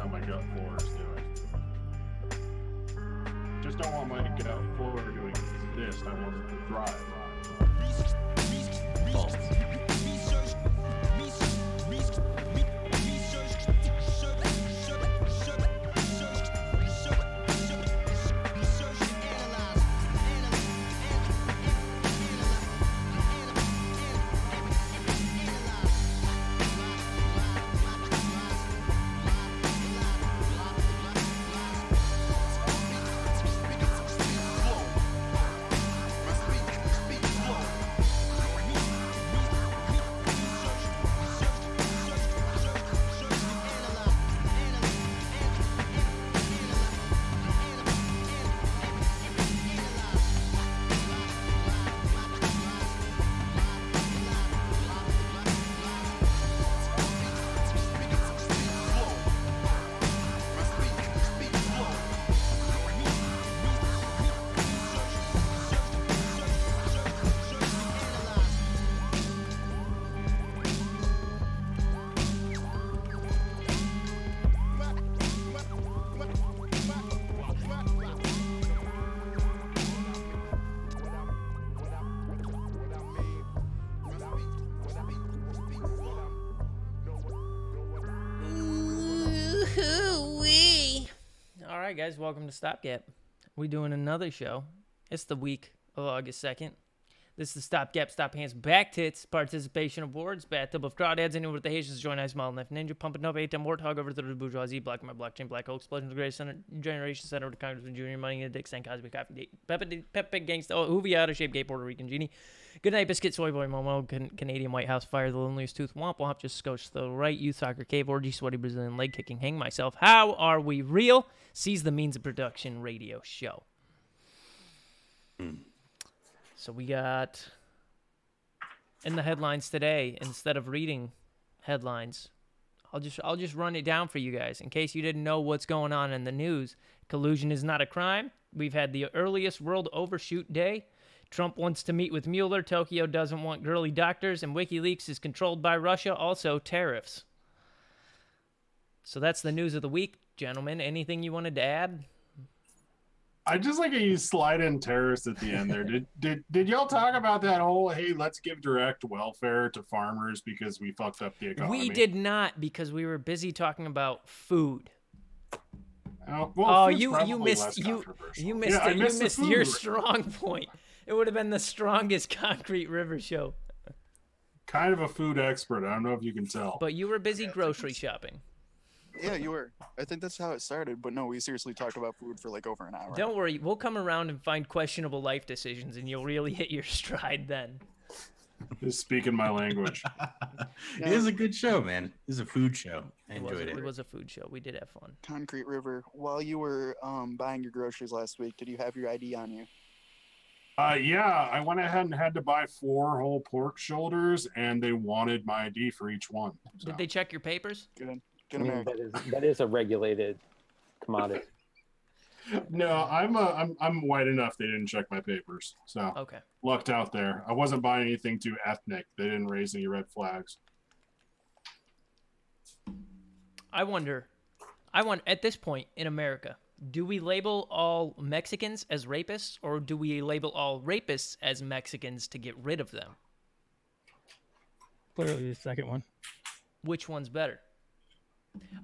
how my gut flora is doing. Just don't want my gut flora doing this. I want it to thrive. False. All right, guys, welcome to StopGap. We're doing another show. It's the week of August 2nd. This is the StopGap, Stop Hands, Back Tits Participation Awards. Bathtub of Crawdads, anyone with the Haitians, join Ice Mile, Knife Ninja, pumping up 8-10 Warthog over to the bourgeoisie, blocking my blockchain, black hole, explosion of the greatest generation, center of the Congressman Junior, money in the dick, St. Cosby, coffee, Pepe Gangsta, Hoovie, out of shape, gay Puerto Rican genie. Good night, Biscuit, Soy Boy, Momo, Canadian White House, Fire, the loneliest tooth, Womp Womp, just scotch the right, youth soccer, cave, orgy, sweaty Brazilian, leg kicking, hang myself. How are we real? Seize the means of production radio show. So we got in the headlines today, instead of reading headlines, I'll just run it down for you guys in case you didn't know what's going on in the news. Collusion is not a crime. We've had the earliest world overshoot day. Trump wants to meet with Mueller. Tokyo doesn't want girly doctors, and WikiLeaks is controlled by Russia. Also, tariffs. So that's the news of the week, gentlemen. Anything you wanted to add? I just like how you slide in terrorists at the end there. Did y'all talk about that whole, hey, let's give direct welfare to farmers because we fucked up the economy? We did not, because we were busy talking about food. Well, Oh, you missed your food. strong point. It would have been the strongest Concrete River show. Kind of a food expert. I don't know if you can tell. But you were busy grocery shopping. Yeah, you were. I think that's how it started. But no, we seriously talked about food for like over an hour. Don't worry. We'll come around and find questionable life decisions, and you'll really hit your stride then. Just speaking my language. It is a good show, man. It is a food show. I enjoyed it. It was a food show. We did have fun. Concrete River. While you were buying your groceries last week, did you have your ID on you? Yeah, I went ahead and had to buy 4 whole pork shoulders, and they wanted my ID for each one. So. Did they check your papers? Good. I mean, that is a regulated commodity. No, I'm white enough. They didn't check my papers, so okay. Lucked out there. I wasn't buying anything too ethnic. They didn't raise any red flags. I wonder at this point in America, do we label all Mexicans as rapists, or do we label all rapists as Mexicans to get rid of them? Clearly the second one. Which one's better?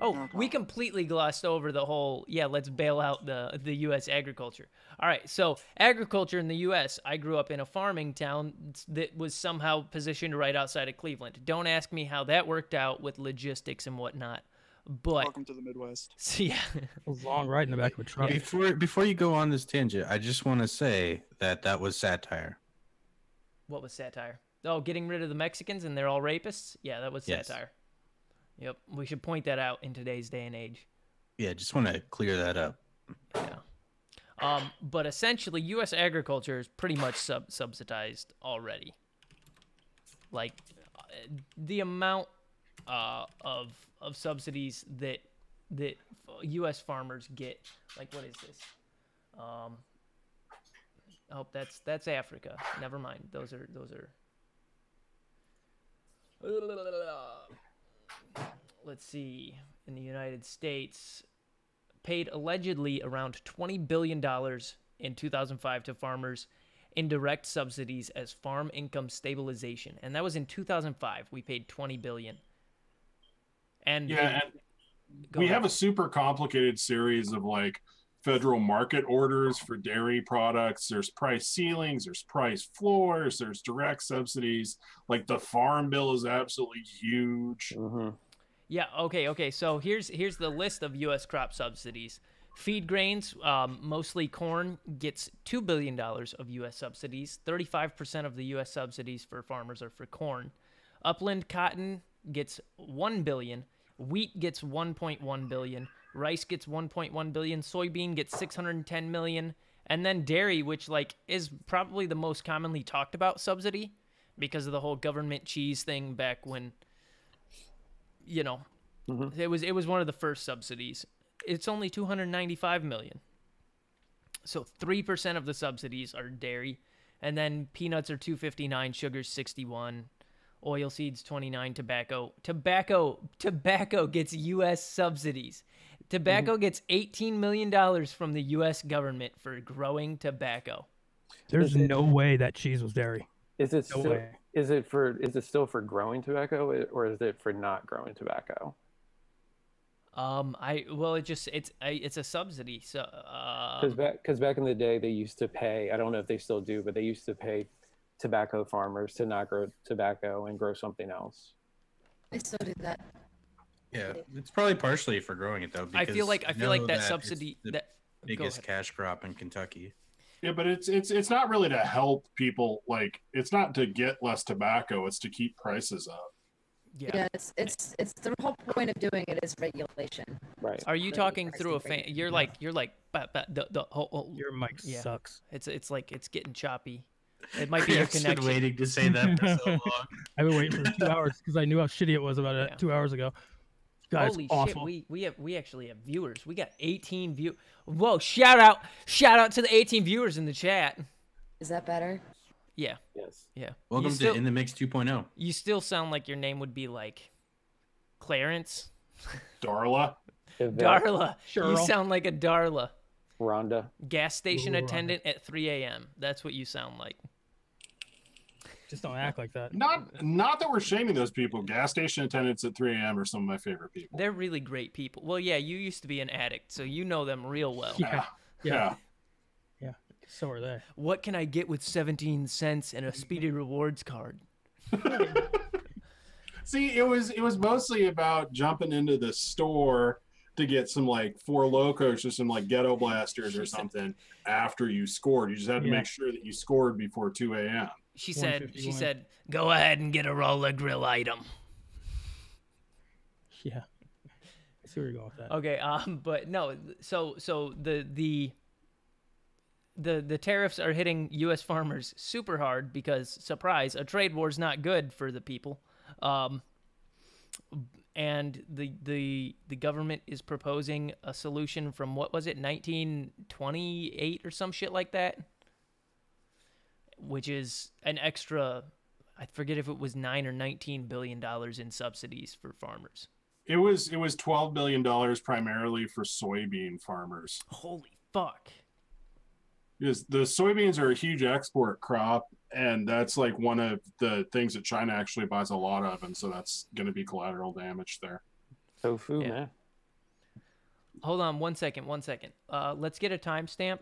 Oh, we completely glossed over the whole, let's bail out the U.S. agriculture. All right, so agriculture in the U.S., I grew up in a farming town that was somehow positioned right outside of Cleveland. Don't ask me how that worked out with logistics and whatnot. But welcome to the Midwest. So, yeah. It was long ride in the back of a truck. Before you go on this tangent, I just want to say that was satire. What was satire? Oh, getting rid of the Mexicans and they're all rapists? Yeah, that was satire. Yep, we should point that out in today's day and age. Yeah, just want to clear that up. Yeah. But essentially, U.S. agriculture is pretty much subsidized already. Like, the amount of subsidies that U.S. farmers get. Like, what is this? Oh, that's Africa. Never mind. Those are. let's see, in the United States, paid allegedly around $20 billion in 2005 to farmers in direct subsidies as farm income stabilization. And that was in 2005. We paid $20 billion. And Yeah, and we have a super complicated series of like federal market orders for dairy products. There's price ceilings, there's price floors, there's direct subsidies. Like the farm bill is absolutely huge. Mm-hmm. Yeah, okay. So here's the list of U.S. crop subsidies. Feed grains, mostly corn, gets $2 billion of U.S. subsidies. 35% of the U.S. subsidies for farmers are for corn. Upland cotton gets $1 billion. Wheat gets $1.1 billion. Rice gets $1.1 billion. Soybean gets $610 million. And then dairy, which like is probably the most commonly talked about subsidy because of the whole government cheese thing back when, you know, it was one of the first subsidies. It's only $295 million. So 3% of the subsidies are dairy, and then peanuts are $259, sugar's $61, oilseeds $29, tobacco gets U.S. subsidies. Tobacco gets $18 million from the U.S. government for growing tobacco. There's no way that cheese was dairy. Is it No still, way. is it still for growing tobacco, or is it for not growing tobacco? It's a subsidy. So Because back in the day, they used to pay. I don't know if they still do, but they used to pay tobacco farmers to not grow tobacco and grow something else. I still do that. Yeah, it's probably partially for growing it though. I feel like that subsidy it's the that biggest cash crop in Kentucky. Yeah, but it's not really to help people. Like it's not to get less tobacco. It's to keep prices up. Yeah. It's the whole point of doing it is regulation. Right. Are you talking through a fan? You're like the whole. Your mic sucks. It's like it's getting choppy. It might be your I've been connection. waiting to say that for so long. I've been waiting for 2 hours because I knew how shitty it was about it 2 hours ago. God, Holy it's awful. shit! We actually have viewers. We got 18 view. Whoa! Shout out to the 18 viewers in the chat. Is that better? Yeah. Yes. Yeah. Welcome to In the Mix 2.0. You still sound like your name would be like Clarence. Darla. Darla. You Cheryl. sound like a Darla. Rhonda. Gas station Ooh, attendant at 3 a.m. That's what you sound like. Just don't act like that. Not that we're shaming those people. Gas station attendants at 3 a.m. are some of my favorite people. They're really great people. Well, yeah, you used to be an addict, so you know them real well. Yeah. Yeah. Yeah. So are they. What can I get with 17 cents and a Speedy Rewards card? See, it was mostly about jumping into the store to get some like Four Locos or some like Ghetto Blasters or something after you scored. You just had to make sure that you scored before 2 a.m. She said, go ahead and get a roller grill item. Yeah. I see where you're going with that. Okay, but no, so the tariffs are hitting U.S. farmers super hard because, surprise, a trade war is not good for the people. And the government is proposing a solution from, what was it, 1928 or some shit like that? Which is an extra, I forget if it was $9 or $19 billion in subsidies for farmers. It was $12 billion primarily for soybean farmers. Holy fuck. Because the soybeans are a huge export crop, and that's like one of the things that China actually buys a lot of, and so that's going to be collateral damage there. Tofu, Yeah. man. Hold on 1 second. Let's get a timestamp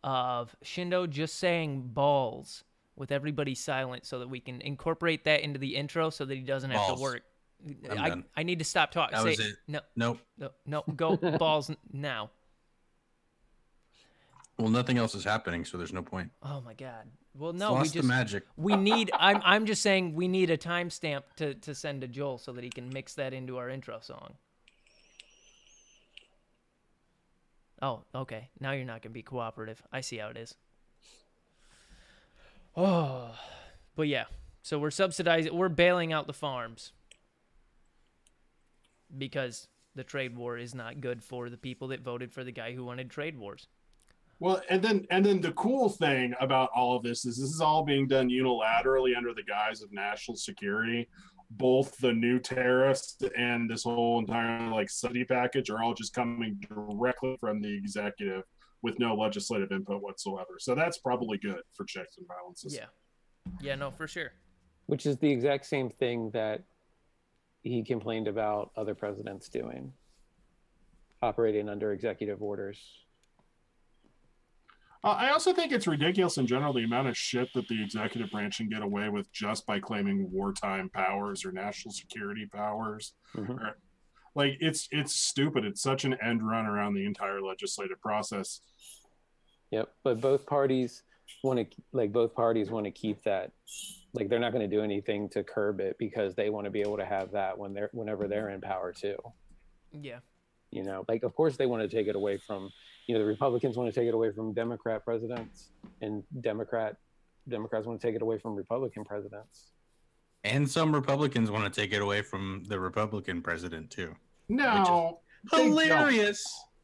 of Shindo just saying balls with everybody silent so that we can incorporate that into the intro so that he doesn't have to Balls. work. I'm done. I need to stop talking. That was it. No, Nope. go balls now. Well, nothing else is happening, so there's no point. Oh my god. Well, It's no, we lost just the magic. we need. I'm just saying we need a timestamp to send to Joel so that he can mix that into our intro song. Oh, okay. Now you're not gonna be cooperative. I see how it is. Oh, but yeah. So we're subsidizing. We're bailing out the farms because the trade war is not good for the people that voted for the guy who wanted trade wars. Well, and then the cool thing about all of this is all being done unilaterally under the guise of national security, both the new tariffs and this whole entire like subsidy package are all just coming directly from the executive with no legislative input whatsoever. So that's probably good for checks and balances. Yeah, no, for sure. Which is the exact same thing that he complained about other presidents doing, operating under executive orders. I also think it's ridiculous in general the amount of shit that the executive branch can get away with just by claiming wartime powers or national security powers. Or, like it's stupid. It's such an end run around the entire legislative process. Yep, but both parties want to keep that. Like they're not going to do anything to curb it because they want to be able to have that whenever they're in power too. Yeah. You know, like of course they want to take it away from, you know, the Republicans want to take it away from Democrat presidents, and Democrats want to take it away from Republican presidents. And some Republicans want to take it away from the Republican president too. No, hilarious.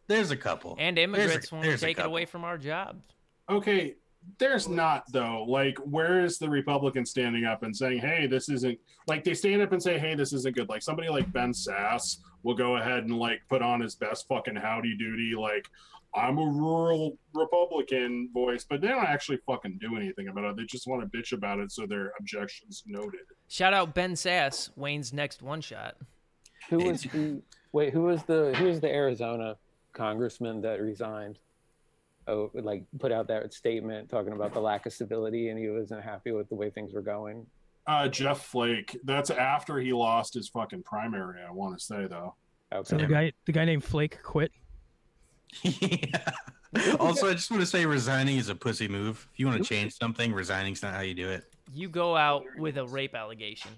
There's a couple. And immigrants want to take it away from our jobs. Okay, there's not though. Like, where is the Republican standing up and saying, "Hey, this isn't," like they stand up and say, "Hey, this isn't good." Like somebody like Ben Sass will go ahead and like put on his best fucking howdy doody, like I'm a rural Republican voice, but they don't actually fucking do anything about it. They just want to bitch about it so their objections noted. Shout out Ben Sass, Wayne's next one shot. Who was the Arizona congressman that resigned? Oh, like put out that statement talking about the lack of stability and he wasn't happy with the way things were going. Jeff Flake. That's after he lost his fucking primary, I want to say though. Okay. So the guy named Flake quit. Yeah. Also, I just want to say resigning is a pussy move. If you want to change something, resigning's not how you do it. You go out with a rape allegation.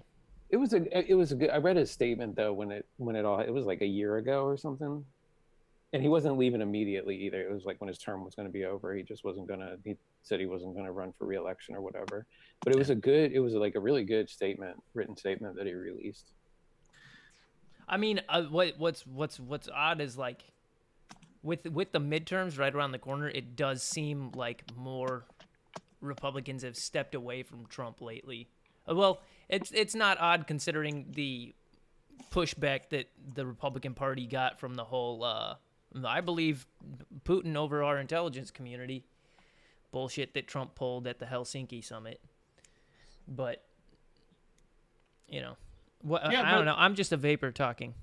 It was a good. I read his statement though when it was like a year ago or something, and he wasn't leaving immediately either. It was like when his term was going to be over, he just wasn't gonna. He said he wasn't going to run for re-election or whatever. But it was like a really good written statement that he released. I mean, what's odd is like with the midterms right around the corner, it does seem like more Republicans have stepped away from Trump lately. Well, it's not odd considering the pushback that the Republican Party got from the whole, I believe, Putin over our intelligence community bullshit that Trump pulled at the Helsinki summit. But, you know, I don't know. I'm just a vapor talking.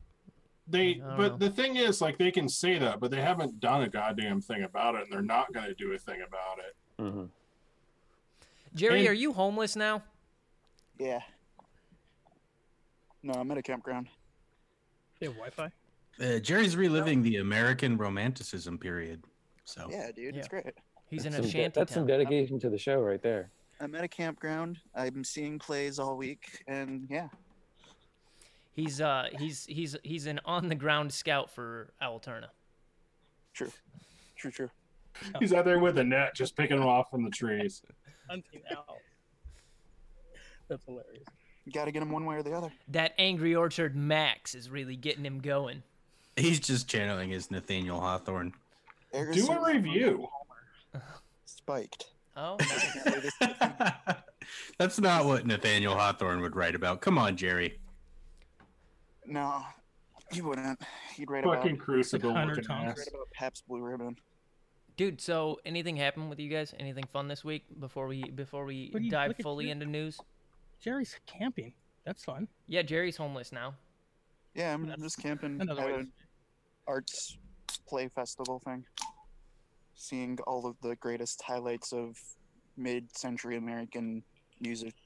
The thing is, like, they can say that, but they haven't done a goddamn thing about it, and they're not going to do a thing about it. Mm-hmm. Jerry, are you homeless now? Yeah. No, I'm at a campground. They have Wi-Fi? Jerry's reliving the American Romanticism period. So Yeah, dude, it's great. He's in a shanty That's some town. dedication to the show right there. I'm at a campground. I'm seeing plays all week, and yeah. He's an on the ground scout for Alturna. True. He's out there with a net, just picking them off from the trees. Hunting owls. That's hilarious. You got to get him one way or the other. That Angry Orchard Max is really getting him going. he's just channeling his Nathaniel Hawthorne. Do a review. Spiked. Oh, nice. That's not what Nathaniel Hawthorne would write about. Come on, Jerry. No, he wouldn't. He'd write Fucking about Crucible. Hunter Looking Thompson. ass. write about Pabst Blue Ribbon. Dude, so anything happened with you guys? Anything fun this week before we dive look at fully you. into news? Jerry's camping. That's fun. Yeah, Jerry's homeless now. Yeah, I'm just camping at another way. an arts play festival thing. Seeing all of the greatest highlights of mid-century American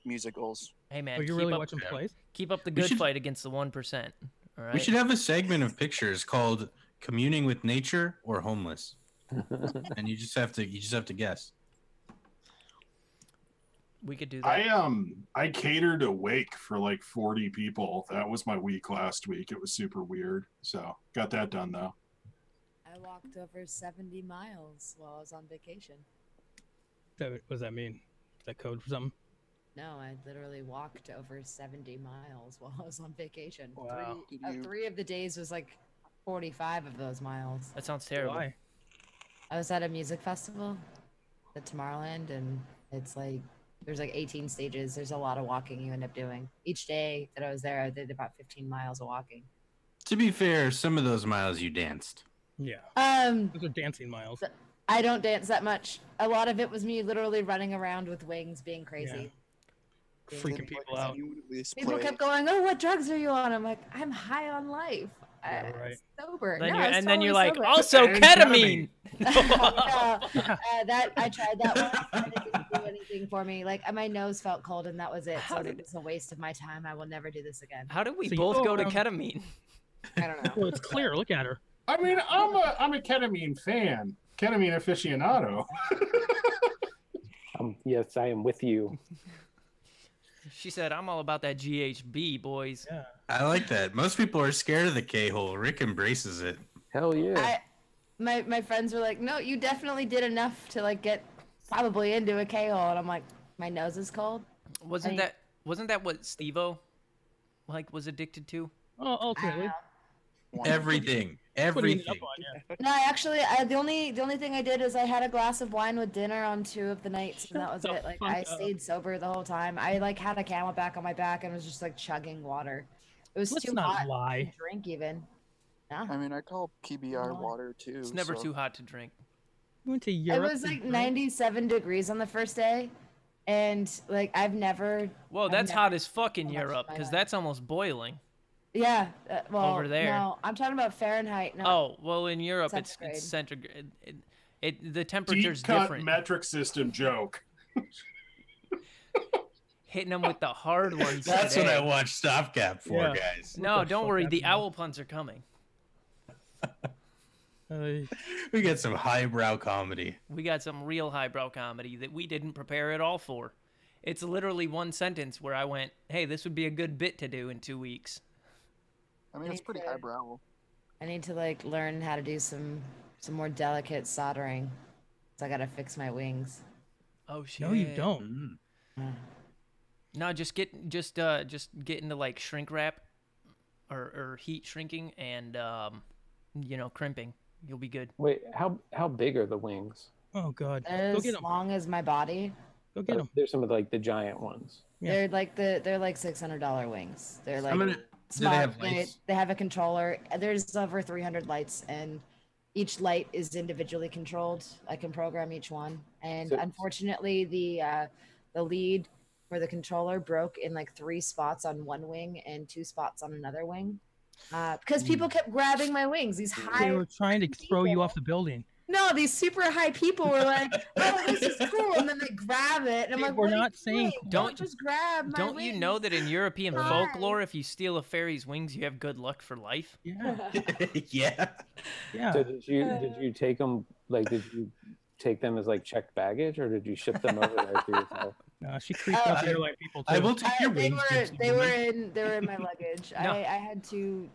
musicals. Hey man, Oh, you're really watching plays? keep up the We good should- fight against the 1%. All right. We should have a segment of pictures called "Communing with Nature" or "Homeless," and you just have to guess. We could do that. I catered a wake for like 40 people. That was my week last week. It was super weird. So got that done though. I walked over 70 miles while I was on vacation. What does that mean? Is that code for something? No, I literally walked over 70 miles while I was on vacation. Wow. Three of the days was like 45 of those miles. That sounds terrible. Why? I was at a music festival at Tomorrowland, and it's like There's like 18 stages. There's a lot of walking you end up doing. Each day that I was there, I did about 15 miles of walking. To be fair, some of those miles you danced. Yeah. Those are dancing miles. I don't dance that much. A lot of it was me literally running around with wings, being crazy. Yeah. Freaking people out. People kept going, "Oh, what drugs are you on?" I'm like, "I'm high on life. Right. Sober." Then no, and then you're totally like, sober. also ketamine. That I tried that one. And it didn't do anything for me. Like my nose felt cold, and that was it. So it was a waste of my time. I will never do this again. How did we both go to ketamine? I don't know. Well, it's clear. Look at her. I mean, I'm a ketamine fan, ketamine aficionado. Yes, I am with you. She said, "I'm all about that GHB, boys." Yeah. I like that. Most people are scared of the K-hole. Rick embraces it. Hell yeah. My friends were like, "No, you definitely did enough to like get probably into a K-hole," and I'm like, "My nose is cold." Wasn't that what Steve-O was addicted to? Oh, okay. Everything. Putting it up Everything. on, yeah. No, actually, the only thing I did is I had a glass of wine with dinner on 2 of the nights, and that was Shut it. the Like fuck I up. stayed sober the whole time. I like had a Camelback on my back and was just like chugging water. It was Let's too not hot lie. to drink even. Yeah. I mean, I call PBR water too. It's never so- too hot to drink. You went to It Europe. was to like drink? 97 degrees on the first day, and like I've never. Well, I've that's never hot as fuck in so much in Europe my because life. that's almost boiling. Yeah. Well, Over there. No, I'm talking about Fahrenheit. No. Oh, well, in Europe Centigrade. it's centigrade. The Deep temperature's cut different. metric system joke. Hitting them with the hard ones. That's today. what I watch StopGap for, Yeah. guys. No, the don't fuck worry. The happened? owl puns are coming. We get some highbrow comedy. We got some real highbrow comedy that we didn't prepare at all for. It's literally one sentence where I went, "Hey, this would be a good bit to do in 2 weeks." I mean, it's pretty Okay. highbrow. I need to like learn how to do some more delicate soldering. So I gotta fix my wings. Oh shit. No, you don't. No, just get into like shrink wrap, or heat shrinking and crimping. You'll be good. Wait, how big are the wings? Oh god. They're Go as get them. long as my body. Go get them. There's some of like the giant ones. Yeah. They're like $600 wings. They're like I'm gonna. Do they smart. have lights? They have a controller. There's over 300 lights, and each light is individually controlled. I can program each one, and So- unfortunately, the lead for the controller broke in like 3 spots on one wing and 2 spots on another wing, because people kept grabbing my wings. These They high, were trying to throw you off the building. no, these super high people were like, "Oh, this is cool," and then they grab it, and I'm Hey, like, we're "What are not you saying doing? cool. Don't just grab my Don't you wings." know that in European Why? folklore, if you steal a fairy's wings, you have good luck for life? Yeah. Yeah. Yeah. So did you take them did you take them as like checked baggage, or did you ship them over there to yourself? She creeped Oh, out the airline people too. I will take your they wings. were Gypsy they were woman. in my luggage. No. I had two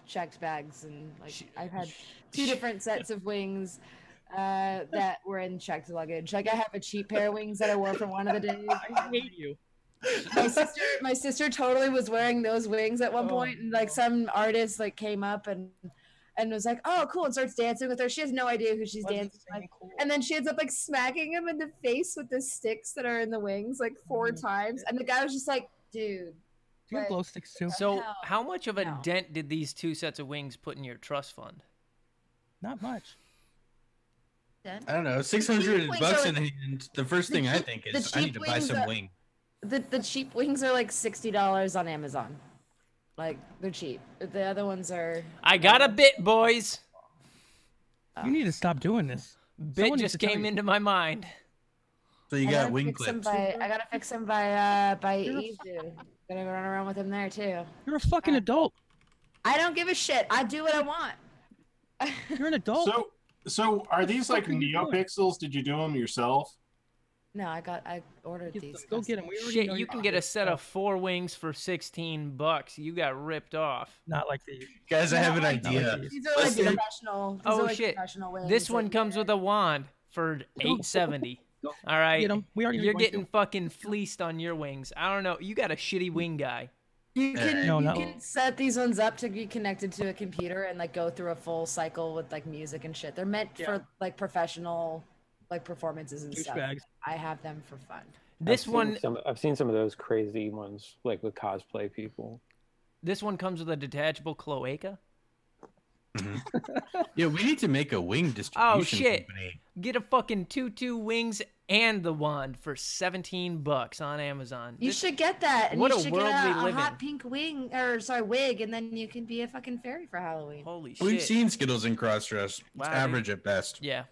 checked bags, and like Sh- I've had sh- 2 different sets of wings that were in checked luggage. Like I have a cheap pair of wings that I wore for one of the days. I hate you. My sister totally was wearing those wings at one point, and like some artist like came up and was like, "Oh, cool," and starts dancing with her. She has no idea who she's dancing with. And then she ends up like smacking him in the face with the sticks that are in the wings like 4 times. And the guy was just like, "Dude." Do you have Like- glow sticks too? So, hell? how much of a No. dent did these 2 sets of wings put in your trust fund? Not much. I don't know, $600 wings bucks are in hand. The first thing I cheap- think the is I need cheap to buy wings some are- wing. The cheap wings are like $60 on Amazon. Like they're cheap. The other ones are. I got a bit, boys. You need to stop doing this. Bit Someone needs just to tell came you. into my mind. So you I got gotta wing fix 'em clips. I gotta fix him by You're a Easy. Gotta run around with him there too. You're a fucking adult. I don't give a shit. I do what I want. You're an adult. So are these like fuck are you doing? NeoPixels? Did you do them yourself? No, I ordered Get these. them. Go get them. We already Shit, know you you're can get a good set of stuff. 4 wings for $16. You got ripped off. Not like these. Guys, I have an No, idea. these. These are like Listen. professional. These Oh are like shit! professional wings This that one you comes wear. with a wand for $8.70. Go All right, get them. We already know you're want to. getting fucking fleeced on your wings. I don't know. You got a shitty wing guy. You can No, you no. can set these ones up to be connected to a computer and like go through a full cycle with like music and shit. They're meant Yeah. for like professional like performances and stuff. Douchebags. I have them for fun. This I've seen some of those crazy ones, like with cosplay people. This one comes with a detachable cloaca. Yeah, we need to make a wing distribution company. Get a fucking 2 wings and the wand for $17 on Amazon. You should get that, and what you a should world get we a live in. hot pink wig, and then you can be a fucking fairy for Halloween. Holy shit. We've seen Skittles in cross-dress. Wow, It's average at best. Yeah.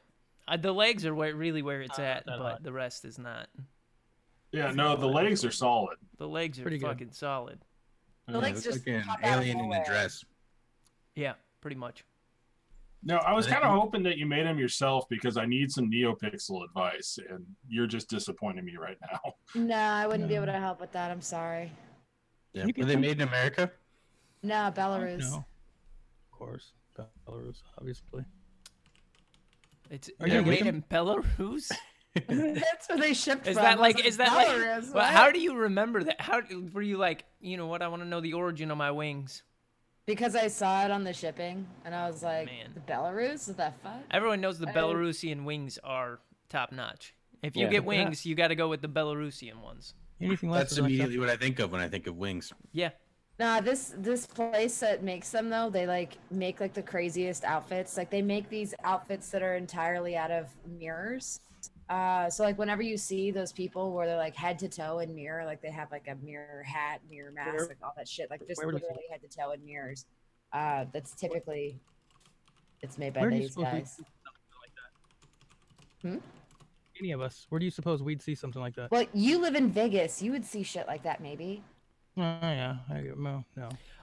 The legs are really where it's at, but the rest is not. Yeah, no, the legs are solid. The legs are Pretty good. fucking solid. The legs just like an pop out of alien in a nowhere. dress. Yeah, pretty much. No, I was kind of hoping that you made them yourself because I need some NeoPixel advice, and you're just disappointing me right now. No, I wouldn't be able to help with that. I'm sorry. Yeah. Were they made in America? No, Belarus. No. Of course. Belarus, obviously. It's Are you they're gonna made get in Belarus? That's where they shipped Is from. that like? was Is that Belarus, like? Well, what? how do you remember that? How were you like? You know what? I want to know the origin of my wings. Because I saw it on the shipping, and I was like, Man. the Belarus? What the fuck? Everyone knows the Belarusian wings are top notch. If you Yeah. get wings, you got to go with the Belarusian ones. Anything less That's than immediately what I think of when I think of wings. Yeah. Nah, this place that makes them though, they like make like the craziest outfits. Like they make these outfits that are entirely out of mirrors. So like whenever you see those people where they're like head to toe in mirror, like they have like a mirror hat, mirror mask, like all that shit, like just where would you see literally head to toe in mirrors. That's typically it's made by Where do you these suppose we'd guys. see something like that? Any of us? Where do you suppose we'd see something like that? Well, you live in Vegas, you would see shit like that maybe. Oh yeah, no.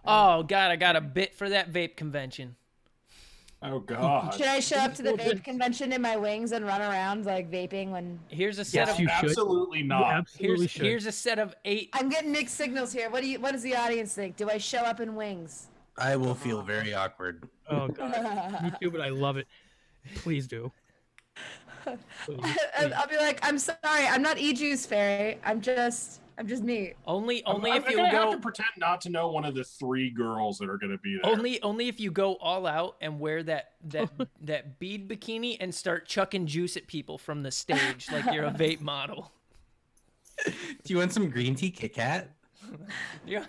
Oh God, I got a bit for that vape convention. Oh God! Should I show up to the vape convention in my wings and run around like vaping when? Here's a set Yes, of you should. Absolutely You not. absolutely should. here's a set of 8. I'm getting mixed signals here. What does the audience think? Do I show up in wings? I will feel very awkward. Oh god, me too, but I love it. Please do. Please. I'll be like, I'm sorry, I'm not E-Juice Fairy. I'm just me. Only I'm if you gonna have go. to pretend not to know one of the 3 girls that are going to be there. Only if you go all out and wear that bead bikini and start chucking juice at people from the stage like you're a vape model. Do you want some green tea Kit Kat? Oh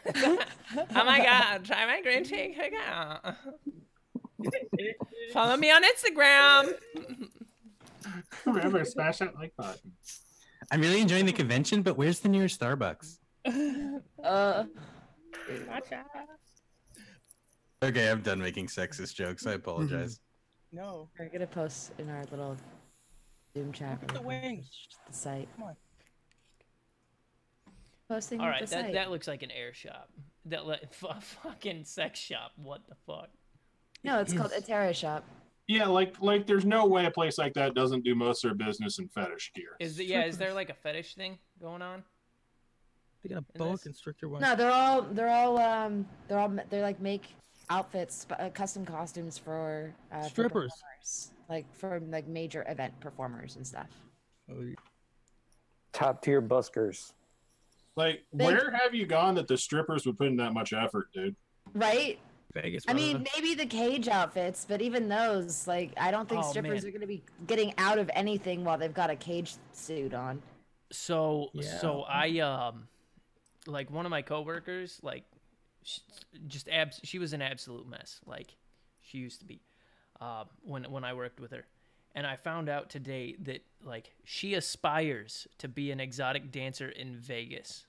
my God! Try my green tea Kit Kat. Follow me on Instagram. Remember, smash that like button. I'm really enjoying the convention, but where's the nearest Starbucks? Okay, I'm done making sexist jokes. I apologize. No. We're gonna post in our little Zoom chat. The wings. The site. Come on. Posting All the right, site. that looks like an air shop. Fucking sex shop. What the fuck? No, it's called a Terra Shop. Yeah, like there's no way a place like that doesn't do most of their business in fetish gear. Is there like a fetish thing going on? They got a boa constrictor one. No, they're like make outfits, custom costumes for Strippers. performers, like for like major event performers and stuff. Top tier buskers. Like, where have you gone that the strippers would put in that much effort, dude? Right? Vegas. I mean, maybe the cage outfits, but even those, like, I don't think strippers are going to be getting out of anything while they've got a cage suit on. So I like one of my coworkers, like, she was an absolute mess, like she used to be, when I worked with her, and I found out today that like she aspires to be an exotic dancer in Vegas.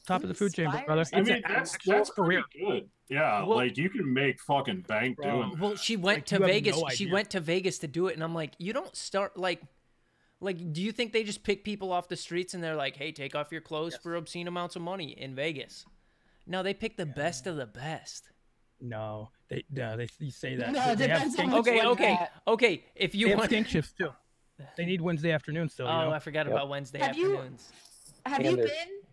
Top of the food chain, brother. I mean, that's pretty good. Yeah, Well, like you can make fucking bank doing that. Well, she went to you have Vegas. no She idea. went to Vegas to do it, and I'm like, you don't start like, do you think they just pick people off the streets and they're like, hey, take off your clothes for obscene amounts of money in Vegas? No, they pick the best of the best. No, you say that. No, it they have depends on skink, which one you're at. Okay. If you they have want, skink shifts too. They need Wednesday afternoon still. You know? I forgot about Wednesday Have you- afternoons.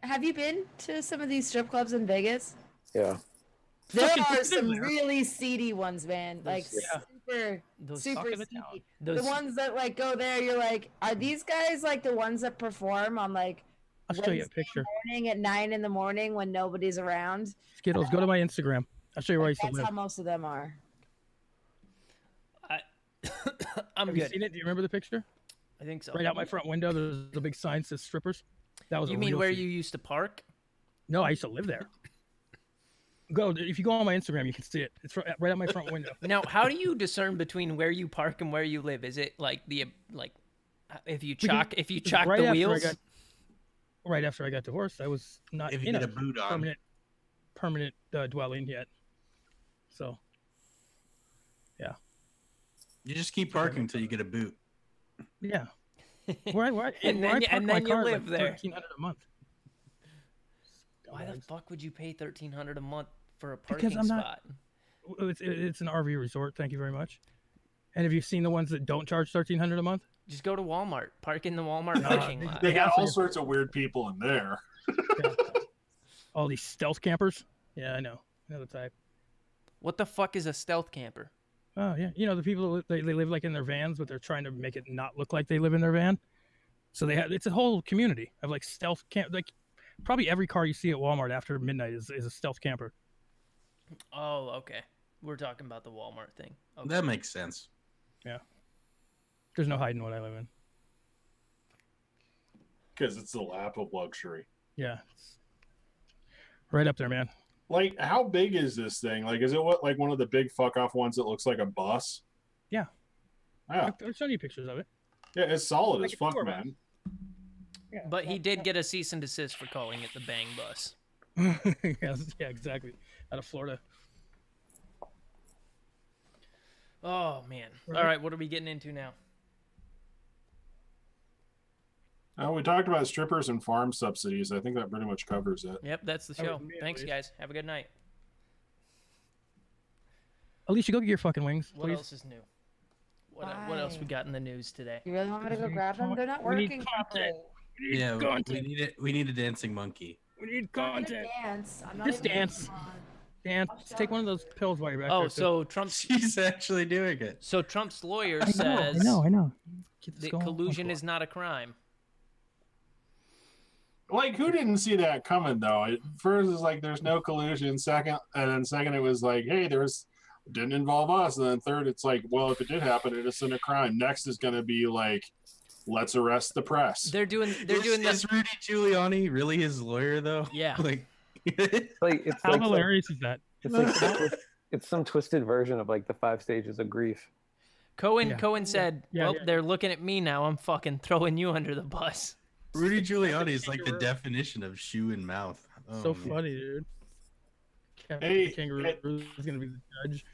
Have you been to some of these strip clubs in Vegas? Yeah. There Fucking are put it some there. really seedy ones, man. Like Those super Talk of the seedy. town. Those, The ones that like go there, you're like, are these guys like the ones that perform on like I'll show you a Wednesday picture. morning at 9 in the morning when nobody's around? Skittles, go to my Instagram. I'll show you where I used to That's live. how most of them are. I'm Have you good. seen it? Do you remember the picture? I think so. Right out my front window, there's a big sign that says strippers. That was You a mean real where scene. you used to park? No, I used to live there. If you go on my Instagram, you can see it. It's right out my front window. Now, how do you discern between where you park and where you live? Is it like if you chock the wheels? Right after I got divorced, I was not If you in get a a boot on. permanent dwelling yet. So, yeah. You just keep parking until you get a boot. Yeah. Where I And then you live there. $1,300 a month. Why the fuck would you pay $1,300 a month for a parking Because I'm spot? It's an RV resort. Thank you very much. And have you seen the ones that don't charge $1,300 a month? Just go to Walmart. Park in the Walmart parking lot. They got all sorts of weird people in there. Yeah. All these stealth campers. Yeah, I know the type. What the fuck is a stealth camper? Oh yeah, the people they live like in their vans, but they're trying to make it not look like they live in their van. So it's a whole community of like stealth camp. Like probably every car you see at Walmart after midnight is a stealth camper. Oh, okay. We're talking about the Walmart thing. Okay. That makes sense. Yeah. There's no hiding what I live in. Because it's the lap of luxury. Yeah. It's right up there, man. Like, how big is this thing? Like, is it like one of the big fuck off ones that looks like a bus? Yeah. Yeah. I've shown you pictures of it. Yeah, it's solid Like as a fuck, tour man. Yeah. But he did get a cease and desist for calling it the Bang Bus. Yeah, exactly. Out of Florida. Oh, man. Right. All right, what are we getting into now? We talked about strippers and farm subsidies. I think that pretty much covers it. Yep, that's the Oh, show. yeah, Thanks, please. guys. Have a good night. Alicia, go get your fucking wings, What please. else is new? What else we got in the news today? You really want me to go grab them? They're not We need working content. properly. Yeah, content. we need a dancing monkey. We need I'm gonna content. dance. I'm not Just even dance. on. Dan, take one of those pills while you're back Oh, there. too. so Trump's She's actually doing it. lawyer I says know. Get this that going. collusion is not a crime. Like, who didn't see that coming, though? First, it's like, there's no collusion. Second, it was like, hey, didn't involve us. And then third, it's like, well, if it did happen, it isn't a crime. Next is going to be like, let's arrest the press. They're doing Is Rudy Giuliani really his lawyer, though? Yeah. Like, It's How like hilarious is that? it's some twisted version of like the 5 stages of grief. Cohen said, Yeah, well, yeah. they're looking at me now. I'm fucking throwing you under the bus. Rudy Giuliani is like the definition of shoe and mouth. Oh, So man. funny, dude. Hey, Kangaroo is gonna be the judge.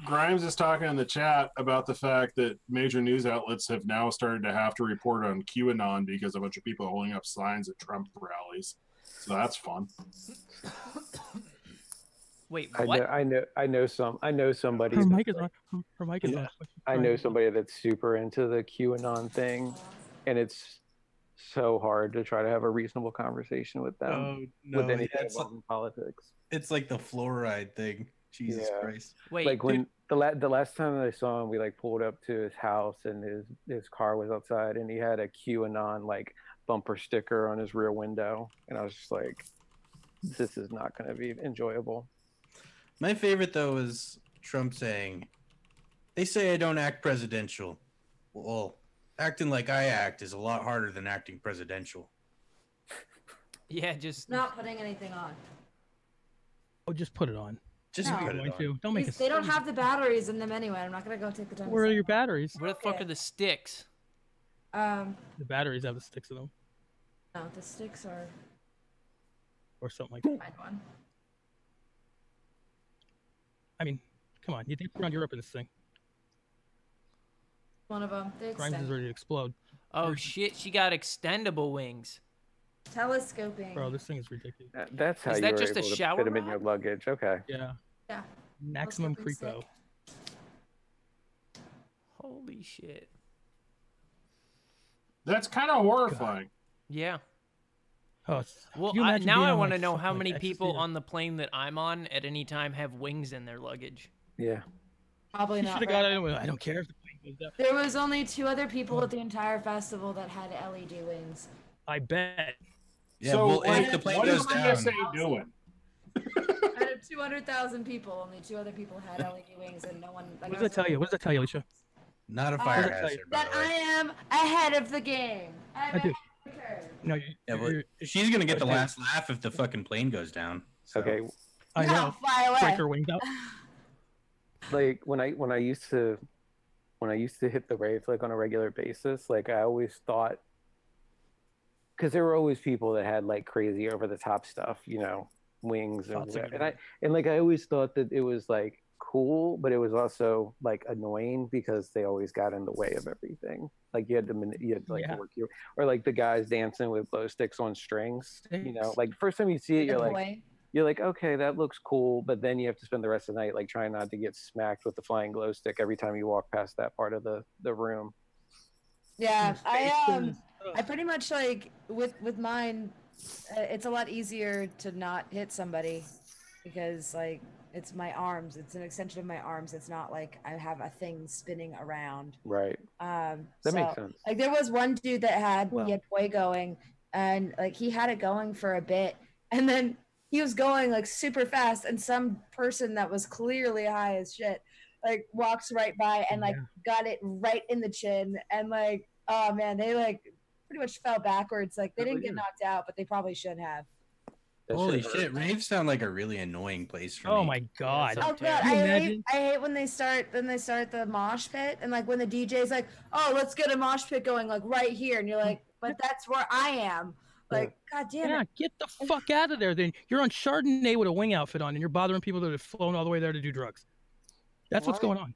Grimes is talking in the chat about the fact that major news outlets have now started to have to report on QAnon because a bunch of people are holding up signs at Trump rallies. So that's fun. Wait, I what? know somebody. Her mic is on. Her mic is on. I know somebody that's super into the QAnon thing, and it's so hard to try to have a reasonable conversation with them Oh, no, with anything it's, involving politics. it's like the fluoride thing. Jesus Yeah. Christ. Wait, Like when the last time I saw him, we like pulled up to his house and his car was outside, and he had a QAnon like bumper sticker on his rear window, and I was just like, this is not going to be enjoyable. My favorite, though, is Trump saying, they say I don't act presidential. Well, acting like I act is a lot harder than acting presidential. yeah, just Not putting anything on. Oh, just put it on. Just No. put it Going on. to. Don't make it. They don't have the batteries in them anyway. I'm not gonna go take the time. to Where are set your them. batteries? where the fuck are the sticks? The batteries have the sticks in them, no, the sticks are or something like that. find one. I mean, come on. You think around Europe in this thing? One of them. They Grimes is extend. ready to explode. Oh shit, she got extendable wings. Telescoping. Bro, this thing is ridiculous. That's how Is you that were just a able to shower fit him in rod? your luggage. Okay. Yeah. Yeah. Maximum Telescoping creepo. stick. Holy shit. That's kind of horrifying. Yeah. Oh, Well, can you imagine now being I on, want to like, know something how like many ecstasy people or- on the plane that I'm on at any time have wings in their luggage. Yeah. Probably You not. should have got it anyway. I don't care if the plane goes down. There was only 2 other people at the entire festival that had LED wings. I bet. Yeah, So well, what if the plane what is goes down, TSA doing? Out of 200,000 people, only 2 other people had LED wings, and no one. What does that tell you? What does that tell you, Alicia? Not a fire Doesn't tell you hazard, by That the way. I am ahead of the game. I'm I do. ahead. No, Yeah, well, she's gonna get the last laugh if the fucking plane goes down. So. Okay, I No, know. fly away. Break her wings out. like when I used to hit the rave like on a regular basis, like I always thought, because there were always people that had like crazy over the top stuff, you know, wings and That's a good whatever. And I always thought that it was like cool, but it was also like annoying because they always got in the way of everything. Like you had to like Yeah. work your, or like the guys dancing with glow sticks on strings. You know, like first time you see it, you're like, okay, that looks cool, but then you have to spend the rest of the night like trying not to get smacked with the flying glow stick every time you walk past that part of the room. Yeah, I pretty much like with mine, it's a lot easier to not hit somebody because like it's my arms. It's an extension of my arms. It's not like I have a thing spinning around. Right. That makes sense. Like there was one dude that he had boy going, and like he had it going for a bit, and then he was going like super fast, and some person that was clearly high as shit like walks right by and like got it right in the chin, and like, oh man, they like pretty much fell backwards. Like they didn't get knocked out, but they probably should have. Holy shit, raves sound like a really annoying place for me. Oh my god. Oh god, I hate when they start the mosh pit, and like when the DJ's like, oh, let's get a mosh pit going like right here, and you're like, but that's where I am. Like, god damn it. Yeah, get the fuck out of there then. You're on Chardonnay with a wing outfit on, and you're bothering people that have flown all the way there to do drugs. That's what's going on.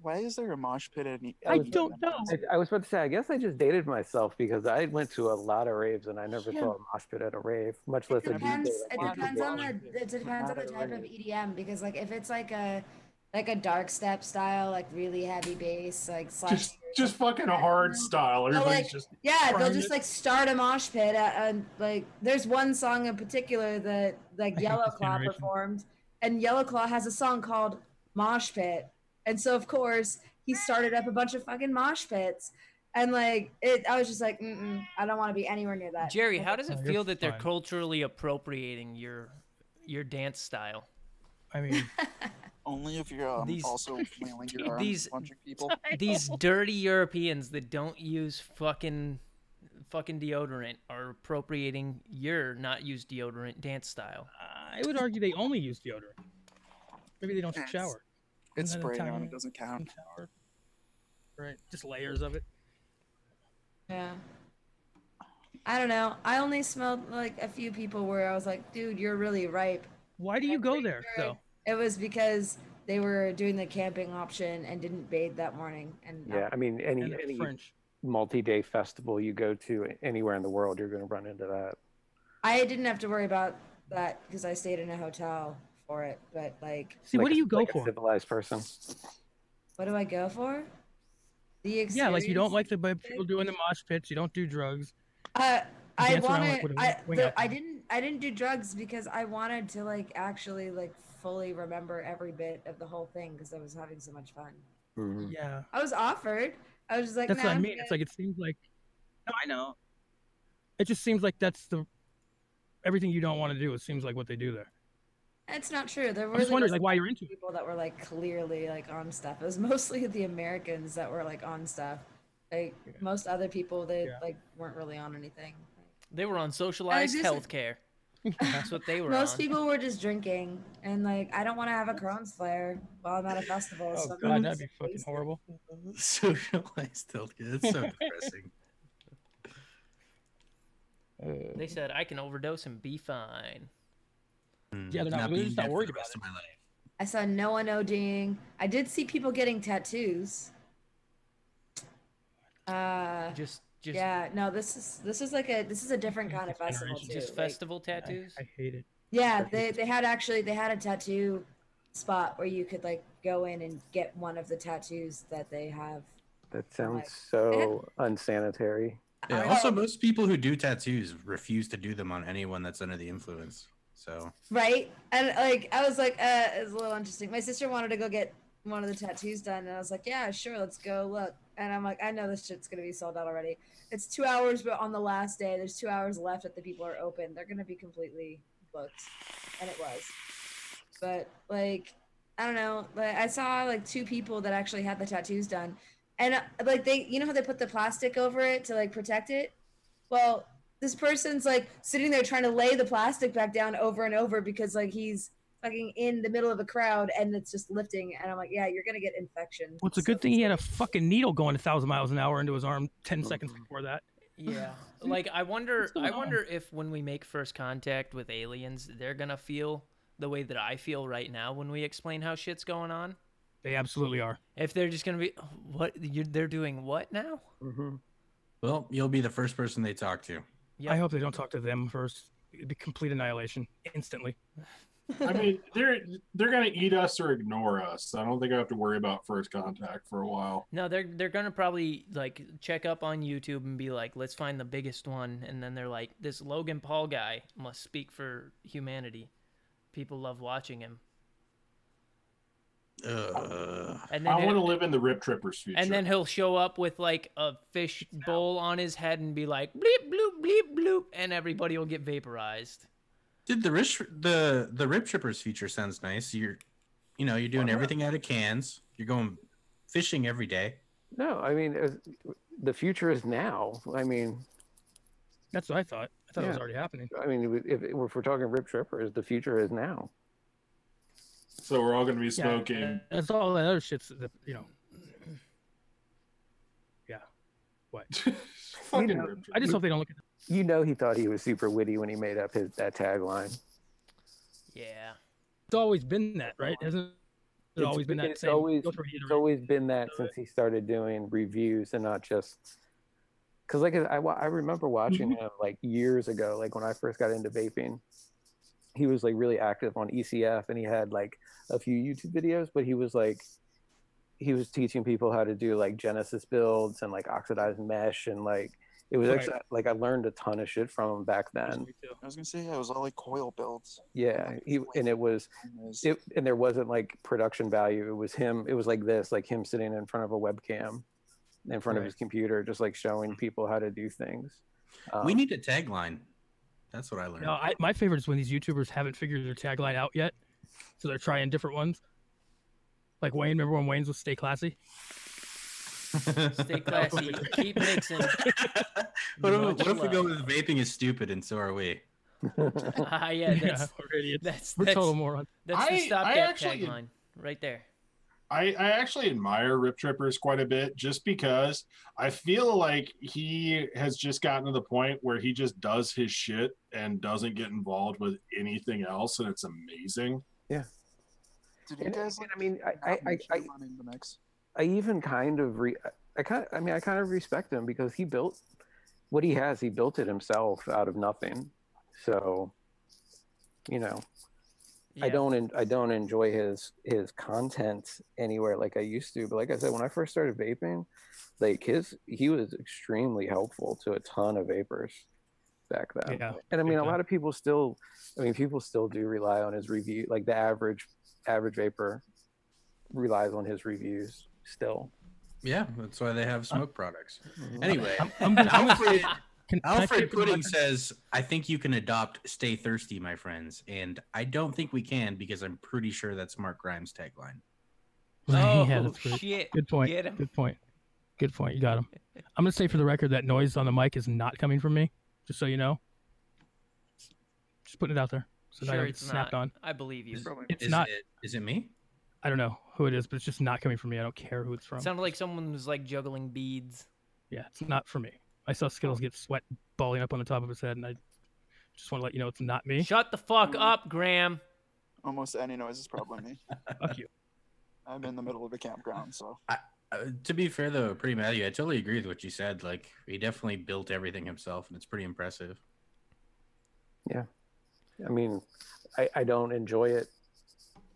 Why is there a mosh pit at I don't know. I was about to say, I guess I just dated myself because I went to a lot of raves and I never saw a mosh pit at a rave, much less a DJ. It depends on the type of EDM, because like if it's like a dark step style, like really heavy bass, like just fucking a hard style. Everybody's just they'll just like start a mosh pit and like there's one song in particular that like Yellow Claw performed, and Yellow Claw has a song called Mosh Pit. And so, of course, he started up a bunch of fucking mosh pits. And, like, I was just like, I don't want to be anywhere near that. Jerry, how does it feel that they're culturally appropriating your dance style? I mean... Only if you're also flailing your arms at a bunch of people. These dirty Europeans that don't use fucking deodorant are appropriating your not use deodorant dance style. I would argue they only use deodorant. Maybe they don't shower. It's spraying on, it doesn't count. Right, just layers of it. Yeah. I don't know. I only smelled like a few people where I was like, dude, you're really ripe. Why do you go there, though? It was because they were doing the camping option and didn't bathe that morning. And yeah, I mean, any multi-day festival you go to anywhere in the world, you're going to run into that. I didn't have to worry about that because I stayed in a hotel for it, but like, see, what do you go for? A civilized person. What do I go for? The experience. Yeah, like you don't like the people doing the mosh pits. You don't do drugs. I didn't do drugs because I wanted to like actually like fully remember every bit of the whole thing because I was having so much fun. Mm-hmm. Yeah, I was offered. I was just like, that's what I mean. It's like it seems like. No, I know. It just seems like that's everything you don't want to do. It seems like what they do there. It's not true. There were just wondering like why you're into people that were like clearly like on stuff. It was mostly the Americans that were like on stuff. Like most other people, they like weren't really on anything. They were on socialized healthcare. That's what they were. Most people were just drinking, and like I don't want to have a Crohn's flare while I'm at a festival. Oh god, that'd be fucking horrible. Socialized healthcare. That's so depressing. They said I can overdose and be fine. Yeah, they're just not worried about it. I saw no one ODing. I did see people getting tattoos. Yeah, no, this is a different kind of festival too. Just festival tattoos? I hate it. Yeah, they had a tattoo spot where you could like go in and get one of the tattoos that they have. That sounds so unsanitary. Yeah, also most people who do tattoos refuse to do them on anyone that's under the influence. So right, and like I was like, it's a little interesting. My sister wanted to go get one of the tattoos done, and I was like, yeah, sure, let's go look. And I'm like, I know this shit's gonna be sold out already. It's 2 hours, but on the last day, there's 2 hours left that the people are open. They're gonna be completely booked, and it was. But like, I don't know. Like I saw like 2 people that actually had the tattoos done, and like they, you know how they put the plastic over it to like protect it. Well, this person's like sitting there trying to lay the plastic back down over and over because like he's fucking in the middle of a crowd and it's just lifting. And I'm like, yeah, you're gonna get infection. Well, it's a good thing he had a fucking needle going 1,000 miles an hour into his arm 10 seconds before that. Yeah. Like I wonder if when we make first contact with aliens, they're gonna feel the way that I feel right now when we explain how shit's going on. They absolutely are. If they're just gonna be, they're doing what now? Well, you'll be the first person they talk to. Yep. I hope they don't talk to them first. It'd be complete annihilation instantly. I mean, they're gonna eat us or ignore us. I don't think I have to worry about first contact for a while. No, they're gonna probably like check up on YouTube and be like, let's find the biggest one, and then they're like, this Logan Paul guy must speak for humanity. People love watching him. And then I want to live in the Rip Trippers future. And then he'll show up with like a fish bowl on his head and be like, bleep bloop bleep bloop, and everybody will get vaporized. Dude, the Rip Trippers feature sounds nice. You're doing everything out of cans. You're going fishing every day. No, I mean, the future is now. I mean, that's what I thought. I thought it was already happening. I mean, if we're talking Rip Trippers, the future is now. So we're all going to be smoking. Yeah, that's all that other shit's, Yeah. What? I just hope they don't look at that. You know, he thought he was super witty when he made up that tagline. Yeah. It's always been that, right? Hasn't it always been that? It's always been that since he started doing reviews and not just. Because like I remember watching him like years ago, like when I first got into vaping. He was like really active on ECF and he had like a few YouTube videos, but he was teaching people how to do like Genesis builds and like oxidized mesh, and like it was actually like I learned a ton of shit from him back then. I was gonna say it was all like coil builds. Yeah, and there wasn't like production value. It was him. It was like this, like him sitting in front of a webcam, in front of his computer, just like showing people how to do things. We need a tagline. That's what I learned. No, my favorite is when these YouTubers haven't figured their tagline out yet, so they're trying different ones. Like Wayne, remember when Wayne's was "Stay Classy"? Stay classy. Keep mixing. What if we go with "Vaping is stupid" and so are we? That's we're total morons. That's the StopGap tagline right there. I actually admire Rip Trippers quite a bit just because I feel like he has just gotten to the point where he just does his shit and doesn't get involved with anything else, and it's amazing. Yeah. Did you guys? I mean, I even kind of I kind of respect him because he built what he has. He built it himself out of nothing. So, you know. Yeah. I don't enjoy his content anywhere like I used to, but like I said, when I first started vaping, like he was extremely helpful to a ton of vapors back then. Yeah. And I mean, a lot of people still do rely on his review. Like the average vapor relies on his reviews still. Yeah, that's why they have smoke products. Anyway, Alfred Pudding says, I think you can adopt "Stay Thirsty, my friends." And I don't think we can because I'm pretty sure that's Mark Grimes' tagline. Oh, yeah, that's shit. Good point. Get him. Good point. Good point. You got him. I'm going to say for the record that noise on the mic is not coming from me, just so you know. Just putting it out there. So sure, it's snapped on. I believe you. It's not. Is it me? I don't know who it is, but it's just not coming from me. I don't care who it's from. It sounded like someone was like juggling beads. Yeah, it's not for me. I saw Skittles get sweat balling up on the top of his head, and I just want to let you know it's not me. Shut the fuck up, Graham. Almost any noise is probably me. Fuck you. I'm in the middle of a campground, so. To be fair, though, pretty mad at you. I totally agree with what you said. Like, he definitely built everything himself, and it's pretty impressive. Yeah. I mean, I don't enjoy it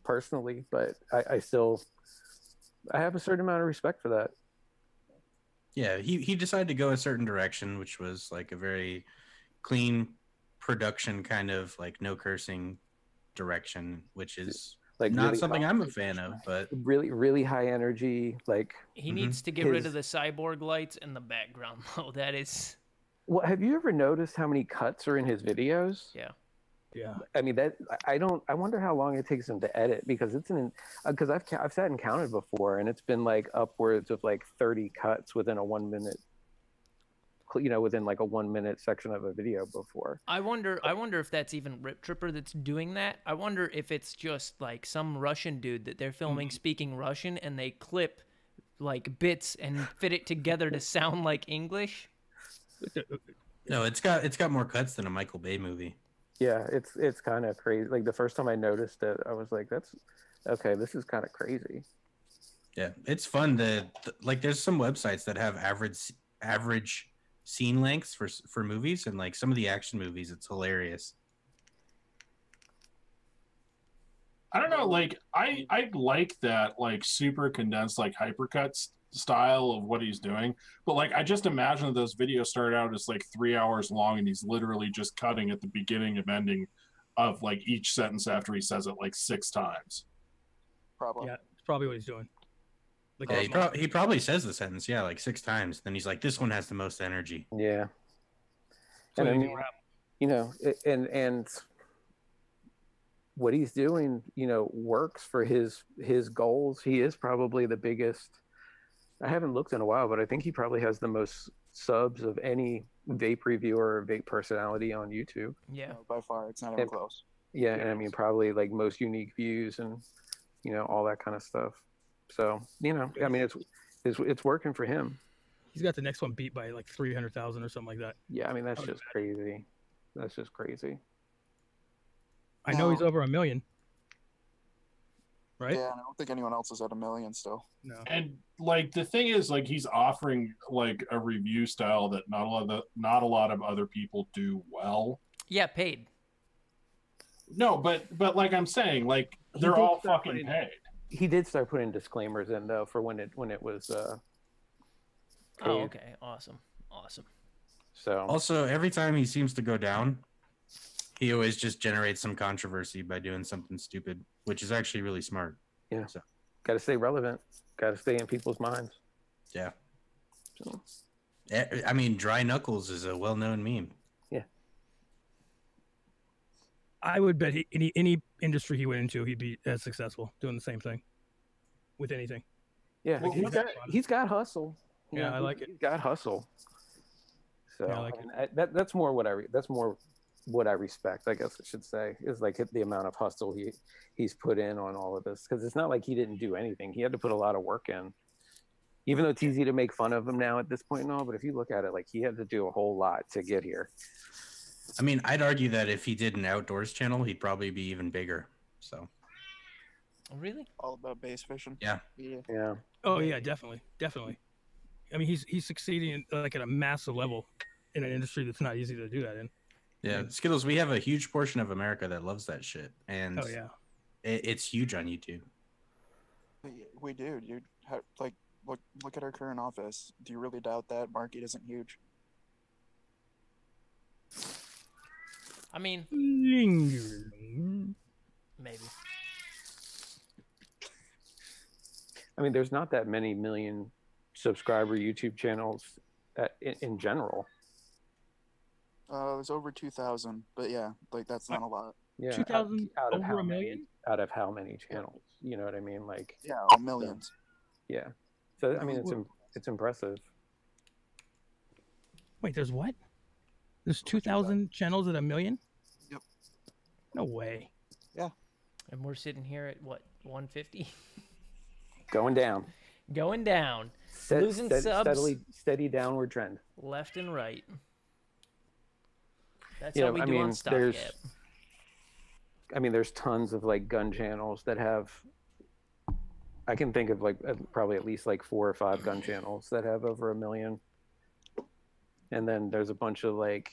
personally, but I have a certain amount of respect for that. Yeah, he decided to go a certain direction, which was like a very clean production kind of like no cursing direction, which is like not really something I'm a fan of, but really, really high energy. Like he needs to get rid of the cyborg lights in the background though. That is. Well, have you ever noticed how many cuts are in his videos? Yeah. Yeah. I mean that I wonder how long it takes him to edit, because because I've sat and counted before, and it's been like upwards of like 30 cuts within a 1 minute, within like a 1 minute section of a video before. I wonder if that's even Rip Tripper that's doing that. I wonder if it's just like some Russian dude that they're filming speaking Russian, and they clip like bits and fit it together to sound like English. No, it's got more cuts than a Michael Bay movie. Yeah, it's kind of crazy. Like the first time I noticed it, I was like, "That's okay. This is kind of crazy." Yeah, it's fun. Like there's some websites that have average scene lengths for movies, and like some of the action movies, it's hilarious. I don't know, like I like that like super condensed like hypercut style of what he's doing, but like I just imagine that those videos start out as like 3 hours long, and he's literally just cutting at the beginning and ending of like each sentence after he says it like 6 times. Probably. Yeah, it's probably what he's doing. Like, Yeah, he probably says the sentence, yeah, like 6 times. Then he's like, "This one has the most energy." Yeah. So And I they mean, do rap. and what he's doing, works for his goals. He is probably the biggest. I haven't looked in a while, but I think he probably has the most subs of any vape reviewer or vape personality on YouTube. Yeah. No, by far, it's not even close. Yeah, and I mean probably like most unique views and all that kind of stuff. So I mean it's working for him. He's got the next one beat by like 300,000 or something like that. Yeah, I mean that's just crazy. That's just crazy. I know he's over 1 million. Right? Yeah, and I don't think anyone else is at 1 million still. No. And like the thing is, like he's offering like a review style that not a lot of other people do well. Yeah, paid. No, but like I'm saying, like they're all fucking paid. He did start putting disclaimers in though for when it was Oh, okay. Awesome. So Also, every time he seems to go down, he always just generates some controversy by doing something stupid, which is actually really smart. Yeah. So, got to stay relevant. Got to stay in people's minds. yeah. So, I mean, Dry Knuckles is a well-known meme. yeah. I would bet any industry he went into, he'd be as successful doing the same thing with anything. Yeah. Well, he's got hustle. Yeah, I like it. He's got hustle. So Yeah, I like that's more what I respect, I guess I should say, is like the amount of hustle he's put in on all of this, because it's not like he didn't do anything. He had to put a lot of work in, even though it's easy to make fun of him now at this point and all. But if you look at it, like he had to do a whole lot to get here. I mean, I'd argue that if he did an outdoors channel, he'd probably be even bigger. So. Really? All about bass fishing. Yeah. Yeah. Oh yeah, definitely. I mean, he's succeeding like at a massive level in an industry that's not easy to do that in. Yeah, Skittles, we have a huge portion of America that loves that shit, and Oh yeah. it's huge on YouTube. We do, dude. Like, look at our current office. Do you really doubt that market isn't huge? I mean, maybe. I mean, there's not that many million subscriber YouTube channels in general. There's over 2,000, but yeah, like that's not a lot. Yeah, 2,000 out of over how a many- million? Out of how many channels? You know what I mean? Like, Yeah, millions. yeah. So I mean, it's impressive. Wait, there's what? There's 2,000 channels at 1 million? Yep. No way. And we're sitting here at what, 150? Going down. Going down. Losing subs. Steady downward trend. Left and right. That's Yeah, how we I do on mean, StopGap. there's tons of like gun channels that have. I can think of like probably at least like 4 or 5 gun channels that have over 1 million. And then there's a bunch of like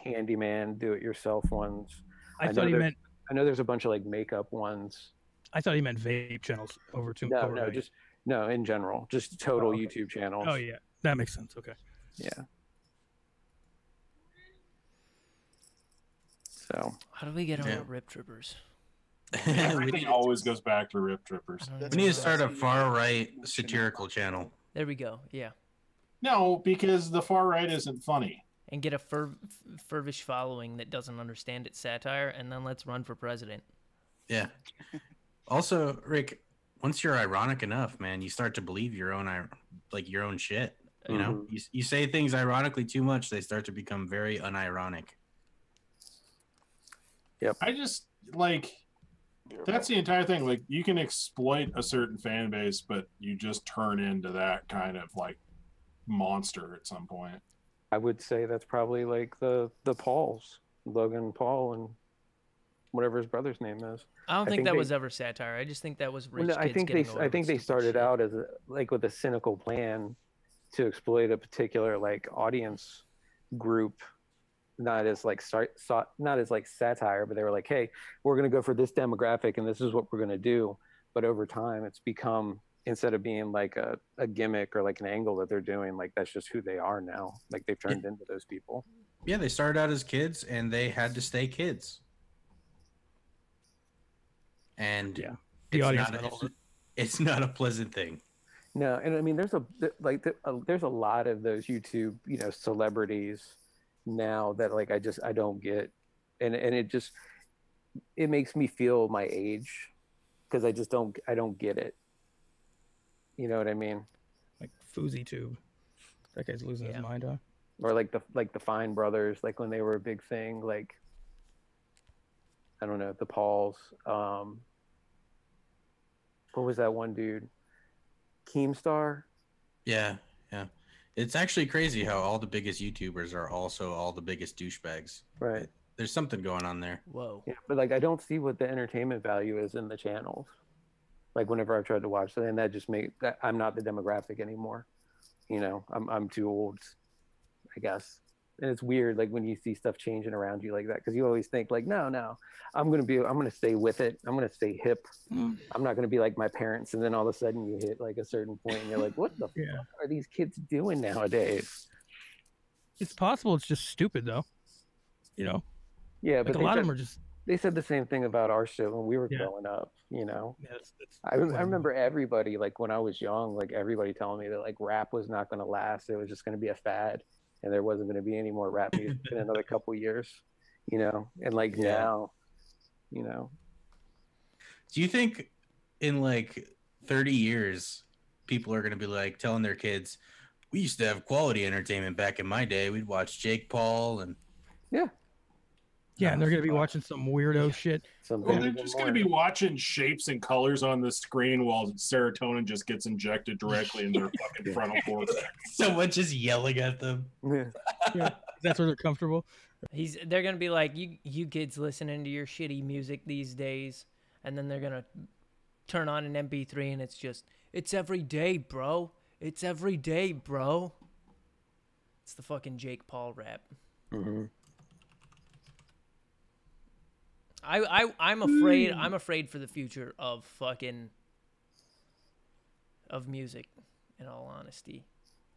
handyman, do-it-yourself ones. I thought he meant. I know there's a bunch of like makeup ones. I thought he meant vape channels over two. No, in general, just total okay. YouTube channels. Oh yeah, that makes sense. Okay. Yeah. So. How do we get on Rip Trippers? Everything always goes back to Rip Trippers. We need to start a far-right satirical channel. There we go. Yeah. No, because the far right isn't funny. and get a furvish following that doesn't understand its satire, and then let's run for president. Yeah. Also, Rick, once you're ironic enough, man, you start to believe your own shit. You know, you say things ironically too much, they start to become very unironic. Yep. I just that's the entire thing. Like, you can exploit a certain fan base, but you just turn into that kind of like monster at some point. I would say that's probably like the Pauls, Logan Paul, and whatever his brother's name is. I don't think that was ever satire. I just think that was rich kids I think getting away I think with they stupid started shit. out as with a cynical plan to exploit a particular like audience group, not as like satire, but they were like, hey, we're going to go for this demographic and this is what we're going to do. But over time, it's become, instead of being like a gimmick or like an angle that they're doing, like that's just who they are now. Like they've turned into those people. Yeah, they started out as kids and they had to stay kids. And yeah, the audience it's not a pleasant thing. No, and I mean, there's a lot of those YouTube, celebrities now that like I don't get, and it makes me feel my age because I don't get it. You know what I mean? Like FouseyTube, that guy's losing his mind, huh? Or like the Fine Brothers, like when they were a big thing, like I don't know, the Pauls. What was that one dude? Keemstar? Yeah. It's actually crazy how all the biggest YouTubers are also all the biggest douchebags. Right. There's something going on there. Whoa. Yeah, but like I don't see what the entertainment value is in the channels. Like whenever I've tried to watch them, and that just that I'm not the demographic anymore. I'm too old, I guess. And it's weird, like when you see stuff changing around you like that, because you always think like, no, I'm gonna stay with it. I'm gonna stay hip. I'm not gonna be like my parents. And then all of a sudden you hit like a certain point, and you're like, what the fuck are these kids doing nowadays? It's possible it's just stupid though. Yeah, like but a lot of them are just. They said the same thing about our shit when we were growing up. I remember everybody, like when I was young, like everybody telling me that like rap was not going to last. It was just going to be a fad, and there wasn't going to be any more rap music in another couple years. And like now, Do you think in like 30 years, people are going to be like telling their kids, we used to have quality entertainment back in my day. We'd watch Jake Paul and and they're going to be watching some weirdo shit. Well, they're just going to be watching shapes and colors on the screen while serotonin just gets injected directly in their fucking frontal cortex. Someone just yelling at them. Yeah. That's where they're comfortable. They're going to be like, you kids listening to your shitty music these days. And then they're going to turn on an MP3 and it's every day, bro. It's every day, bro. It's the fucking Jake Paul rap. Mm-hmm. I'm afraid for the future of music, in all honesty.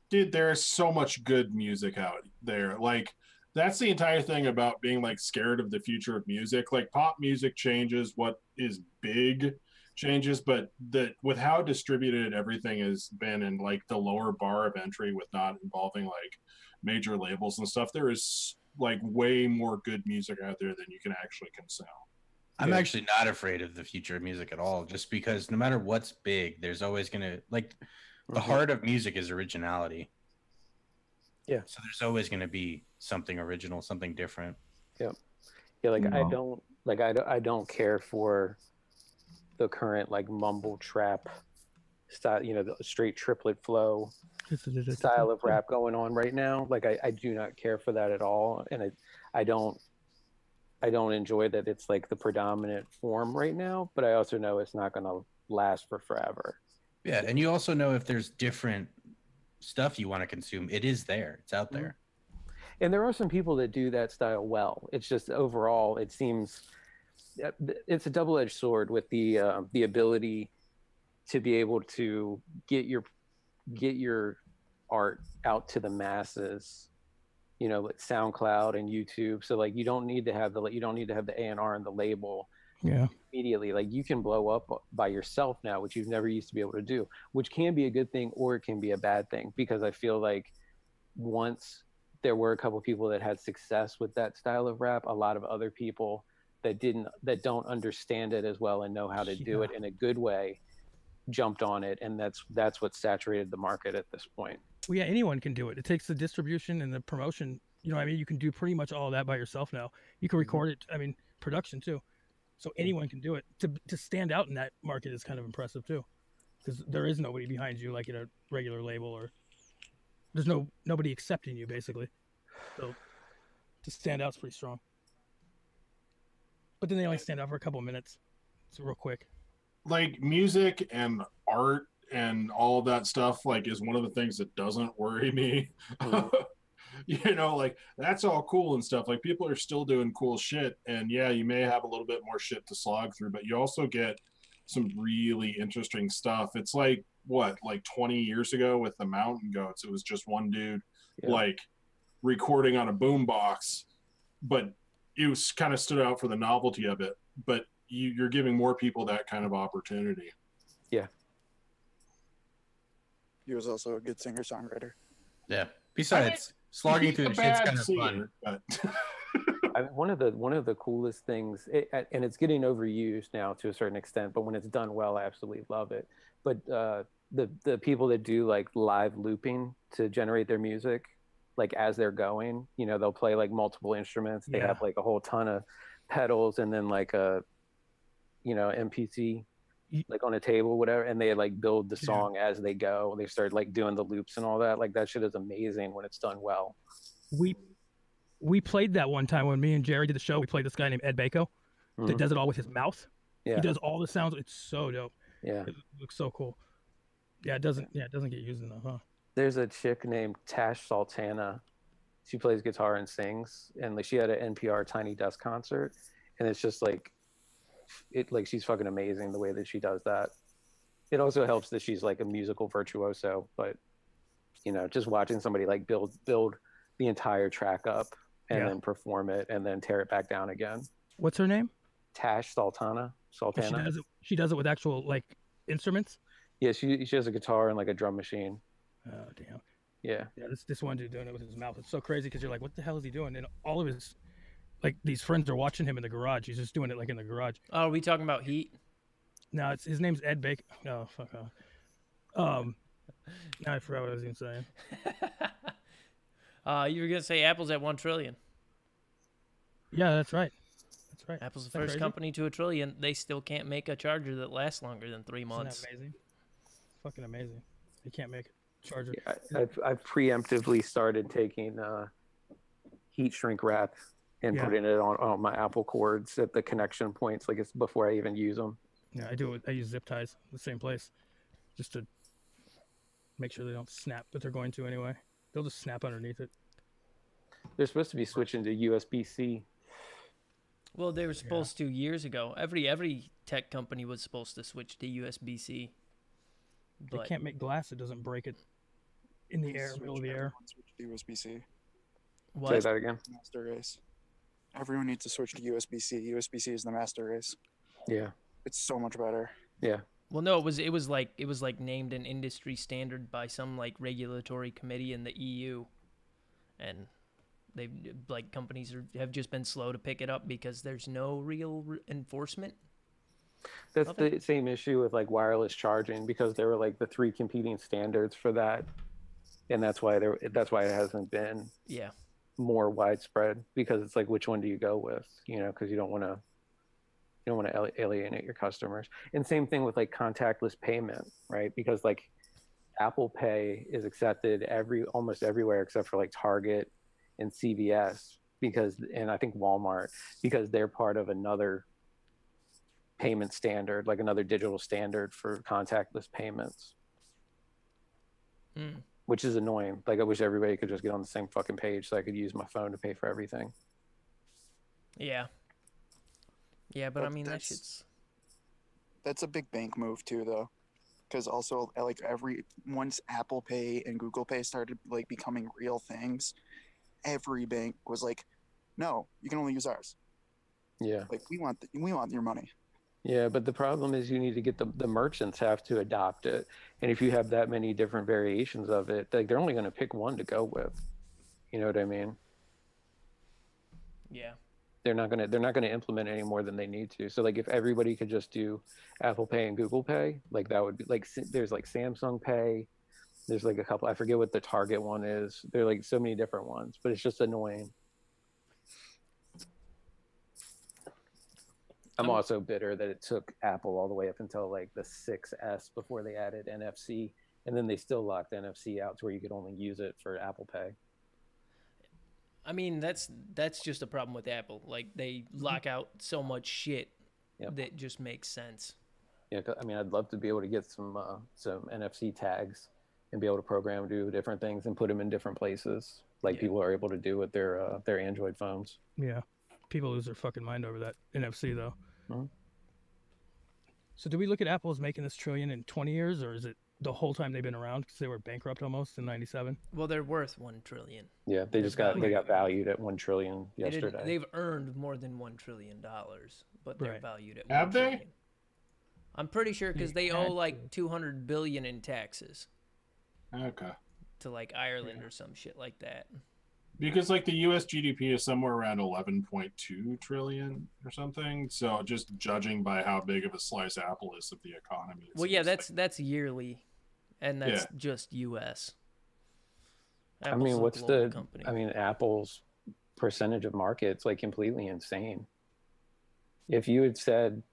Dude, there's so much good music out there. Like, that's the entire thing about being like scared of the future of music. Like, pop music changes, what is big changes, but with how distributed everything has been and like the lower bar of entry with not involving like major labels and stuff, there is like way more good music out there than you can actually consume. I'm actually not afraid of the future of music at all, just because no matter what's big, there's always going to, like, the heart of music is originality. Yeah. So there's always going to be something original, something different. Yeah. Yeah. Like, I don't care for the current, like, mumble trap style, the straight triplet flow style of rap going on right now. Like, I do not care for that at all. And I don't enjoy that it's like the predominant form right now, but I also know it's not going to last for forever. Yeah, and you also know if there's different stuff you want to consume, it is there. It's out there. And there are some people that do that style well. It's just overall, it seems it's a double-edged sword with the ability to be able to get your art out to the masses. Like SoundCloud and YouTube. So like you don't need to have the A&R and the label immediately. Like you can blow up by yourself now, which you've never used to be able to do, which can be a good thing or it can be a bad thing, because I feel like once there were a couple people that had success with that style of rap. A lot of other people that don't understand it as well and know how to do it in a good way jumped on it, and that's what saturated the market at this point. Well, yeah, anyone can do it. It takes the distribution and the promotion. You know what I mean? You can do pretty much all that by yourself now. You can record it. I mean, production too. So anyone can do it. To stand out in that market is kind of impressive too, because there is nobody behind you like in a regular label, or there's nobody accepting you basically. So to stand out is pretty strong. But then they only stand out for a couple of minutes. It's real quick. Like music and art and all of that stuff, like, is one of the things that doesn't worry me. You know, like, that's all cool and stuff. Like, people are still doing cool shit, and yeah, you may have a little bit more shit to slog through, but you also get some really interesting stuff. It's like, what, like 20 years ago with the Mountain Goats, it was just one dude like recording on a boombox, but it was kind of stood out for the novelty of it. But you're giving more people that kind of opportunity. Yeah. He was also a good singer-songwriter. Yeah. Besides, slogging through the shit's kind of fun. But one of the coolest things, and it's getting overused now to a certain extent, but when it's done well, I absolutely love it. But the people that do like live looping to generate their music, like as they're going, you know, they'll play like multiple instruments. They have like a whole ton of pedals and then like a, you know, MPC like on a table, whatever, and they like build the song as they go. They start like doing the loops and all that. Like that shit is amazing when it's done well. We played that one time when me and Jerry did the show. We played this guy named Ed Bako that does it all with his mouth. Yeah. He does all the sounds. It's so dope. Yeah. It looks so cool. Yeah, it doesn't get used enough, huh? There's a chick named Tash Sultana. She plays guitar and sings, and like she had an NPR Tiny Desk concert, and it's just like she's fucking amazing the way that she does that. It also helps that she's like a musical virtuoso, but you know, just watching somebody like build the entire track up and then perform it and then tear it back down again. What's her name? Tash Sultana. She does it with actual like instruments? Yeah, she has a guitar and like a drum machine. Oh damn. Yeah. Yeah, this one dude doing it with his mouth. It's so crazy because you're like, what the hell is he doing? And all of his like these friends are watching him in the garage. He's just doing it like in the garage. Oh, are we talking about Heat? No, his name's Ed Bacon. Oh fuck off. Now I forgot what I was even saying. You were gonna say Apple's at 1 trillion. Yeah, that's right. That's right. Apple's the first company to 1 trillion. They still can't make a charger that lasts longer than 3 months. Isn't that amazing? Fucking amazing. They can't make a charger. Yeah, I've preemptively started taking heat shrink wrap and putting it on my Apple cords at the connection points, like it's before I even use them. Yeah, I do it. I use zip ties in the same place, just to make sure they don't snap, but they're going to anyway. They'll just snap underneath it. They're supposed to be switching to USB-C. Well, they were supposed to years ago. Every tech company was supposed to switch to USB-C. But they can't make glass that doesn't break it in the air, middle of the air. Switch to USB-C. What? Say that again. Master race. Everyone needs to switch to USB-C. USB-C is the master race. Yeah. It's so much better. Yeah. Well, no, it was like named an industry standard by some like regulatory committee in the EU, and they like companies have just been slow to pick it up because there's no real enforcement. That's the same issue with like wireless charging, because there were like the 3 competing standards for that, and that's why it hasn't been more widespread, because it's like, which one do you go with? You know, because you don't want to alienate your customers. And same thing with like contactless payment, right? Because like Apple Pay is accepted almost everywhere except for like Target and CVS, and I think Walmart, because they're part of another payment standard, like another digital standard for contactless payments. Which is annoying. Like I wish everybody could just get on the same fucking page so I could use my phone to pay for everything. Yeah. Yeah, but I mean, that's a big bank move too, though, because also like once Apple Pay and Google Pay started like becoming real things, every bank was like, "No, you can only use ours." Yeah, like we want your money. Yeah, but the problem is you need to get the merchants have to adopt it, and if you have that many different variations of it, like they're only going to pick one to go with. You know what I mean? Yeah. They're not gonna implement any more than they need to. So like if everybody could just do Apple Pay and Google Pay, like that would be like there's like Samsung Pay, there's like a couple, I forget what the Target one is. There are like so many different ones, but it's just annoying. I'm also bitter that it took Apple all the way up until like the 6S before they added NFC, and then they still locked NFC out to where you could only use it for Apple Pay. I mean, that's just a problem with Apple. Like they lock out so much shit that just makes sense. Yeah, I mean, I'd love to be able to get some NFC tags and be able to program, do different things, and put them in different places, like people are able to do with their Android phones. Yeah, people lose their fucking mind over that NFC though. Mm-hmm. So do we look at Apple as making this trillion in 20 years, or is it the whole time they've been around because they were bankrupt almost in 97? Well, they're worth $1 trillion. Yeah, they got valued at $1 trillion yesterday. They've earned more than $1 trillion, but they're valued at Have $1 they? trillion. I'm pretty sure because they owe like $200 billion in taxes. Okay. To like Ireland or some shit like that. Because like the U.S. GDP is somewhere around 11.2 trillion or something. So just judging by how big of a slice Apple is of the economy. Well, yeah, that's yearly, and that's just U.S. Apple's I mean, what's the company. I mean, Apple's percentage of market's like completely insane. If you had said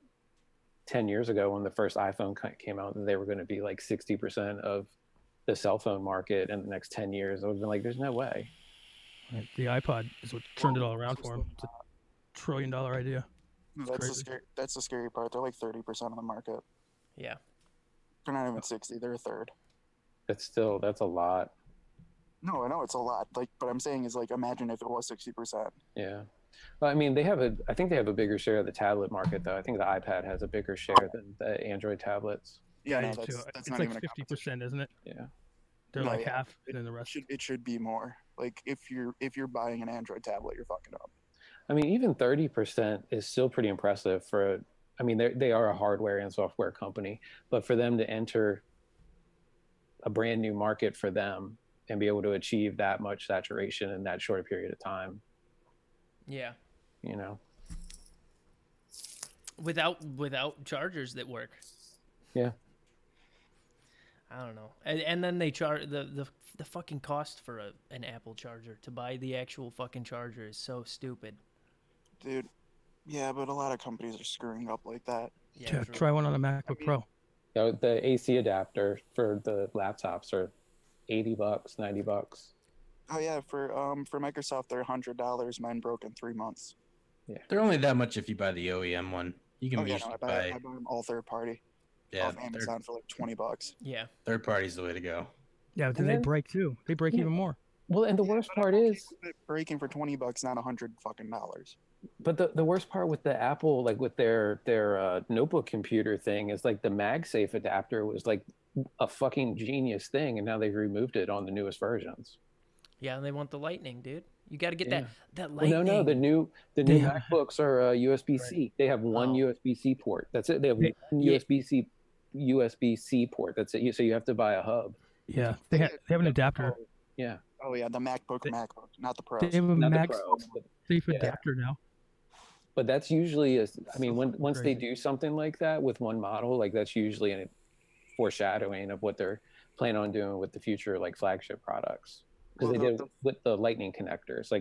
10 years ago when the first iPhone came out that they were going to be like 60% of the cell phone market in the next 10 years, I would have been like, there's no way. Right. The iPod is what turned it all around for them. It's a $1 trillion idea. That's the scary part. They're like 30% of the market. Yeah. They're not even 60. They're a third. That's a lot. No, I know it's a lot. Like, but I'm saying is like, imagine if it was 60%. Yeah. Well, I mean, I think they have a bigger share of the tablet market, though. I think the iPad has a bigger share than the Android tablets. Yeah, no, it's not like even 50%, isn't it? Yeah. They're like half, and then the rest. It should be more. Like if you're buying an Android tablet, you're fucking up. I mean, even 30% is still pretty impressive for. I mean, they are a hardware and software company, but for them to enter a brand new market for them and be able to achieve that much saturation in that short period of time. Yeah. You know. Without chargers that work. Yeah. I don't know. And then they charge the fucking cost for an Apple charger to buy the actual fucking charger is so stupid. Dude, yeah, but a lot of companies are screwing up like that. Yeah, try one on a MacBook Pro. You know, the AC adapter for the laptops are $80, $90. Oh yeah, for Microsoft they're $100. Mine broke in 3 months. Yeah, they're only that much if you buy the OEM one. You can I buy them all third party. Yeah, off Amazon for like $20. Yeah, third party's the way to go. Yeah, but then they break too. They break even more. Well, and the worst part is breaking for $20, not $100 fucking dollars. But the worst part with the Apple, like with their notebook computer thing, is like the MagSafe adapter was like a fucking genius thing, and now they've removed it on the newest versions. Yeah, and they want the Lightning, dude. You got to get that Lightning. Well, no, the new MacBooks are USB-C. Right. They have one USB-C port. That's it. They have one USB-C port. That's it. So you have to buy a hub. Yeah, they have an adapter. Yeah. Oh yeah, the MacBook, not the Pro. They have a MagSafe adapter now. But that's usually once they do something like that with one model, like that's usually a foreshadowing of what they're planning on doing with the future like flagship products. Because they did with the Lightning connectors,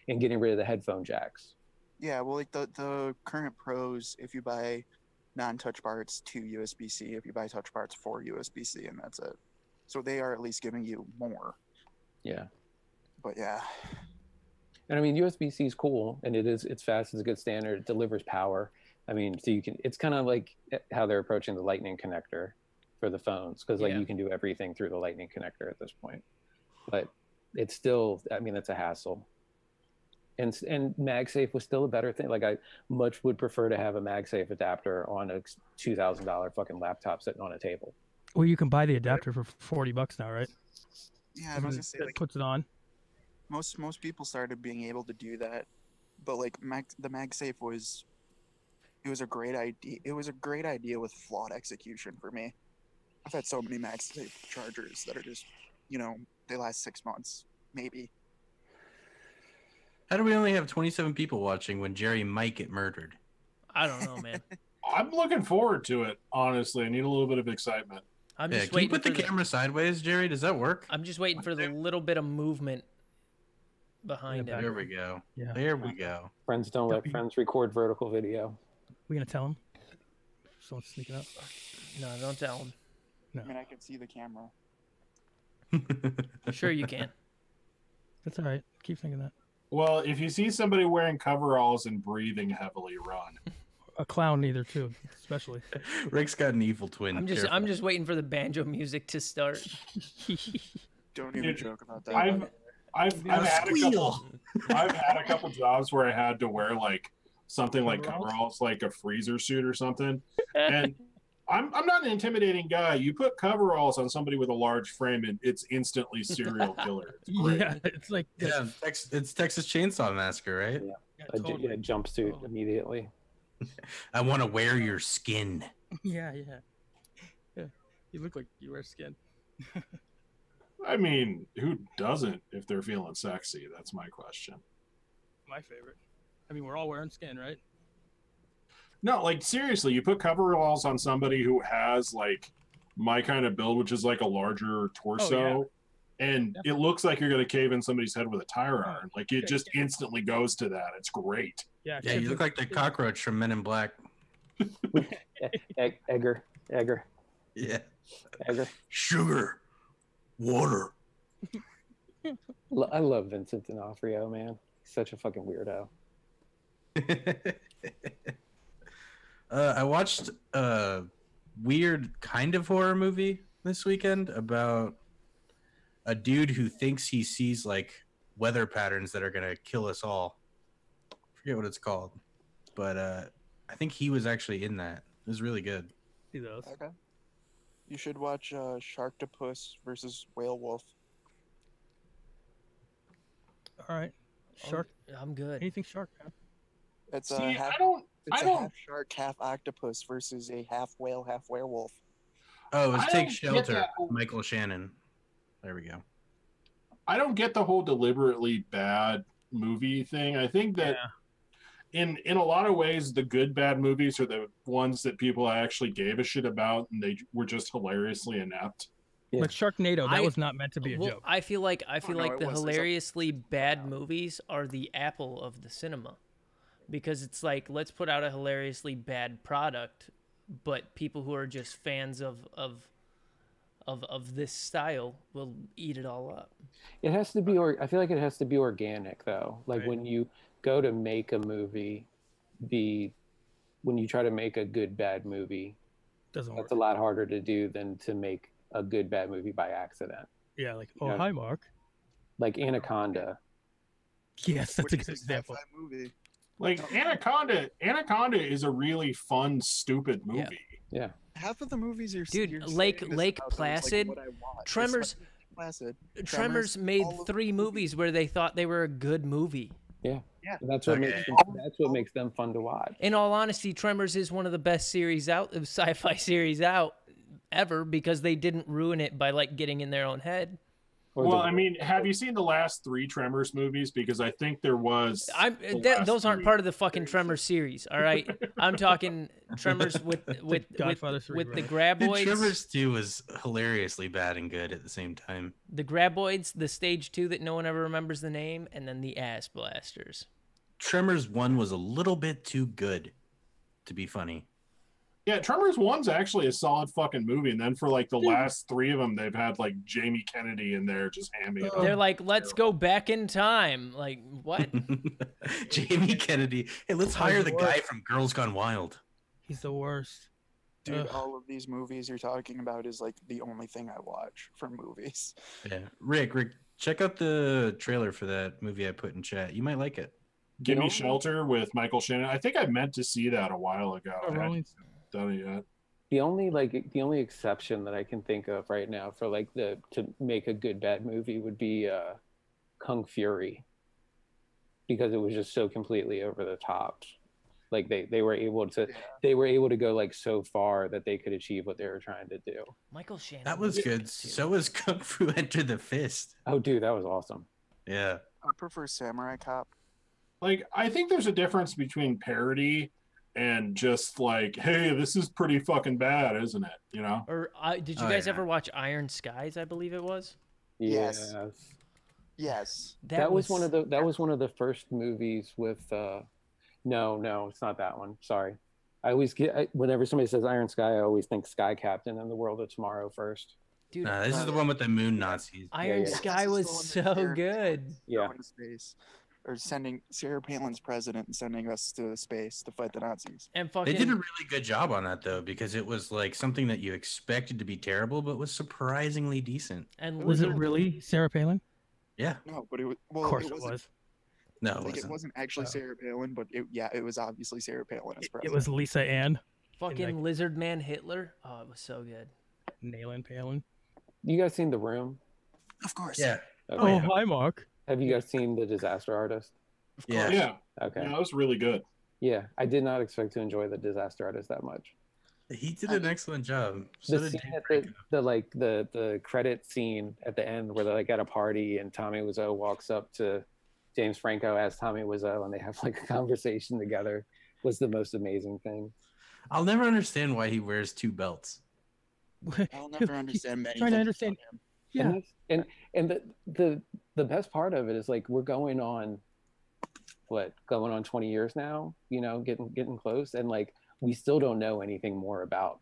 and getting rid of the headphone jacks. Yeah, well, like the current Pros, if you buy non-touch parts, 2 USB-C. If you buy touch parts, 4 USB-C, and that's it. So they are at least giving you more. Yeah. But yeah. And I mean, USB-C is cool, and it's fast, it's a good standard, it delivers power. I mean, so it's kind of like how they're approaching the Lightning connector for the phones, because you can do everything through the Lightning connector at this point. But it's still, I mean, it's a hassle. And MagSafe was still a better thing. Like I much would prefer to have a MagSafe adapter on a $2,000 fucking laptop sitting on a table. Well, you can buy the adapter for $40 now, right? Yeah, I was gonna say, like, puts it on. Most people started being able to do that, but like the MagSafe was a great idea. It was a great idea with flawed execution for me. I've had so many MagSafe chargers that are just, they last 6 months, maybe. How do we only have 27 people watching when Jerry might get murdered? I don't know, man. I'm looking forward to it. Honestly, I need a little bit of excitement. I'm Yeah, just can you waiting put the camera sideways, Jerry? Does that work? I'm just waiting for the little bit of movement behind it. There we go. Yeah. There we go. Friends don't let friends record vertical video. We gonna tell him? Someone's sneaking up. No, don't tell him. No. I mean, I can see the camera. Sure you can. That's all right. Keep thinking that. Well, if you see somebody wearing coveralls and breathing heavily, run. A clown neither too, especially. Rick's got an evil twin. I'm just waiting for the banjo music to start. Don't even joke about that. I've had a couple jobs where I had to wear like something like coveralls, like a freezer suit or something. And I'm not an intimidating guy. You put coveralls on somebody with a large frame, and it's instantly serial killer. It's great. Yeah, it's like it's Texas Chainsaw Massacre, right? Yeah, totally. a jumpsuit immediately. I want to wear your skin. Yeah. You look like you wear skin. I mean, who doesn't if they're feeling sexy? That's my question. My favorite. I mean, we're all wearing skin, right? No, like seriously, you put coveralls on somebody who has like my kind of build, which is like a larger torso, and it looks like you're gonna cave in somebody's head with a tire iron. Like it just instantly goes to that. It's great. Yeah, you look like the cockroach from Men in Black. Egger. Yeah. Egger. Sugar. Water. I love Vincent D'Onofrio, man. He's such a fucking weirdo. I watched a weird kind of horror movie this weekend about a dude who thinks he sees like weather patterns that are gonna kill us all. I forget what it's called, but I think he was actually in that. It was really good. See those. Okay. You should watch Sharktopus versus Whale Wolf. All right. Shark. I'm good. Anything shark, man. It's See, a half, I don't. half shark, half octopus versus a half whale, half werewolf. Oh, it was I Take don't get Shelter. that. Michael Shannon. There we go. I don't get the whole deliberately bad movie thing. I think that in a lot of ways, the good bad movies are the ones that people actually gave a shit about, and they were just hilariously inept. Yeah. Like Sharknado, that was not meant to be a joke. I feel like no, the it was. hilariously bad movies are the Apple of the cinema, because it's like, let's put out a hilariously bad product, but people who are just fans of this style will eat it all up. It has to be, I feel like it has to be organic though. Like Right. when you go to make a movie, when you try to make a good bad movie, Doesn't work. that's a lot harder to do than to make a good bad movie by accident. Yeah, like, Yeah. Hi, Mark. Like Anaconda. Yes, that's a Which good is a example. sci-fi movie. Like Anaconda is a really fun, stupid movie. Yeah. Half of the movies are Dude, you're Lake saying this Lake about, though, is, like, Placid, what I watch. It's Tremors. like Lake Placid. Tremors made all of 3 the movies where they thought they were a good movie. Yeah. Yeah. And that's what Okay. makes them fun to watch. In all honesty, Tremors is one of the best sci-fi series out ever, because they didn't ruin it by like getting in their own head. Well, I mean, have you seen the last 3 Tremors movies? Because I think there was. Those aren't part of the fucking Tremors series, all right? I'm talking Tremors with Godfather 3, with the right? Dude, graboids. Tremors 2 was hilariously bad and good at the same time. The graboids, the stage 2 that no one ever remembers the name, and then the ass blasters. Tremors 1 was a little bit too good to be funny. Yeah, Tremors 1's actually a solid fucking movie, and then for like the last 3 of them, they've had like Jamie Kennedy in there just hamming it up. They're like, let's go back in time. Like, what? Jamie Kennedy. Hey, let's hire the guy from Girls Gone Wild. He's the worst. Dude, Ugh. all of these movies you're talking about is like the only thing I watch for movies. Yeah. Rick, check out the trailer for that movie I put in chat. You might like it. Give Me Shelter with Michael Shannon. I think I meant to see that a while ago. Oh, I Rolling hadn't done it yet. The only exception that I can think of right now for like to make a good bad movie would be Kung Fury, because it was just so completely over the top. Like they were able to go like so far that they could achieve what they were trying to do. Michael Shannon. That was good. So was Kung Fu Enter the Fist. Oh, dude, that was awesome. Yeah. I prefer Samurai Cop. like I think there's a difference between parody and just like, hey, this is pretty fucking bad, isn't it? You know? Or did you guys ever watch Iron Skies? I believe it was. Yes. Yes. That was one of the first movies with. No, it's not that one. Sorry. I always whenever somebody says Iron Sky, I always think Sky Captain and the World of Tomorrow first. Dude, this is the one with the moon Nazis. Iron Sky was so good. Yeah. Into space, or sending Sarah Palin's president and sending us to space to fight the Nazis. And fucking, they did a really good job on that though, because it was like something that you expected to be terrible, but was surprisingly decent. And was it really Sarah Palin? Yeah. No, but it was. Well, of course it was. No, it wasn't actually Sarah Palin, but it was obviously Sarah Palin as president. It was Lisa Ann. Fucking Lizard Man Hitler. Oh, it was so good. Nailing Palin. You guys seen The Room? Of course. Yeah. Okay. Oh, hi, Mark. Have you guys seen The Disaster Artist? Of course. Yeah. Okay. Yeah, that was really good. Yeah, I did not expect to enjoy The Disaster Artist that much. He did an excellent job. So the scene at the credit scene at the end where they're like at a party and Tommy Wiseau walks up to James Franco as Tommy Wiseau and they have like a conversation together was the most amazing thing. I'll never understand why he wears two belts. I'll never understand many trying to things understand. about him. Yeah. And the best part of it is like we're going on 20 years now, you know, getting close, and like we still don't know anything more about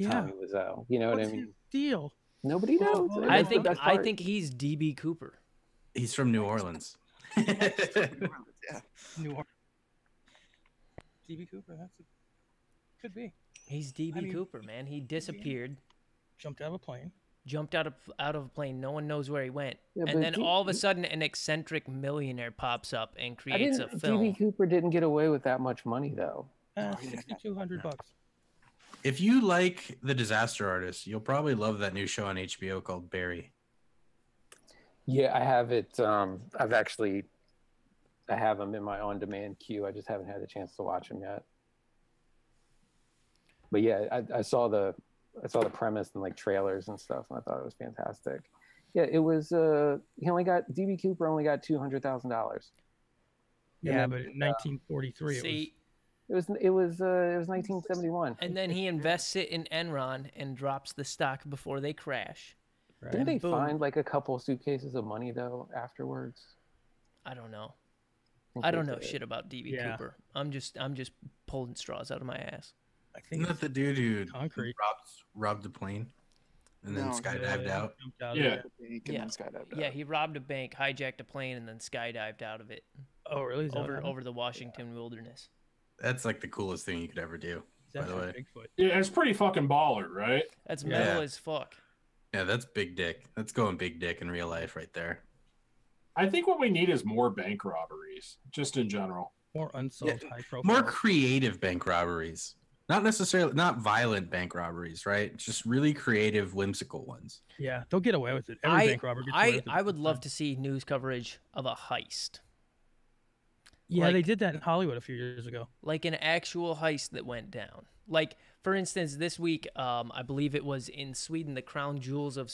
Tommy Wiseau. You know what I mean? His deal. Nobody knows. I think he's DB Cooper. He's from New Orleans. Yeah. New Orleans. DB Cooper. Could be. He's DB Cooper, man. He disappeared. Jumped out of a plane. Jumped out of a plane. No one knows where he went. Yeah, and then all of a sudden, an eccentric millionaire pops up and creates a film. DB Cooper didn't get away with that much money, though. $6,200. If you like The Disaster Artist, you'll probably love that new show on HBO called Barry. Yeah, I have it. I have them in my on-demand queue. I just haven't had the chance to watch them yet. But yeah, I saw the premise and like trailers and stuff, and I thought it was fantastic. Yeah, it was. DB Cooper only got $200,000. Yeah, but in 1943, it was 1971. And then he invests it in Enron and drops the stock before they crash. Right. Didn't they find like a couple suitcases of money though afterwards? I don't know. I don't know shit about DB Cooper. I'm just pulling straws out of my ass. I think Isn't that the dude who concrete robbed the plane and then skydived out? Yeah, he robbed a bank, hijacked a plane, and then skydived out of it. Oh, really? Over the Washington wilderness. That's like the coolest thing you could ever do. By the way, Bigfoot. Yeah, it's pretty fucking baller, right? That's metal as fuck. Yeah, that's big dick. That's going big dick in real life right there. I think what we need is more bank robberies, just in general. More unsolved, high profile. More creative bank robberies. Not violent bank robberies, right? Just really creative, whimsical ones. Yeah, they'll get away with it. Every bank robber gets away with it. I would love to see news coverage of a heist. Yeah, they did that in Hollywood a few years ago. Like an actual heist that went down. Like, for instance, this week, I believe it was in Sweden, the crown jewels of